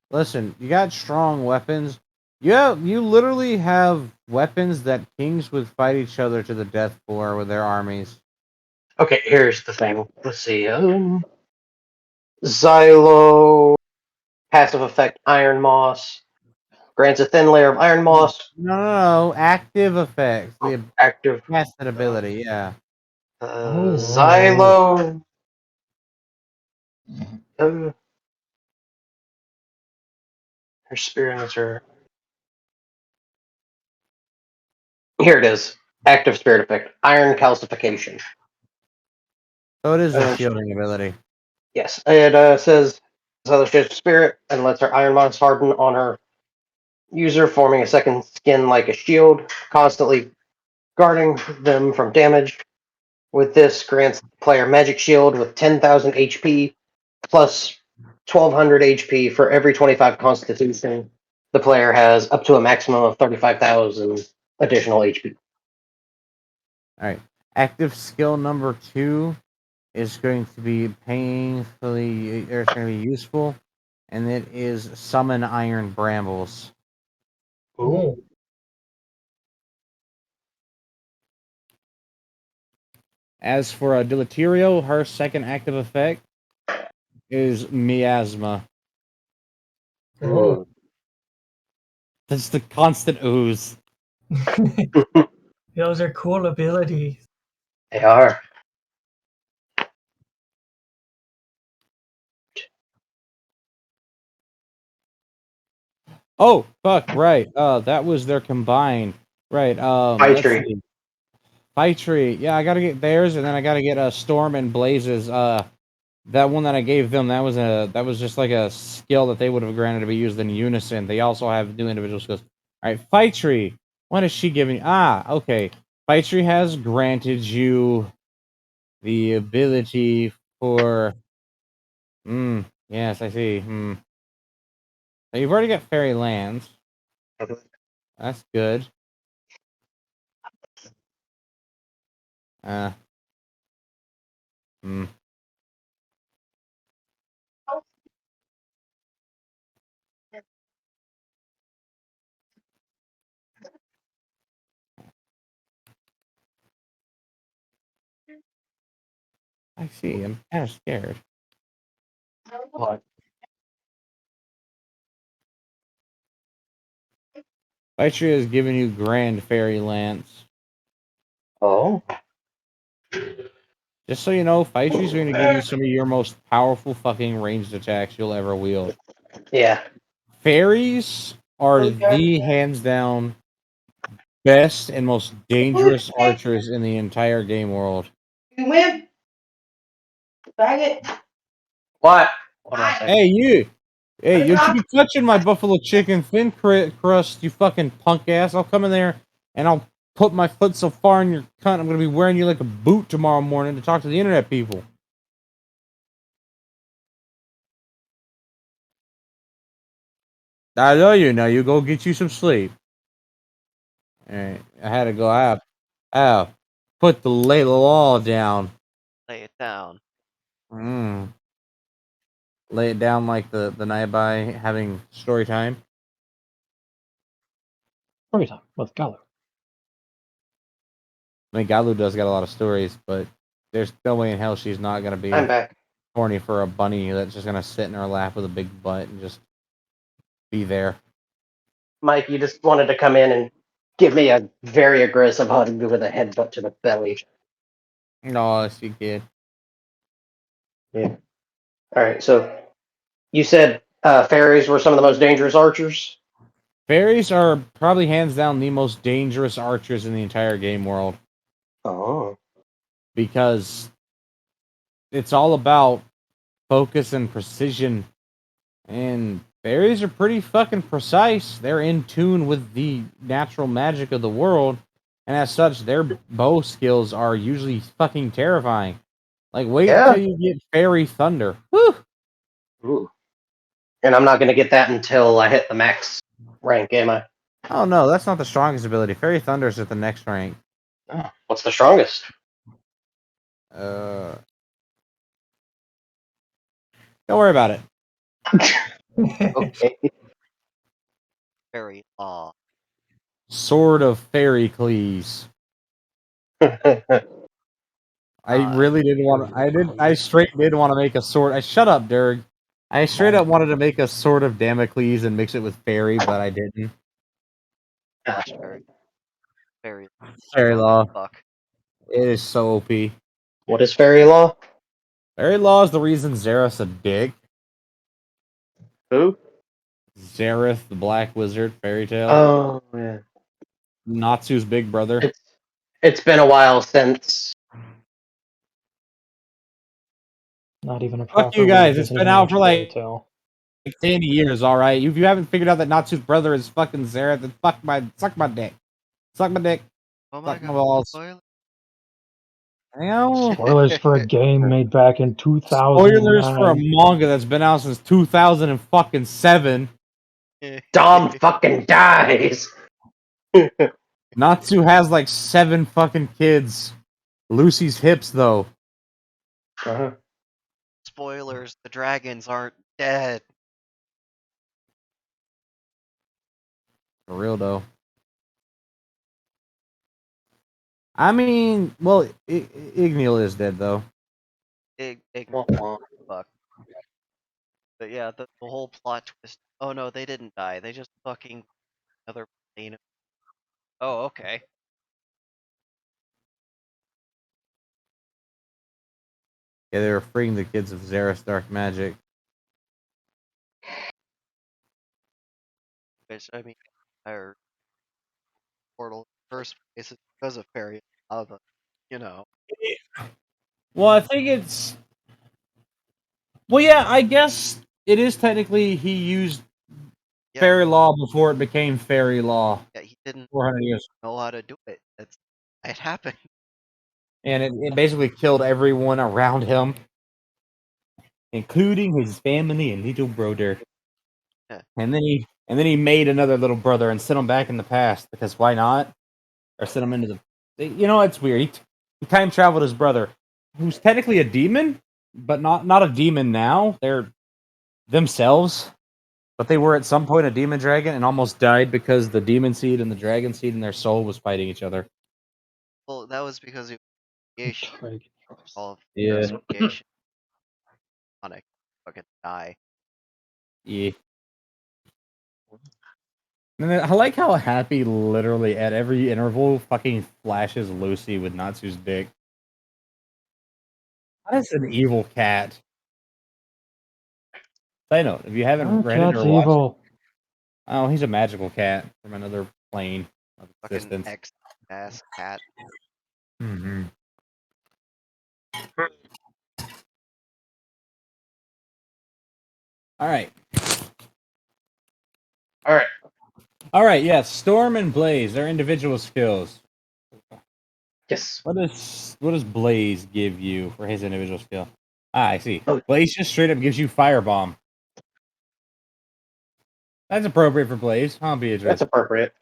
Listen, you got strong weapons. Yeah, you literally have weapons that kings would fight each other to the death for with their armies. Okay, here's the thing. Let's see. Xylo, passive effect, Iron Moss. Grants a thin layer of Iron Moss. No. Active effects. The Active. casted ability. Yeah. Xylo. Her experience are. Here it is. Active spirit effect. Iron calcification. So it is a Uh, shielding ability. yes. It says Xylo shares spirit and lets her Iron Moss harden on her user, forming a second skin like a shield, constantly guarding them from damage. With this, grants the player magic shield with 10,000 HP plus 1,200 HP for every 25 Constitution. The player has up to a maximum of 35,000 additional HP. All right. Active skill number 2 is going to be painfully, or it's going to be useful, and it is summon iron brambles. Oh. As for Deleterio, her second active effect is miasma. Oh. That's the constant ooze. Those are cool abilities. They are. Oh, fuck, right. That was their combined. Right, High let's tree. see. Fight Tree. Yeah, I gotta get theirs, and then I gotta get Storm and Blazes. That one that I gave them, that was just like a skill that they would have granted to be used in unison. They also have new individual skills. All right, Fight Tree. What is she giving? Ah, okay. Fight Tree has granted you the ability for. Yes, I see. So you've already got fairy lands. That's good. Uh, hmm. I see. I'm kind of scared. What? Fight Tree has given you Grand Fairy Lance. Oh. Just so you know, Fight Tree's going to give you some of your most powerful fucking ranged attacks you'll ever wield. Yeah. Fairies are the hands down best and most dangerous archers in the entire game world. You win. Bag it. What? Hold on a second. Hey, you! Hey, you should be touching my buffalo chicken thin crust, you fucking punk ass. I'll come in there and I'll put my foot so far in your cunt, I'm going to be wearing you like a boot tomorrow morning to talk to the internet people. I know you. Now you go get you some sleep. Alright, I had to go out. Oh, put the lay the law down. Lay it down. Mm. lay it down like the night by having story time. Story time with Galu. I mean, Galu does got a lot of stories, but there's no way in hell she's not gonna be I'm back. horny for a bunny that's just gonna sit in her lap with a big butt and just be there. Mike, you just wanted to come in and give me a very aggressive hug with a headbutt to the belly. No, she did. Yeah. All right. So you said fairies were some of the most dangerous archers. Fairies are probably hands down the most dangerous archers in the entire game world Oh. because it's all about focus and precision. And fairies are pretty fucking precise. They're in tune with the natural magic of the world. And as such, their bow skills are usually fucking terrifying. Like, wait Yeah. till you get fairy thunder. Whew! Ooh. And I'm not going to get that until I hit the max rank, am I? Oh no, that's not the strongest ability. Fairy thunder's at the next rank. Oh, what's the strongest? Don't worry about it. Okay. Fairy law. Sword of Fairy Cleese. I really didn't want to. I straight did want to make a sword. I shut up, Derg. I straight up wanted to make a sword of Damocles and mix it with fairy, but I didn't. Fairy. Fairy. Fairy law. Fuck. It is so OP. What is fairy law? Fairy law is the reason Zareth's a dick. Who? Zareth, the Black Wizard, fairy tale. Oh, yeah. Natsu's big brother. It's been a while since. Not even a Fuck proper you guys. way It's to been out for fairy like tale. 10 years, alright? If you haven't figured out that Natsu's brother is fucking Zareth, then suck my dick. Suck my dick. Oh my Suck my god. balls. Spoiler. Ow. Spoilers for a game made back in Spoilers for a 2009. manga that's been out since 2007. Dom fucking dies. Natsu has like 7 fucking kids. Lucy's hips, though. Uh-huh. Spoilers. The dragons aren't dead. For real, though. I mean, well, Igneel is dead, though. Fuck. But yeah, the whole plot twist. Oh no, they didn't die. They just fucking another plane. Oh, okay. Yeah, they were freeing the kids of Zareth's dark magic. Which I mean, our portal in the first place is because of fairy lava. You know. Well, I think it's. Well, yeah, I guess it is technically he used Yeah. fairy law before it became fairy law. Yeah, he didn't 400 years. know how to do it. It happened. And it basically killed everyone around him, including his family and little brother. Yeah. And then he made another little brother and sent him back in the past because why not? Or sent him into the. You know, it's weird. He time traveled his brother, who's technically a demon, but not a demon now. They're themselves, but they were at some point a demon dragon and almost died because the demon seed and the dragon seed in their soul was fighting each other. Well, that was because of creation. All of Yeah. creation. Sonic fucking die. Yeah. And then I like how Happy literally at every interval fucking flashes Lucy with Natsu's dick. That is an evil cat. Side note, if you haven't Oh, read it cat's or watched evil. oh, he's a magical cat from another plane of Fucking existence. X-ass cat. Mm-hmm. All right. All right. Yes. Storm and Blaze, their individual skills. Yes. What does Blaze give you for his individual skill? Ah, I see. Oh. Blaze just straight up gives you Firebomb. That's appropriate for Blaze, huh, Beatrice? That's appropriate.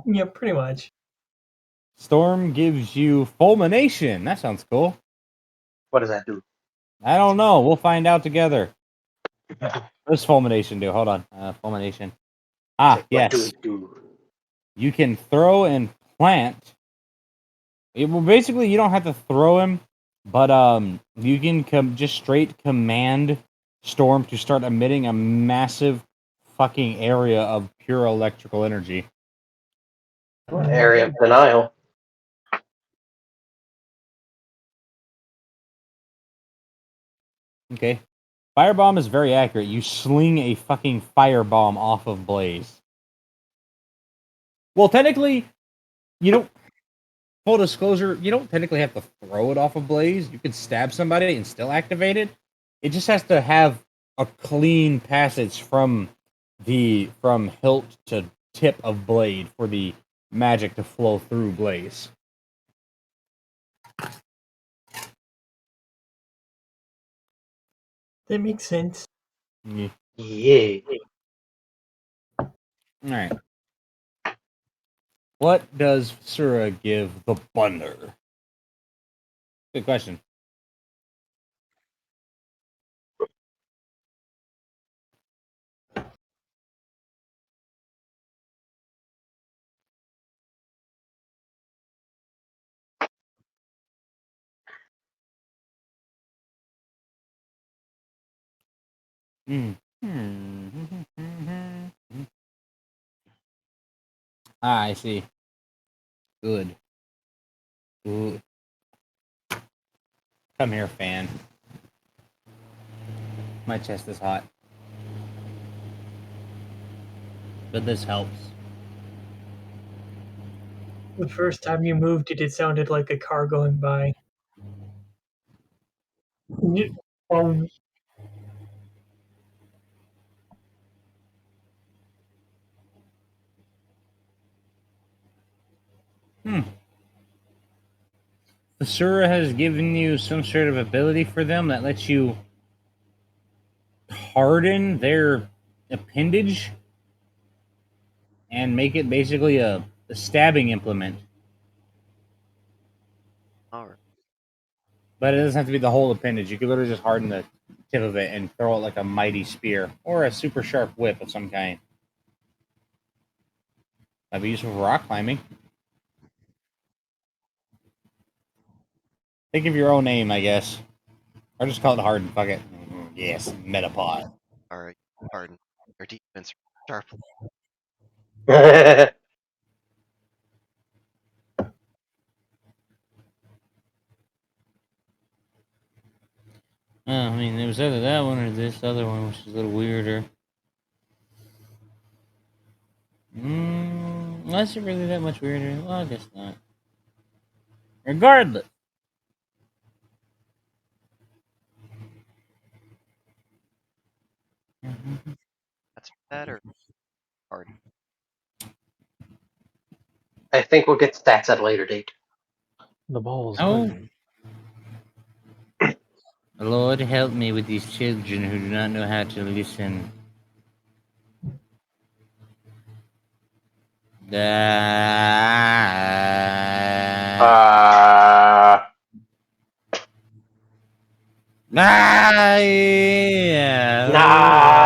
Yeah, pretty much. Storm gives you Fulmination. That sounds cool. What does that do? I don't know. We'll find out together. What does fulmination do? Hold on. Fulmination. Ah, yes. You can throw and plant. Well, basically, you don't have to throw him, but you can just straight command Storm to start emitting a massive fucking area of pure electrical energy. Area of denial. Okay. Firebomb is very accurate. You sling a fucking firebomb off of Blaze. Well, technically, you don't. Full disclosure, you don't technically have to throw it off of Blaze. You can stab somebody and still activate it. It just has to have a clean passage from hilt to tip of blade for the magic to flow through Blaze. That makes sense. Yeah. Yeah. All right. What does Sura give the Bunder? Good question. Mm. Ah, I see. Good. Good. Come here, fan. My chest is hot. But this helps. The first time you moved it sounded like a car going by. Um, Asura has given you some sort of ability for them that lets you harden their appendage and make it basically a stabbing implement. All right. But it doesn't have to be the whole appendage. You could literally just harden the tip of it and throw it like a mighty spear or a super sharp whip of some kind. That'd be useful for rock climbing. Think of your own name, I guess. Or just call it harden. Fuck it. Yes, Metapod. All right. Pardon. Your defense sharp. I mean, it was either that one or this other one, which is a little weirder. Unless it's really that much weirder. Well, I guess not. Regardless. That's better. Pardon. I think we'll get stats at a later date. The ball's Oh. green. Lord help me with these children who do not know how to listen. Na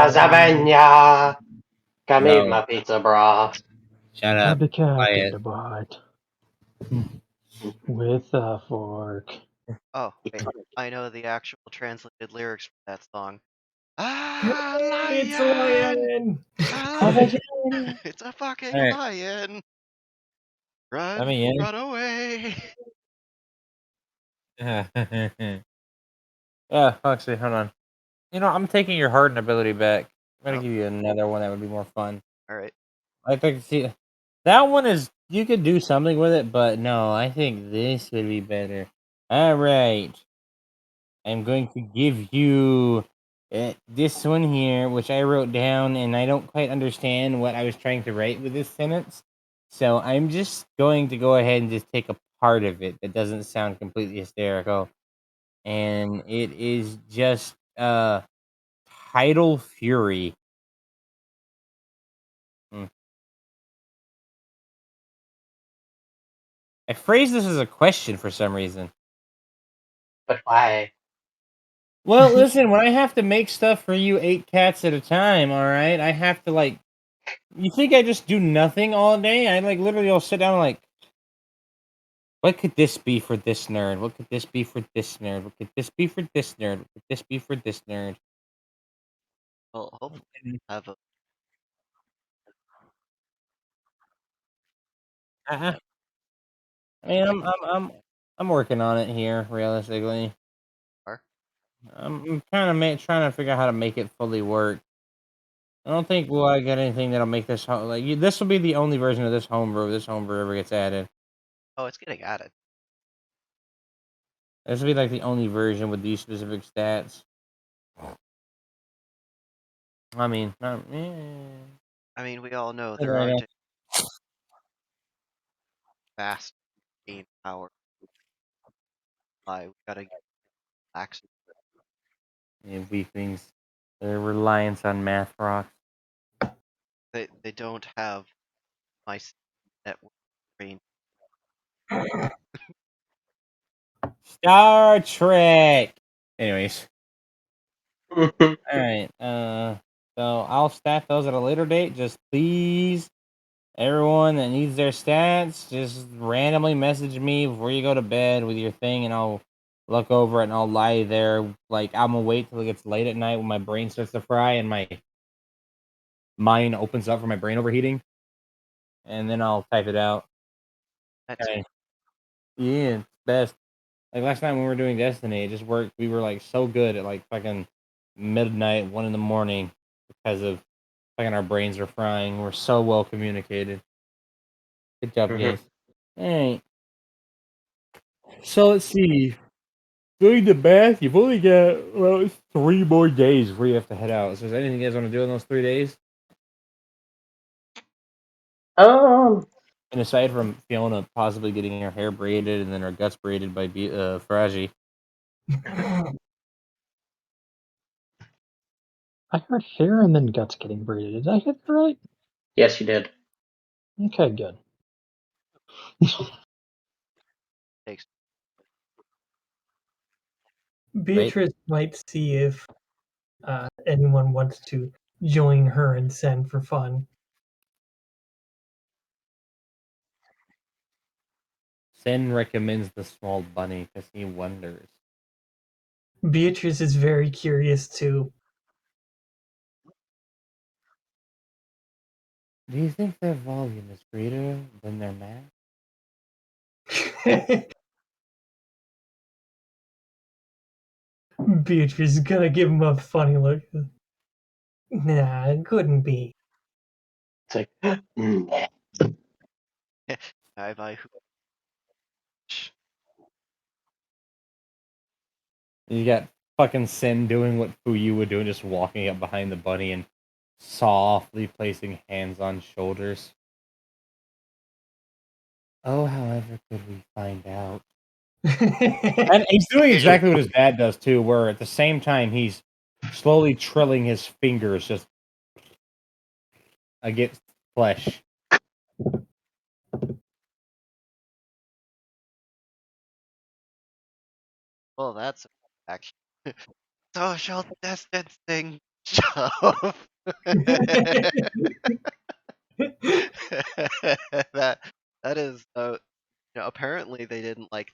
Zavenya. Come eat No. my pizza, brah. Shut I up. decapitated Quiet. a bite with a fork. Oh, wait. I know the actual translated lyrics for that song. Ah, it's a lion! lion! Ah, it's a fucking Alright. lion! Let Run, me in. run away! Foxy, hold on. You know, I'm taking your harden ability back. I'm gonna Oh, give you another one that would be more fun. all right. I think see that one is you could do something with it, but no, I think this would be better. All right, I'm going to give you this one here, which I wrote down, and I don't quite understand what I was trying to write with this sentence. So I'm just going to go ahead and just take a part of it that doesn't sound completely hysterical, and it is just tidal fury. Hmm. I phrased this as a question for some reason. But why? Well, listen, when I have to make stuff for you 8 cats at a time, all right, I have to like. You think I just do nothing all day? I like literally will sit down and like, what could this be for this nerd? What could this be for this nerd? What could this be for this nerd? What could this be for this nerd? Well, hopefully And have a I, I mean, I'm working on it here. Realistically, car. I'm kind of trying to figure out how to make it fully work. I don't think we'll I get anything that'll make this like this will be the only version of this homebrew. This homebrew ever gets added. Oh, it's getting added. This will be like the only version with these specific stats. I mean, I mean, we all know there right aren't now. any fast gain power. We gotta get lax. Yeah, weaklings. Their reliance on math rocks. They don't have my network brain. Star Trek. Anyways, Mhm. all right. So I'll stat those at a later date. Just please, everyone that needs their stats, just randomly message me before you go to bed with your thing, and I'll look over it and I'll lie there. Like I'm gonna wait till it gets late at night when my brain starts to fry and my mind opens up for my brain overheating, and then I'll type it out. That's Okay. Yeah, it's best. Like last night when we were doing Destiny, it just worked. We were like so good at like fucking midnight, 1 in the morning, because of fucking our brains are frying. We're so well communicated. Good job, Mhm. guys. All right. So let's see. Doing the math, you've only got well 3 more days before you have to head out. So is there anything you guys want to do in those 3 days? Um, And aside from Fiona possibly getting her hair braided and then her guts braided by Faraji. I heard hair and then guts getting braided. Did I hit that right? yes, you did. Okay, good. takes. Right? Beatrice might see if anyone wants to join her and send for fun. Sen recommends the small bunny because he wonders. Beatrice is very curious too. Do you think their volume is greater than their mass? Beatrice is gonna give him a funny look. Nah, it couldn't be. It's like, mm. I You got fucking Sen doing what Fuyu would do, just walking up behind the bunny and softly placing hands on shoulders. Oh, however could we find out? And he's doing exactly what his dad does too, where at the same time he's slowly trilling his fingers just against flesh. well, that's actually social distancing shove. that that is apparently they didn't like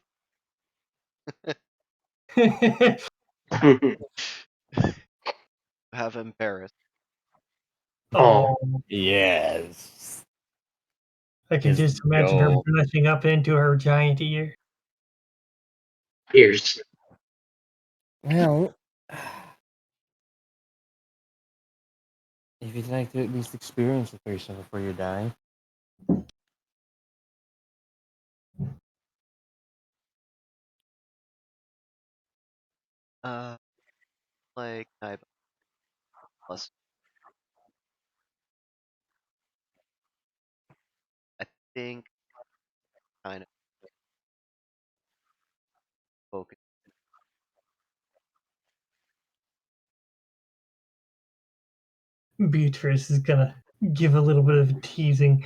have embarrassed. Oh, Oh, Yes. I can His just imagine her goal. blushing up into her giant ear. ears. Well, if you'd like to at least experience it for yourself before you die. Uh, like I plus I think kind of focus. Beatrice is gonna give a little bit of teasing.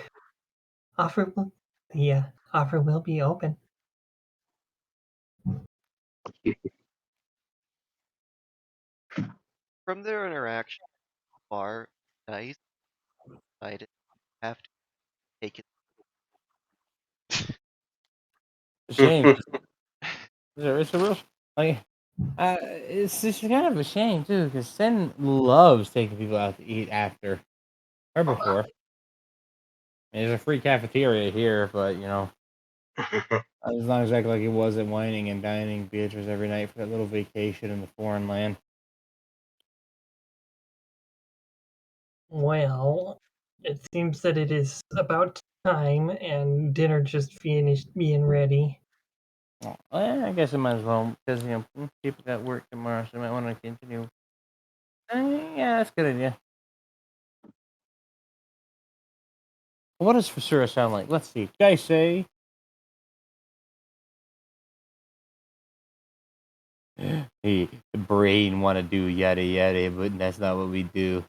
Offer will, yeah, offer will be open. from their interaction so far, I decided to have to take it. Shame. It's a real like. It's just kind of a shame too, because Sen loves taking people out to eat after or before. There's a free cafeteria here, but you know, it's not exactly like it wasn't whining and dining Beatrice every night for that little vacation in the foreign land. Well, it seems that it is about time, and dinner just finished being ready. Well, I guess I might as well because you know people got work tomorrow, so I might want to continue. Yeah, that's a good idea. What does Fusura sound like? Let's see. Did I say? Hey, the brain want to do yada yada, but that's not what we do.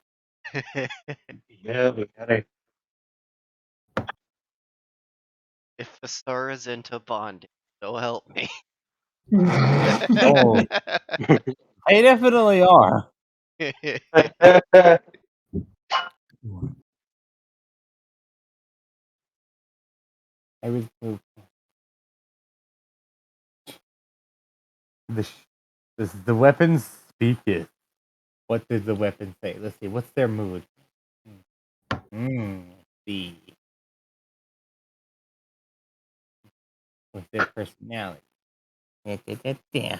Yeah, we gotta. If the star is into bonding, so help me. Oh, they definitely are. I was the weapon speaketh. What did the weapon say? Let's see. What's their mood? Let's see. What's their personality? Yeah.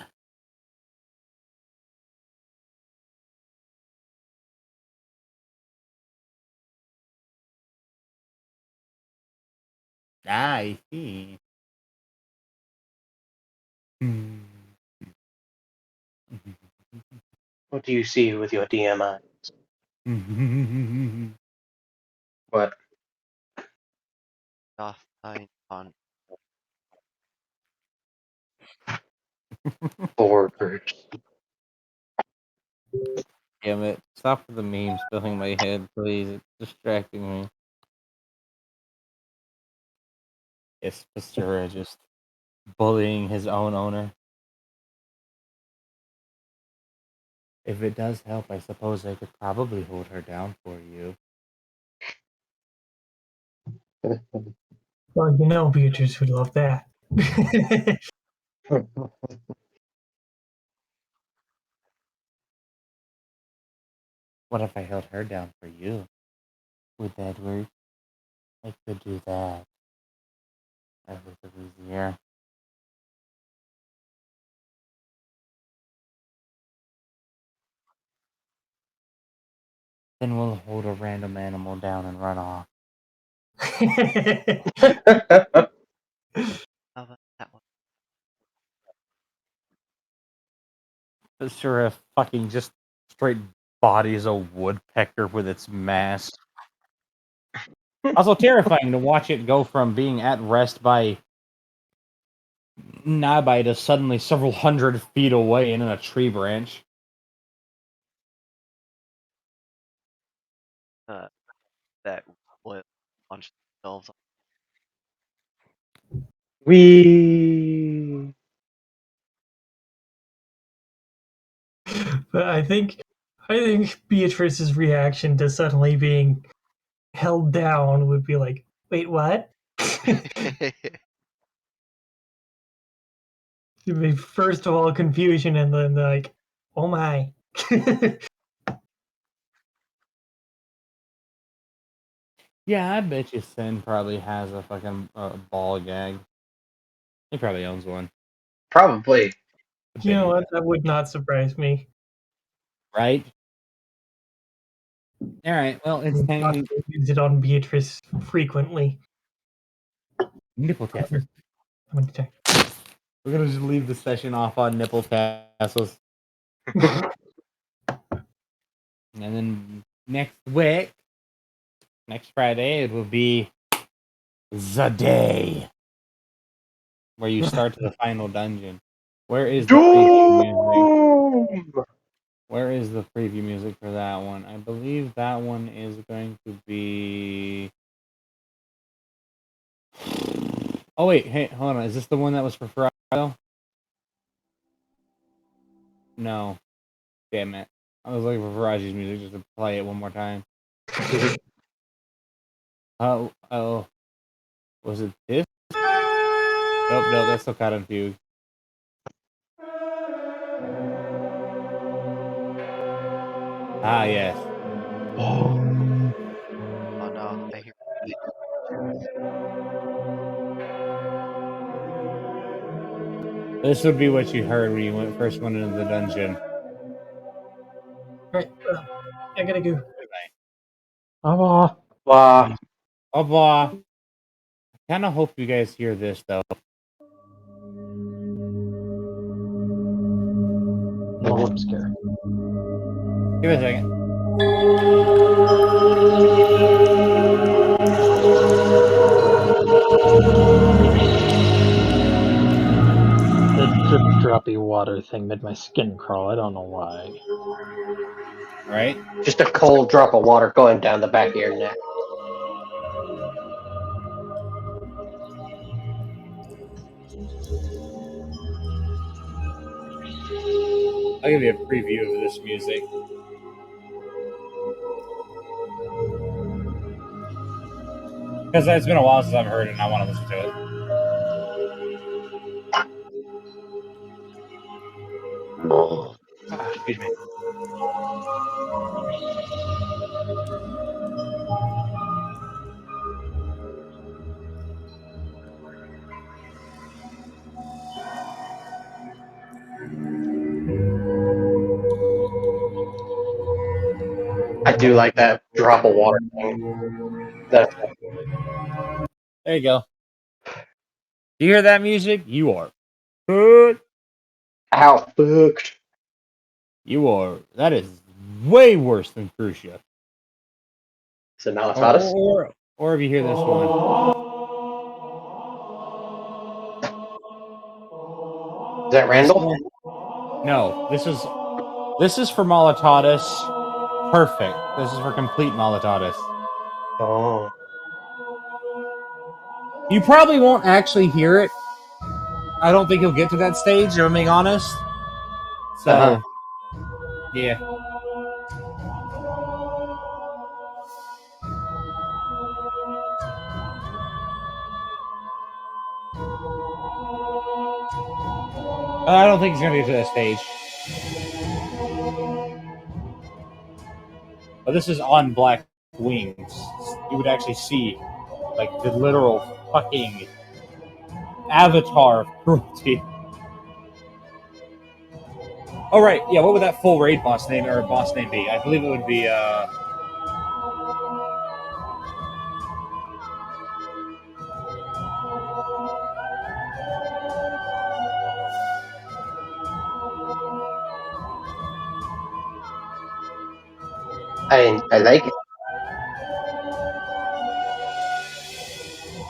I see. What do you see with your DMI? What? Offline bond. Borders. Damn it. Stop with the meme spilling my head, please. It's distracting me. It's Pastura just bullying his own owner. If it does help, I suppose I could probably hold her down for you. Well, you know, Beatrice would love that. What if I held her down for you? Would that work? I could do that. That was easier. Then we'll hold a random animal down and run off. How about that one? Pastura fucking just straight bodies a woodpecker with its mask. Also terrifying to watch it go from being at rest by Nabai to suddenly several hundred feet away and in a tree branch. That will launch themselves. We. But I think Beatrice's reaction to suddenly being held down would be like, "Wait, what?" It'd be first of all confusion, and then like, "Oh my." Yeah, I bet you Sin probably has a fucking ball gag. He probably owns one. Probably. You know what? That would not surprise me. Right? Alright, well, it's time Not to to use it on Beatrice frequently. nipple tassels. I'm gonna check. We're gonna just leave the session off on nipple tassels. And then next week, next Friday, it will be the day where you start the final dungeon. Where is the preview music? Doom! Where is the preview music for that one? I believe that one is going to be. Oh wait, hey, hold on. Is this the one that was for Friday? No. Damn it. I was looking for Faraji's music just to play it one more time. Oh, was it this? Oh no, that's still kind of fugue. Ah, yes. Boom. Oh no, I hear. This would be what you heard when you first went into the dungeon. Right. I gotta go. Oh, Wow. Oh, blah. I kind of hope you guys hear this though. no, I'm scared. Give it a second. The drip droppy water thing made my skin crawl. I don't know why. Right? Just a cold drop of water going down the back of your neck. I'll give you a preview of this music. Because it's been a while since I've heard it and I want to listen to it. Excuse me. I do like that drop of water thing. That's There you go. Do you hear that music? You are good. how fucked. You are. That is way worse than Crucia. So now it's Or, not or, us. or, or if you hear this one. Is that This Randall? one. No, this is for Molitatis. Perfect. This is for complete Molitatis. Oh. You probably won't actually hear it. I don't think you'll get to that stage, if I'm being honest. So, Uh-huh. yeah. I don't think he's going to get to that stage. But this is on Black Wings. You would actually see, like, the literal fucking avatar of cruelty. Oh, right. Yeah, what would that full raid boss name be? I believe it would be, I like it.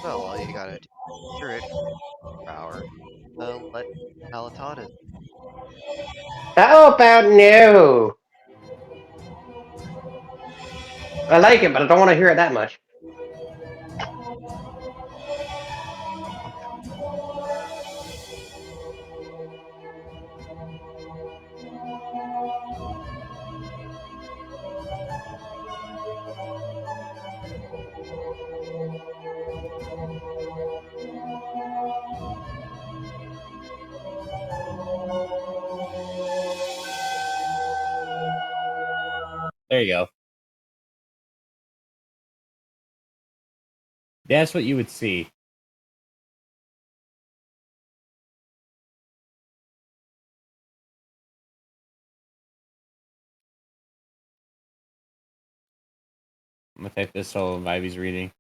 Well, all you gotta do is cure it for hour. Let Halatatas. How about no? I like it, but I don't want to hear it that much. there you go. That's what you would see. I'm going to type this so Ivy's reading.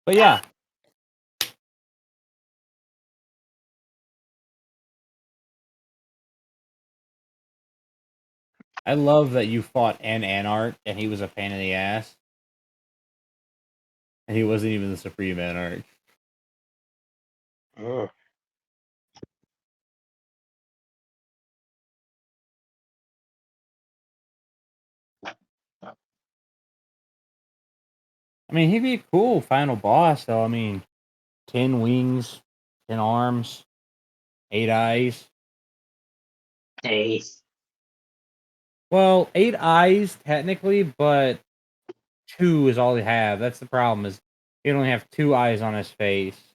But yeah. I love that you fought an Anarch and he was a pain in the ass. And he wasn't even the Supreme Anarch. Mm. I mean, he'd be a cool final boss, though. I mean, 10 wings, 10 arms, 8 eyes. Days. Well, 8 eyes technically, but 2 is all he have. That's the problem. Is he only have 2 eyes on his face.